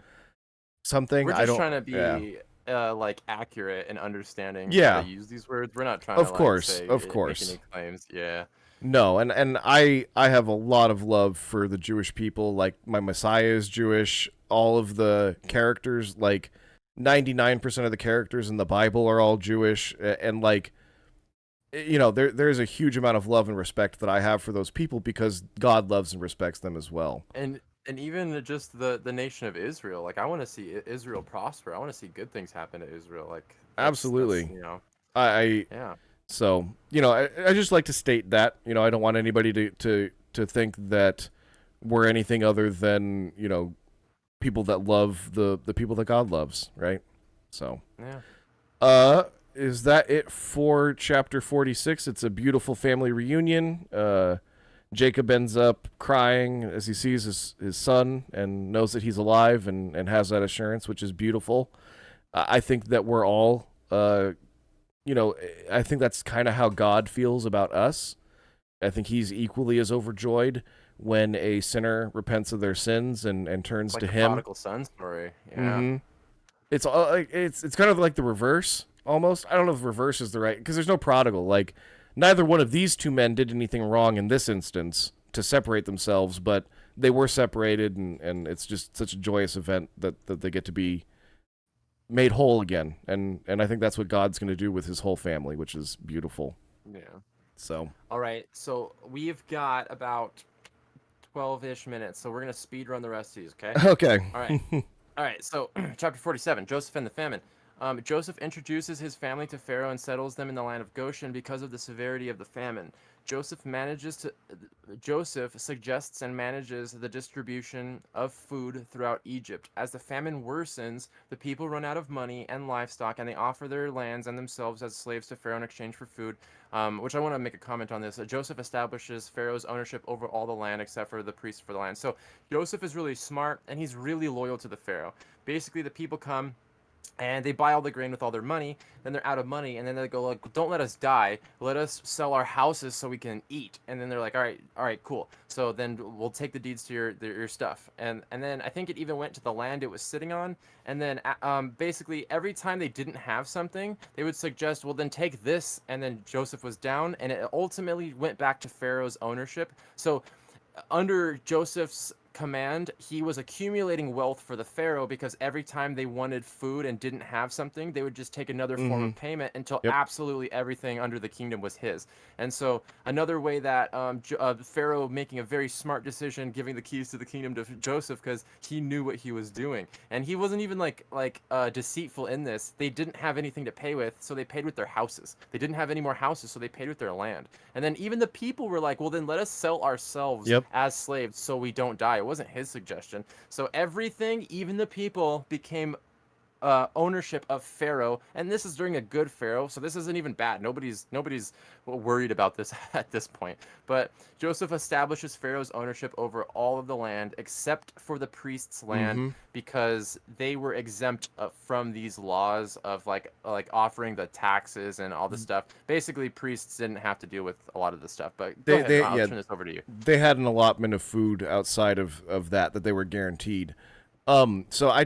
something.
We're
I
just
don't.
trying to
Yeah.
be like accurate in understanding how
Yeah.
to use these words. We're not trying
Of
to like
course.
say
Of
make
course.
any claims. Yeah.
No, and I have a lot of love for the Jewish people. Like my Messiah is Jewish. All of the characters, like 99% of the characters in the Bible are all Jewish, and like there's a huge amount of love and respect that I have for those people because God loves and respects them as well.
And even just the nation of Israel. Like I want to see Israel prosper. I want to see good things happen to Israel. Like that's
Absolutely. I
yeah.
so I just like to state that I don't want anybody to think that we're anything other than people that love the people that God loves, right? So,
Yeah.
is that it for chapter 46? It's a beautiful family reunion. Jacob ends up crying as he sees his son and knows that he's alive and has that assurance, which is beautiful. I think that we're all, I think that's kind of how God feels about us. I think he's equally as overjoyed when a sinner repents of their sins and turns
Like
to
the
him.
prodigal son story. Yeah.
Mm-hmm. It's kind of like the reverse almost. I don't know if reverse is the right because there's no prodigal. Like neither one of these two men did anything wrong in this instance to separate themselves, but they were separated, and it's just such a joyous event that they get to be made whole again. And I think that's what God's going to do with his whole family, which is beautiful.
Yeah.
So
All right. So we've got about 12-ish minutes. So we're gonna speed run the rest of these. Okay.
okay.
All right. All right. So chapter 47, Joseph and the famine. Joseph introduces his family to Pharaoh and settles them in the land of Goshen because of the severity of the famine. Joseph suggests and manages the distribution of food throughout Egypt. As the famine worsens, the people run out of money and livestock, and they offer their lands and themselves as slaves to Pharaoh in exchange for food. Which I want to make a comment on this. Joseph establishes Pharaoh's ownership over all the land except for the priests for the land. So Joseph is really smart, and he's really loyal to the Pharaoh. Basically, the people come. and they buy all the grain with all their money. Then they're out of money, and then they go like, "Don't let us die. Let us sell our houses so we can eat." And then they're like, all right, cool. So then we'll take the deeds to your stuff." And then I think it even went to the land it was sitting on. And then basically every time they didn't have something, they would suggest, "Well, then take this." And then Joseph was down, and it ultimately went back to Pharaoh's ownership. So under Joseph's command, he was accumulating wealth for the pharaoh, because every time they wanted food and didn't have something, they would just take another form
Mm-hmm.
of payment until
Yep.
absolutely everything under the kingdom was his. And so another way that Pharaoh making a very smart decision, giving the keys to the kingdom to Joseph, because he knew what he was doing, and he wasn't even deceitful in this. They didn't have anything to pay with, so they paid with their houses. They didn't have any more houses, so they paid with their land. And then even the people were like, "Well, then let us sell ourselves
Yep.
as slaves so we don't die." It wasn't his suggestion. So everything, even the people, became ownership of Pharaoh, and this is during a good Pharaoh, so this isn't even bad. Nobody's worried about this at this point. But Joseph establishes Pharaoh's ownership over all of the land except for the priests' land,
Mm-hmm.
because they were exempt from these laws of like offering the taxes and all this stuff. Basically, priests didn't have to deal with a lot of this stuff. But go ahead, I'll
Yeah,
turn this over to you.
they had an allotment of food outside of that they were guaranteed. So I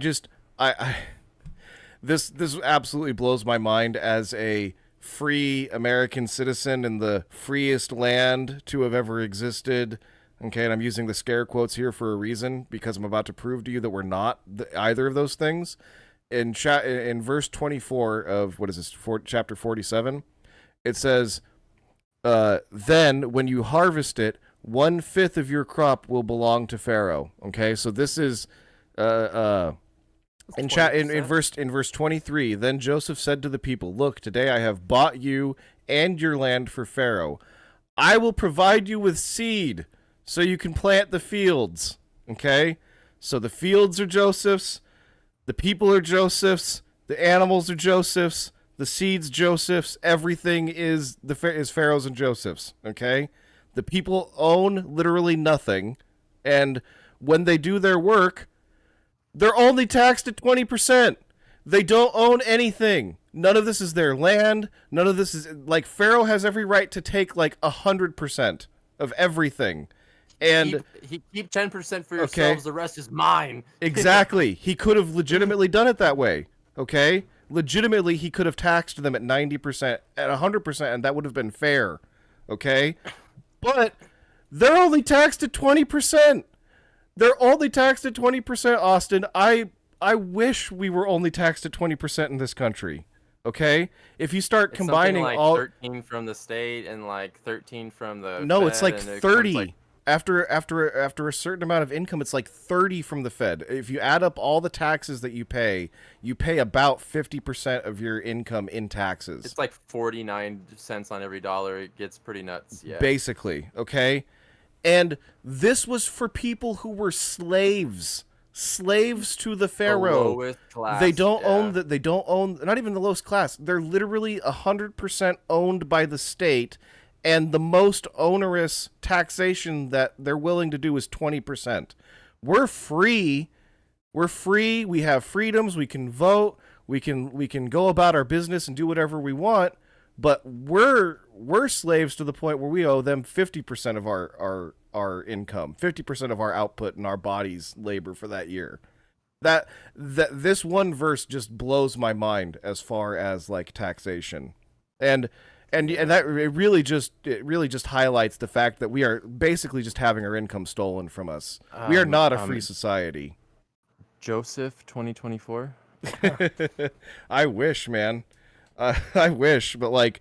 this absolutely blows my mind as a free American citizen in the freest land to have ever existed. Okay, and I'm using the scare quotes here for a reason, because I'm about to prove to you that we're not either of those things. In verse 24 of what is this, chapter 47, it says, "Then when you harvest it, 1/5 of your crop will belong to Pharaoh." Okay, so this is uh, uh, in
20%.
verse 23. "Then Joseph said to the people, 'Look, today I have bought you and your land for Pharaoh. I will provide you with seed so you can plant the fields." Okay? So the fields are Joseph's, the people are Joseph's, the animals are Joseph's, the seeds Joseph's, everything is Pharaoh's and Joseph's, okay? The people own literally nothing, and when they do their work, they're only taxed at 20%. They don't own anything. None of this is their land. None of this is like Pharaoh has every right to take like 100% of everything. And
Keep 10% for
okay,
yourselves. The rest is mine.
exactly. He could have legitimately done it that way. Okay? Legitimately, he could have taxed them at 90%, at 100%, and that would have been fair. Okay? But they're only taxed at 20%. They're only taxed at 20%, Austin. I wish we were only taxed at 20% in this country. Okay? If you start
It's something
combining
like
all
13 from the state and like 13 from the
No, it's
Fed,
like
and it comes like
30. After a certain amount of income, it's like 30 from the Fed. If you add up all the taxes that you pay about 50% of your income in taxes.
it's like 49 cents on every dollar. It gets pretty nuts. Yeah.
Basically, okay? And this was for people who were slaves. Slaves to the
The
Pharaoh.
lowest class.
They don't
Yeah.
own that. They don't own. Not even the lowest class. They're literally 100% owned by the state, and the most onerous taxation that they're willing to do is 20%. We're free. We're free. We have freedoms. We can vote. We can go about our business and do whatever we want. But we're slaves to the point where we owe them 50% of our income, 50% of our output and our body's labor for that year. That this one verse just blows my mind as far as like taxation, and that it really just highlights the fact that we are basically just having our income stolen from us. We are not a free society.
Joseph 2024.
I wish, man. I wish, but like,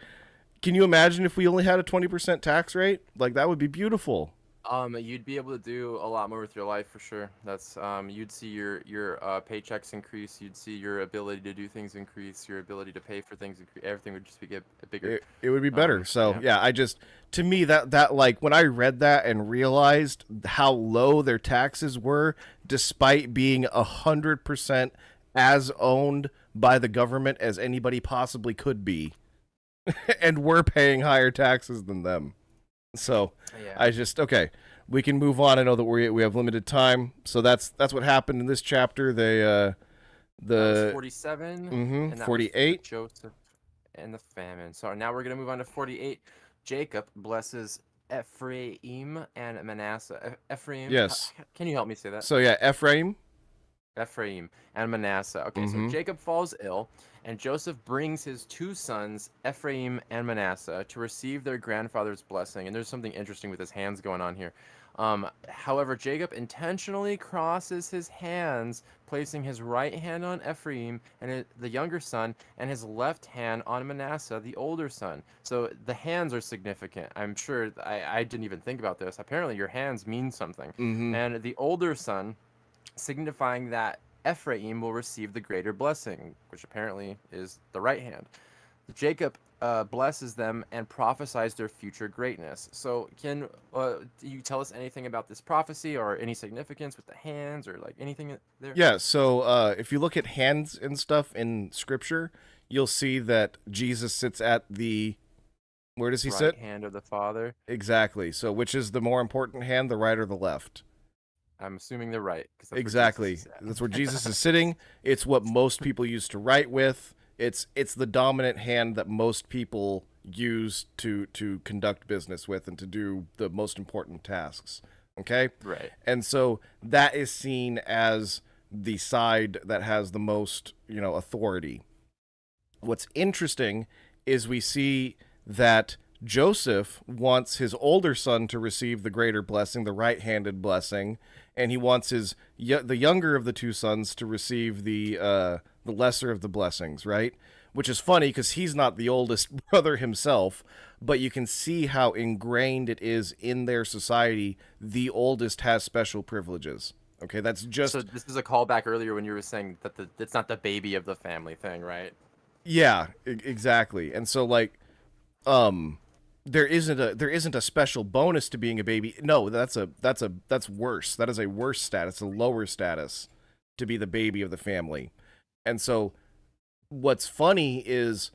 can you imagine if we only had a 20% tax rate? Like that would be beautiful.
You'd be able to do a lot more with your life for sure. That's you'd see your paychecks increase. You'd see your ability to do things increase. Your ability to pay for things increase. Everything would just get bigger.
It would be better. So
Yeah.
I just, to me, that like when I read that and realized how low their taxes were, despite being 100% as owned by the government as anybody possibly could be, and we're paying higher taxes than them. So
Yeah.
I just, okay, we can move on. I know that we have limited time, so that's what happened in this chapter.
That was
The
47, and that was for
48.
Joseph and the famine. So now we're going to move on to 48. Jacob blesses Ephraim and Manasseh. Ephraim,
Yes.
can you help me say that?
So yeah, Ephraim.
Ephraim and Manasseh. Okay, so
Mm-hmm.
Jacob falls ill, and Joseph brings his two sons, Ephraim and Manasseh, to receive their grandfather's blessing. And there's something interesting with his hands going on here. However, Jacob intentionally crosses his hands, placing his right hand on Ephraim and the younger son, and his left hand on Manasseh, the older son. So the hands are significant. I'm sure I didn't even think about this. Apparently, your hands mean something.
Mm-hmm.
And the older son, signifying that Ephraim will receive the greater blessing, which apparently is the right hand. Jacob blesses them and prophesies their future greatness. So, can you tell us anything about this prophecy or any significance with the hands or like anything there?
Yeah, so if you look at hands and stuff in scripture, you'll see that Jesus sits at the, where does he
Right
sit?
hand of the Father.
Exactly. So which is the more important hand, the right or the left?
I'm assuming the right, because that's
Exactly.
where Jesus is at.
That's where Jesus is sitting. It's what most people used to write with. It's the dominant hand that most people use to conduct business with and to do the most important tasks. Okay?
Right.
And so that is seen as the side that has the most, authority. What's interesting is we see that Joseph wants his older son to receive the greater blessing, the right-handed blessing, and he wants the younger of the two sons to receive the lesser of the blessings, right? Which is funny because he's not the oldest brother himself, but you can see how ingrained it is in their society. The oldest has special privileges. Okay, that's just
So this is a callback earlier when you were saying that it's not the baby of the family thing, right?
yeah, exactly. And so there isn't a special bonus to being a baby. No, that's worse. That is a worse status, a lower status to be the baby of the family. And so what's funny is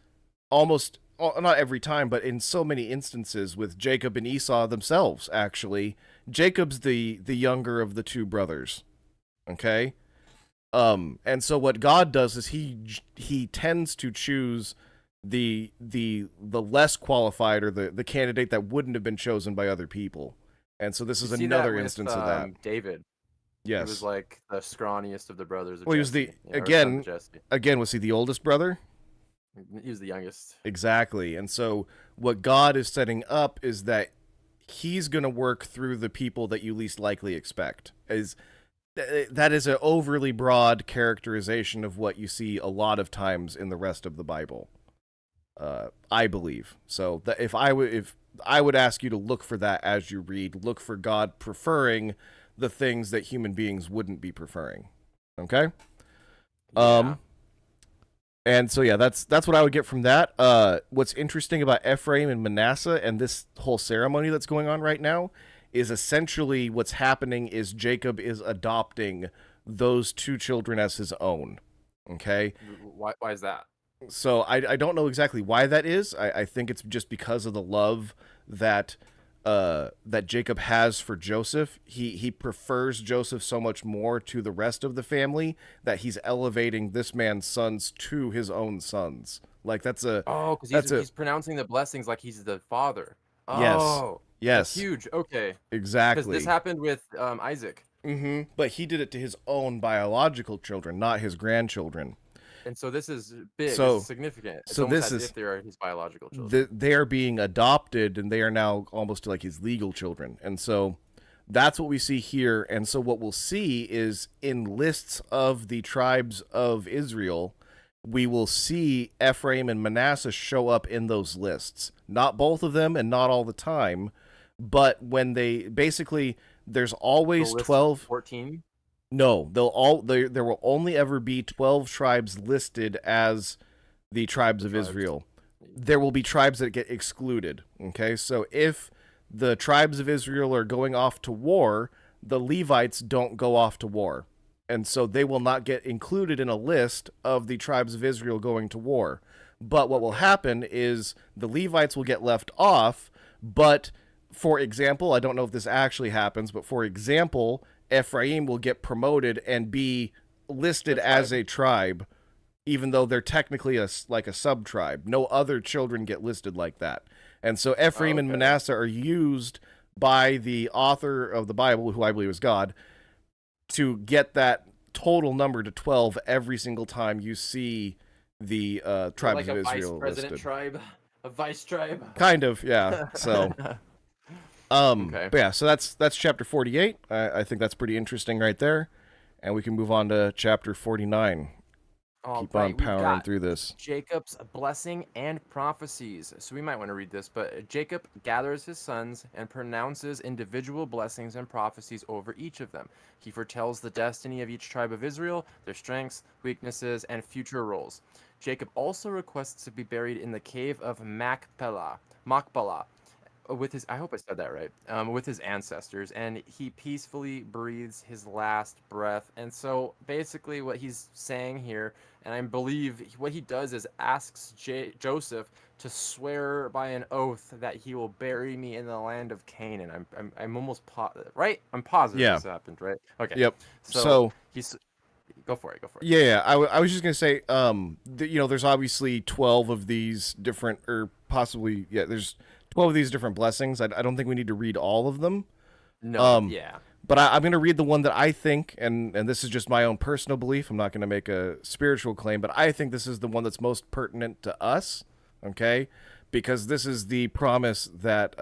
almost not every time, but in so many instances with Jacob and Esau themselves, actually, Jacob's the younger of the two brothers. Okay? And so what God does is he tends to choose the less qualified or the candidate that wouldn't have been chosen by other people. And so this is
You see
another
with,
instance of that.
David. He was
Yes.
like the scrawniest of the brothers of
Well, he was
Jesse,
the
or sons of Jesse.
again was he the oldest brother?
He was the youngest.
Exactly. And so what God is setting up is that he's going to work through the people that you least likely expect. That is an overly broad characterization of what you see a lot of times in the rest of the Bible. I believe. So that if I would ask you to look for that as you read, look for God preferring the things that human beings wouldn't be preferring. Okay?
Yeah.
And so yeah, that's what I would get from that. What's interesting about Ephraim and Manasseh and this whole ceremony that's going on right now is essentially what's happening is Jacob is adopting those two children as his own. Okay?
Why is that?
So I don't know exactly why that is. I think it's just because of the love that Jacob has for Joseph. He prefers Joseph so much more to the rest of the family that he's elevating this man's sons to his own sons. Like that's
because he's pronouncing the blessings like he's the father.
Yes.
Oh,
yes,
that's huge. Okay,
exactly.
because this happened with Isaac.
Mm-hmm. But he did it to his own biological children, not his grandchildren.
And so this is big.
So-
This is significant. It's
so
almost
this
as
is-
if they are his biological children.
They are being adopted, and they are now almost like his legal children. And so that's what we see here. And so what we'll see is in lists of the tribes of Israel, we will see Ephraim and Manasseh show up in those lists. Not both of them and not all the time, but when they basically there's always
The list
12.
14.
No, there will only ever be 12 tribes listed as the tribes of
Tribes.
Israel. There will be tribes that get excluded. Okay, so if the tribes of Israel are going off to war, the Levites don't go off to war. And so they will not get included in a list of the tribes of Israel going to war. But what will happen is the Levites will get left off, but for example, I don't know if this actually happens, but for example, Ephraim will get promoted and be listed
The
as
tribe.
a tribe, even though they're technically like a sub tribe. No other children get listed like that. And so
Oh,
Ephraim and
okay.
Manasseh are used by the author of the Bible, who I believe is God, to get that total number to 12 every single time you see the
Is it
tribes
like
of
a vice
Israel
president
listed.
tribe? A vice tribe?
Kind of, yeah. So,
Okay.
but yeah, so that's chapter 48. I think that's pretty interesting right there, and we can move on to chapter 49.
All
Keep on
right, we've
powering
got
through this.
Jacob's blessing and prophecies. So we might want to read this, but Jacob gathers his sons and pronounces individual blessings and prophecies over each of them. He foretells the destiny of each tribe of Israel, their strengths, weaknesses, and future roles. Jacob also requests to be buried in the cave of Machpelah, with his, I hope I said that right, with his ancestors, and he peacefully breathes his last breath. And so basically what he's saying here, and I believe what he does is asks Joseph to swear by an oath that he will bury me in the land of Canaan. I'm almost right, I'm positive
Yeah.
this happened, right? Okay.
Yep.
So
So
he's, go for it, go for it.
yeah, I was just gonna say, there's obviously 12 of these different, or possibly, yeah, there's 12 of these different blessings. I don't think we need to read all of them.
No,
Um,
yeah.
but I'm gonna read the one that I think, and this is just my own personal belief. I'm not gonna make a spiritual claim, but I think this is the one that's most pertinent to us. Okay, because this is the promise that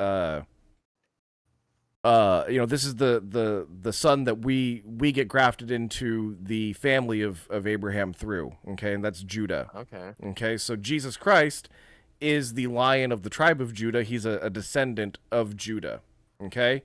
this is the son that we get grafted into the family of Abraham through. Okay, and that's Judah.
Okay.
Okay, so Jesus Christ is the Lion of the tribe of Judah. He's a descendant of Judah. Okay,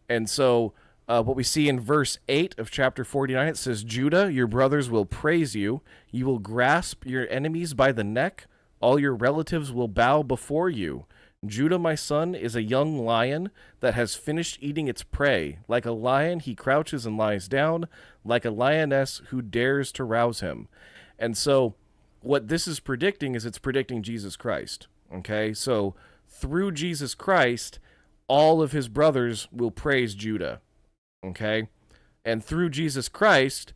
and so what we see in verse 8 of chapter 49, it says, Judah, your brothers will praise you. You will grasp your enemies by the neck. All your relatives will bow before you. Judah, my son, is a young lion that has finished eating its prey. Like a lion, he crouches and lies down, like a lioness who dares to rouse him. And so, what this is predicting is it's predicting Jesus Christ. Okay? So, through Jesus Christ, all of his brothers will praise Judah. Okay? And through Jesus Christ,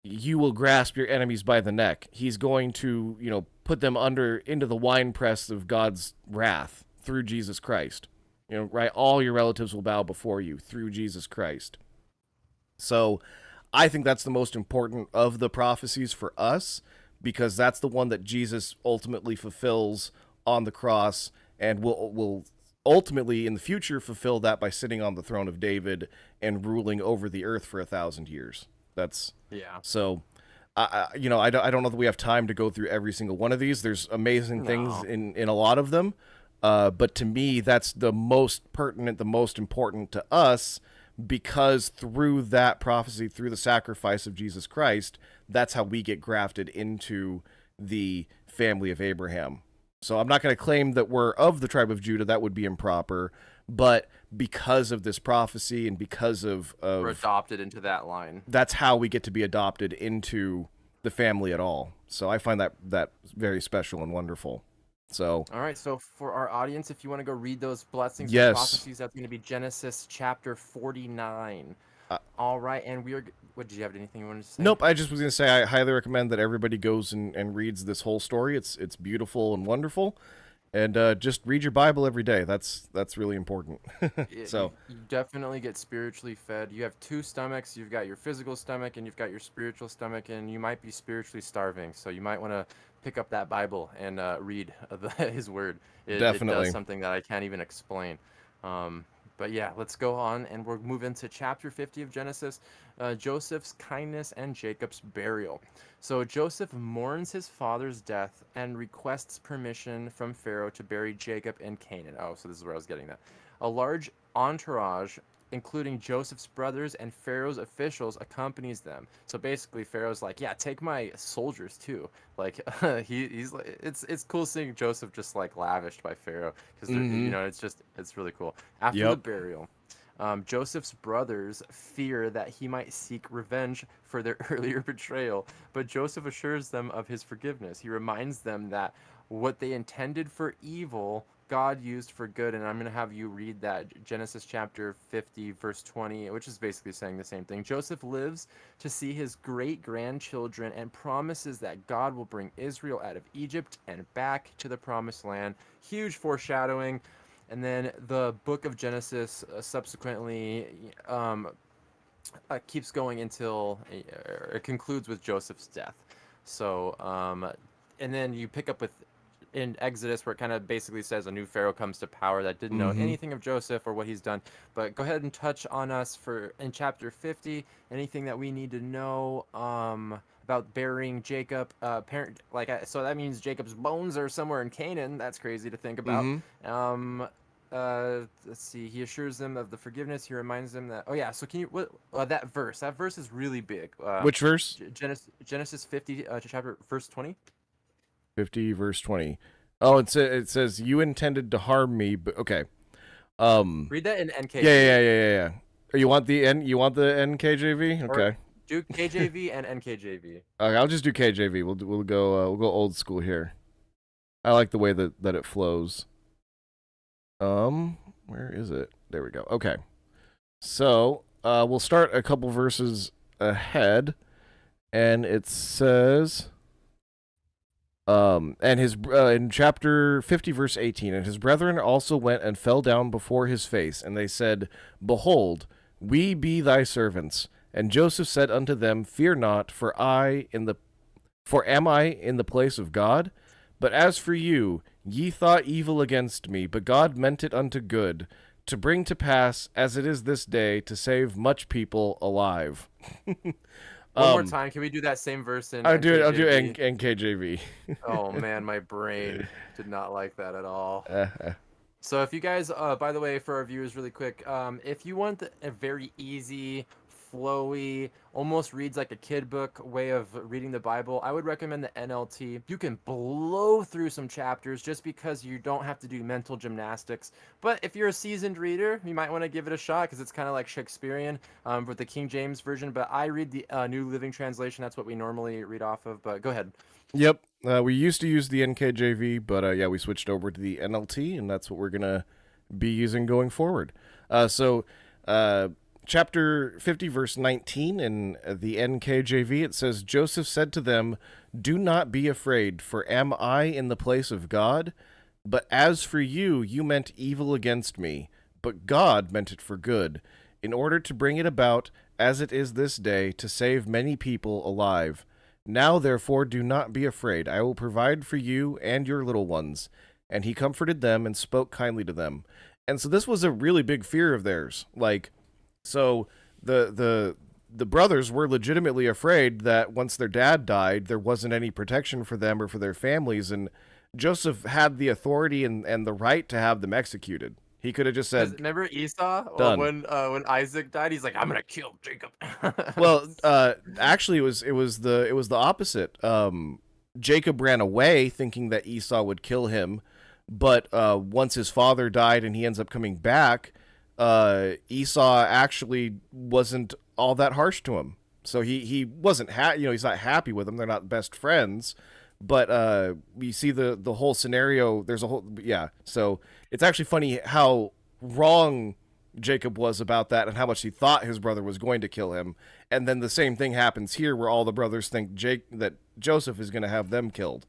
you will grasp your enemies by the neck. He's going to, put them into the winepress of God's wrath through Jesus Christ. Right? All your relatives will bow before you through Jesus Christ. So I think that's the most important of the prophecies for us, because that's the one that Jesus ultimately fulfills on the cross, and will ultimately in the future fulfill that by sitting on the throne of David and ruling over the earth for 1,000 years. That's
Yeah.
so. I don't know that we have time to go through every single one of these. There's amazing things
No.
in a lot of them, but to me, that's the most pertinent, the most important to us, because through that prophecy, through the sacrifice of Jesus Christ, that's how we get grafted into the family of Abraham. So I'm not going to claim that we're of the tribe of Judah. That would be improper. But because of this prophecy and because
We're
of
adopted into that line.
that's how we get to be adopted into the family at all. So I find that very special and wonderful. So
All right, so for our audience, if you want to go read those blessings and
yes,
prophecies, that's going to be Genesis chapter 49.
uh,
All right, and we are. What, did you have anything you wanted to say?
nope. I just was gonna say I highly recommend that everybody goes and reads this whole story. It's beautiful and wonderful, and just read your Bible every day. That's really important.
You,
So
you definitely get spiritually fed. You have two stomachs. You've got your physical stomach and you've got your spiritual stomach, and you might be spiritually starving. So you might want to pick up that Bible and read His Word. It does
definitely,
something that I can't even explain. Um, but yeah, let's go on and we'll move into chapter 50 of Genesis, Joseph's kindness and Jacob's burial. So Joseph mourns his father's death and requests permission from Pharaoh to bury Jacob in Canaan. Oh, so this is where I was getting that. A large entourage, including Joseph's brothers and Pharaoh's officials, accompanies them. So basically, Pharaoh's like, "Yeah, take my soldiers too." Like he's like, it's cool seeing Joseph just like lavished by Pharaoh, because
mm-hmm.
it's really cool. After the
Yep.
burial, Joseph's brothers fear that he might seek revenge for their earlier betrayal, but Joseph assures them of his forgiveness. He reminds them that what they intended for evil, God used for good, and I'm going to have you read that Genesis chapter 50, verse 20, which is basically saying the same thing. Joseph lives to see his great grandchildren and promises that God will bring Israel out of Egypt and back to the promised land. Huge foreshadowing. And then the book of Genesis subsequently keeps going until it concludes with Joseph's death. So, and then you pick up with in Exodus, where it kind of basically says a new Pharaoh comes to power that didn't know
Mm-hmm.
anything of Joseph or what he's done. But go ahead and touch on us for in chapter 50, anything that we need to know about burying Jacob. Parent, so that means Jacob's bones are somewhere in Canaan. That's crazy to think about.
Mm-hmm.
Let's see. He assures them of the forgiveness. He reminds them that. Oh yeah. So can you what that verse? That verse is really big.
Which verse?
Genesis 50, chapter verse 20.
50 verse 20. Oh, it says you intended to harm me, but okay.
Read that in NKJV.
Yeah. You want the NKJV? Okay.
Or do KJV and NKJV.
Okay, I'll just do KJV. We'll go old school here. I like the way that it flows. Where is it? There we go. Okay. So, we'll start a couple verses ahead, and it says, and his in chapter 50 verse 18, and his brethren also went and fell down before his face, and they said, Behold, we be thy servants. And Joseph said unto them, Fear not, for am I in the place of God? But as for you, ye thought evil against me, but God meant it unto good, to bring to pass, as it is this day, to save much people alive.
One more time, can we do that same verse in
I'll do
NKJV?
NKJV.
Oh man, my brain did not like that at all. So if you guys, by the way, for our viewers really quick, if you want a very easy, flowy, almost reads like a kid book way of reading the Bible, I would recommend the NLT. You can blow through some chapters just because you don't have to do mental gymnastics. But if you're a seasoned reader, you might want to give it a shot because it's kind of like Shakespearean with the King James version. But I read the New Living Translation. That's what we normally read off of. But go ahead.
Yep. We used to use the NKJV, but yeah, we switched over to the NLT, and that's what we're going to be using going forward. Chapter 50, verse 19 in the NKJV, it says, Joseph said to them, Do not be afraid, for am I in the place of God? But as for you, you meant evil against me, but God meant it for good, in order to bring it about, as it is this day, to save many people alive. Now, therefore, do not be afraid. I will provide for you and your little ones. And he comforted them and spoke kindly to them. And so this was a really big fear of theirs. So the brothers were legitimately afraid that once their dad died, there wasn't any protection for them or for their families. And Joseph had the authority and the right to have them executed. He could have just said,
remember Esau?
Done.
When Isaac died, he's like, I'm gonna kill Jacob.
Well, actually, it was the opposite. Jacob ran away thinking that Esau would kill him, but once his father died and he ends up coming back, Esau actually wasn't all that harsh to him. So he wasn't he's not happy with him. They're not best friends. But we see the whole scenario. There's a whole So it's actually funny how wrong Jacob was about that and how much he thought his brother was going to kill him. And then the same thing happens here, where all the brothers think that Joseph is going to have them killed.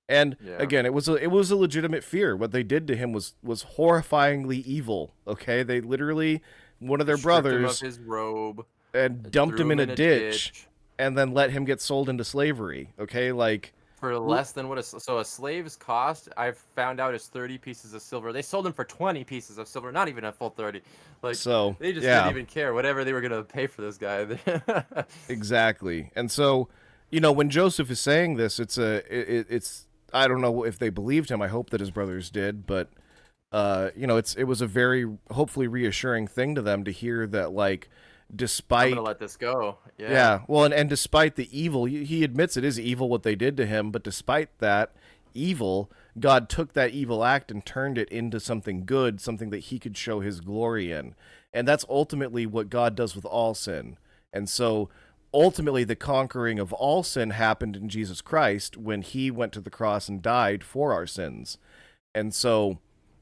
And again, it was a legitimate fear. What they did to him was horrifyingly evil. Okay, they literally one of their brothers
him of his robe
and dumped him in a ditch, and then let him get sold into slavery. Okay,
for less than what a slave's cost, I've found out, is 30 pieces of silver. They sold him for 20 pieces of silver, not even a full 30. They just didn't even care whatever they were gonna pay for this guy.
Exactly. And so, when Joseph is saying this, it's I don't know if they believed him. I hope that his brothers did, but it was a very hopefully reassuring thing to them to hear that, despite
I'm gonna let this go.
Yeah. Well, and despite the evil, he admits it is evil what they did to him, but despite that evil, God took that evil act and turned it into something good, something that he could show his glory in. And that's ultimately what God does with all sin. And so ultimately the conquering of all sin happened in Jesus Christ when he went to the cross and died for our sins. And so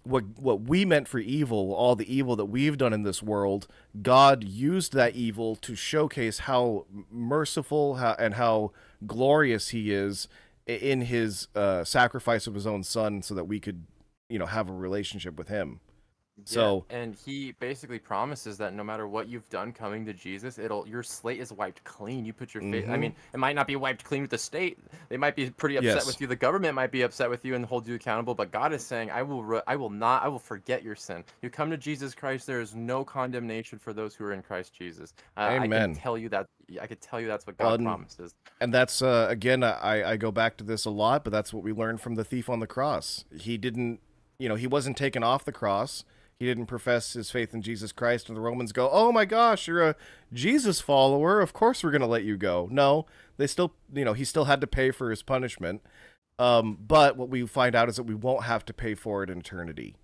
what we meant for evil, all the evil that we've done in this world, God used that evil to showcase how merciful and how glorious He is in His sacrifice of His own Son, so that we could, have a relationship with Him.
Yeah,
So
and he basically promises that no matter what you've done coming to Jesus, your slate is wiped clean. You put your faith. I
hmm
mean, it might not be wiped clean with the state. They might be pretty upset
yes,
with you. The government might be upset with you and hold you accountable. But God is saying, I will not. I will forget your sin. You come to Jesus Christ. There is no condemnation for those who are in Christ Jesus. I can
Amen.
tell you that. I can tell you that's what
Well,
God promises.
and that's again, I go back to this a lot, but that's what we learned from the thief on the cross. He didn't, he wasn't taken off the cross. He didn't profess his faith in Jesus Christ, and the Romans go, "Oh my gosh, you're a Jesus follower. Of course we're gonna let you go." No, they still, he still had to pay for his punishment. But what we find out is that we won't have to pay for it in eternity.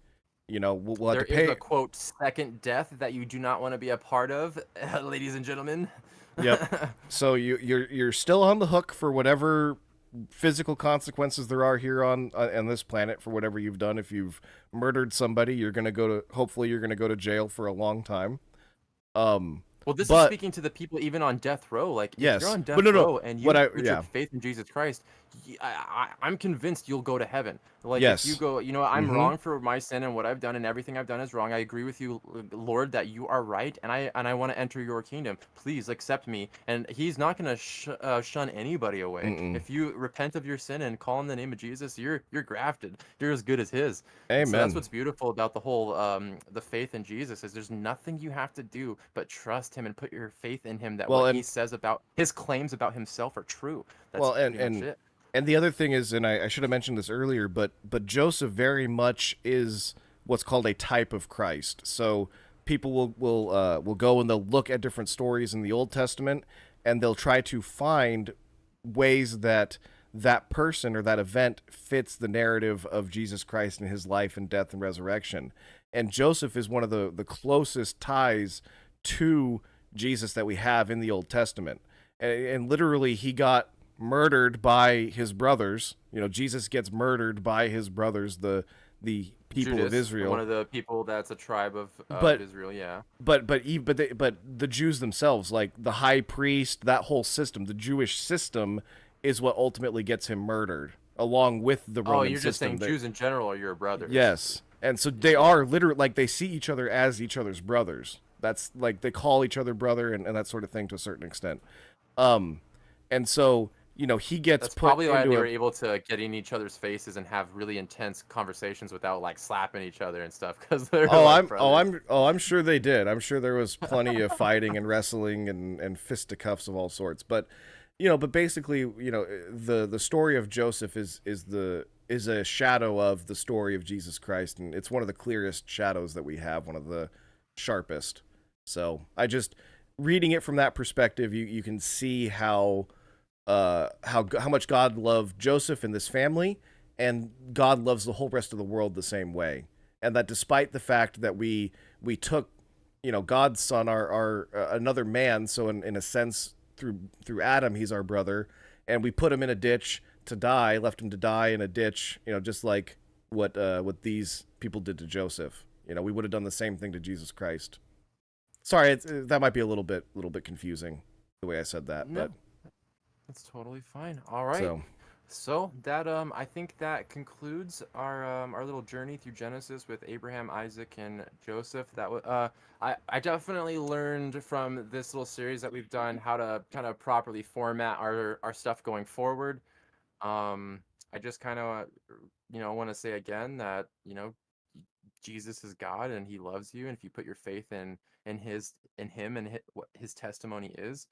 We'll have
There
to
is
pay.
a quote second death that you do not want to be a part of, ladies and gentlemen.
Yep. So you're still on the hook for whatever physical consequences there are here on this planet for whatever you've done. If you've murdered somebody, hopefully you're gonna go to jail for a long time. Um,
Well, this is
but
speaking to the people even on death row. Like, if you're
yes,
on
but
death
no,
row and
what
you
I
put your
yeah,
faith in Jesus Christ, I'm convinced you'll go to heaven. Like, if you
yes,
go, I'm
mm-hmm,
wrong for my sin and what I've done and everything I've done is wrong. I agree with you, Lord, that you are right, and I want to enter your kingdom. Please accept me. And He's not gonna shun anybody away.
mm-mm.
If you repent of your sin and call on the name of Jesus, you're grafted. You're as good as His. And so that's
Amen.
what's beautiful about the whole the faith in Jesus is there's nothing you have to do but trust Him and put your faith in Him that
Well,
what He
and
says about His claims about Himself are true. That's
well,
pretty much it.
and the other thing is, and I should have mentioned this earlier, but Joseph very much is what's called a type of Christ. So people will go and they'll look at different stories in the Old Testament, and they'll try to find ways that that person or that event fits the narrative of Jesus Christ and His life and death and resurrection. And Joseph is one of the closest ties to Jesus that we have in the Old Testament. And literally, he got murdered by his brothers. Jesus gets murdered by his brothers, the people of
Judas, one
Israel.
of the people that's a tribe of
But
Israel, yeah.
but the Jews themselves, like the high priest, that whole system, the Jewish system, is what ultimately gets him murdered, along with the
Oh,
Roman
you're just
system.
saying Jews in general are your brothers.
Yes, and so they are literally like they see each other as each other's brothers. That's like they call each other brother and that sort of thing to a certain extent. Um, and so he gets
That's
put
probably why they
into
were
a
able to get in each other's faces and have really intense conversations without like slapping each other and stuff because they're like brothers.
I'm sure they did. I'm sure there was plenty of fighting and wrestling and fisticuffs of all sorts. But but basically, the story of Joseph is a shadow of the story of Jesus Christ, and it's one of the clearest shadows that we have, one of the sharpest. So I just reading it from that perspective, you can see how much God loved Joseph and this family, and God loves the whole rest of the world the same way. And that despite the fact that we took God's son, our another man, so in a sense through Adam he's our brother, and we put him in a ditch to die, left him to die in a ditch, just like what these people did to Joseph. We would have done the same thing to Jesus Christ. Sorry, that might be a little bit confusing the way I said that,
No,
but
that's totally fine. All right.
so
So that I think that concludes our little journey through Genesis with Abraham, Isaac, and Joseph. I definitely learned from this little series that we've done how to kind of properly format our stuff going forward. Um, I just kind of want to say again that Jesus is God and He loves you, and if you put your faith in Him and what His testimony is,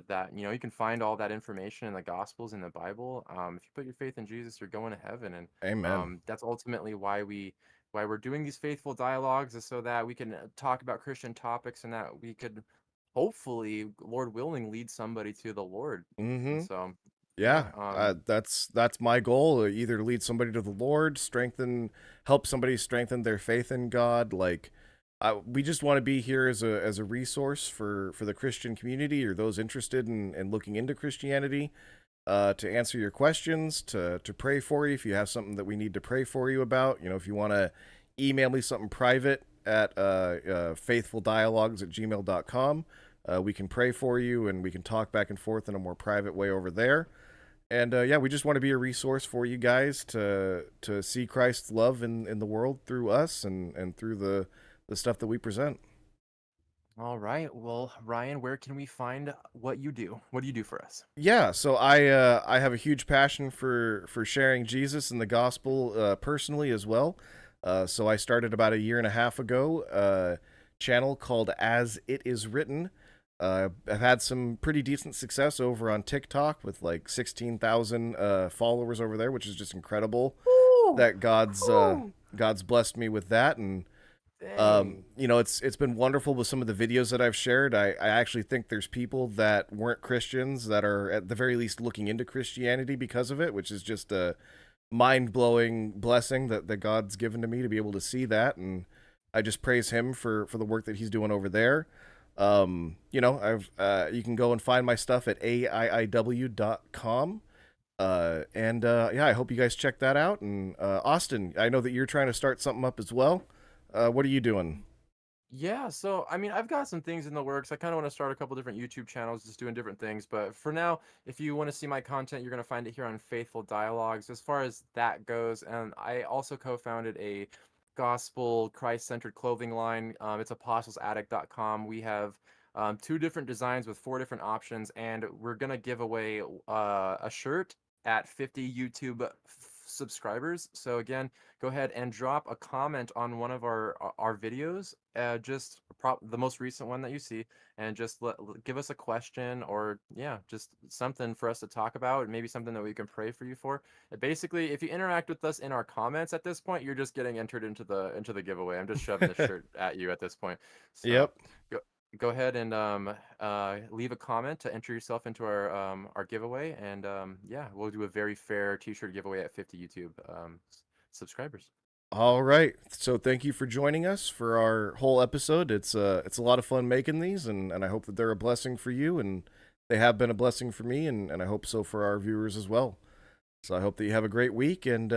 that you can find all that information in the Gospels in the Bible. If you put your faith in Jesus, you're going to heaven, and
amen.
that's ultimately why we're doing these faithful dialogues, is so that we can talk about Christian topics and that we could hopefully, Lord willing, lead somebody to the Lord. And
Mm-hmm.
so, yeah,
Yeah, that's my goal. Either lead somebody to the Lord, help somebody strengthen their faith in God. Like, we just want to be here as a resource for the Christian community or those interested in looking into Christianity. To answer your questions, to pray for you if you have something that we need to pray for you about. If you want to email me something private at faithfuldialogues@gmail.com. We can pray for you and we can talk back and forth in a more private way over there. And yeah, we just want to be a resource for you guys to see Christ's love in the world through us and through the stuff that we present.
All right. Well, Ryan, where can we find what you do? What do you do for us?
Yeah, so I have a huge passion for sharing Jesus and the gospel personally as well. So I started about a year and a half ago a channel called As It Is Written. I've had some pretty decent success over on TikTok with like 16,000 followers over there, which is just incredible.
Ooh,
That God's blessed me with that, and
dang.
it's been wonderful with some of the videos that I've shared. I actually think there's people that weren't Christians that are at the very least looking into Christianity because of it, which is just a mind-blowing blessing that God's given to me to be able to see that. And I just praise him for the work that he's doing over there. I've you can go and find my stuff at aiiw.com. Yeah, I hope you guys check that out. And Austin, I know that you're trying to start something up as well. What are you doing?
Yeah, so I mean, I've got some things in the works. I kind of want to start a couple different YouTube channels, just doing different things. But for now, if you want to see my content, you're going to find it here on Faithful Dialogues. As far as that goes, and I also co-founded a gospel Christ-centered clothing line. It's apostlesaddict.com. We have two different designs with four different options, and we're going to give away a shirt at 50 YouTube subscribers. So again, go ahead and drop a comment on one of our videos, just the most recent one that you see, and just give us a question, or yeah, just something for us to talk about, maybe something that we can pray for you for. Basically, if you interact with us in our comments at this point, you're just getting entered into the giveaway. I'm just shoving the shirt at you at this point. So
Yep.
go ahead and leave a comment to enter yourself into our giveaway, and yeah, we'll do a very fair T-shirt giveaway at 50 YouTube subscribers.
All right. So thank you for joining us for our whole episode. It's a lot of fun making these, and I hope that they're a blessing for you, and they have been a blessing for me, and I hope so for our viewers as well. So I hope that you have a great week, and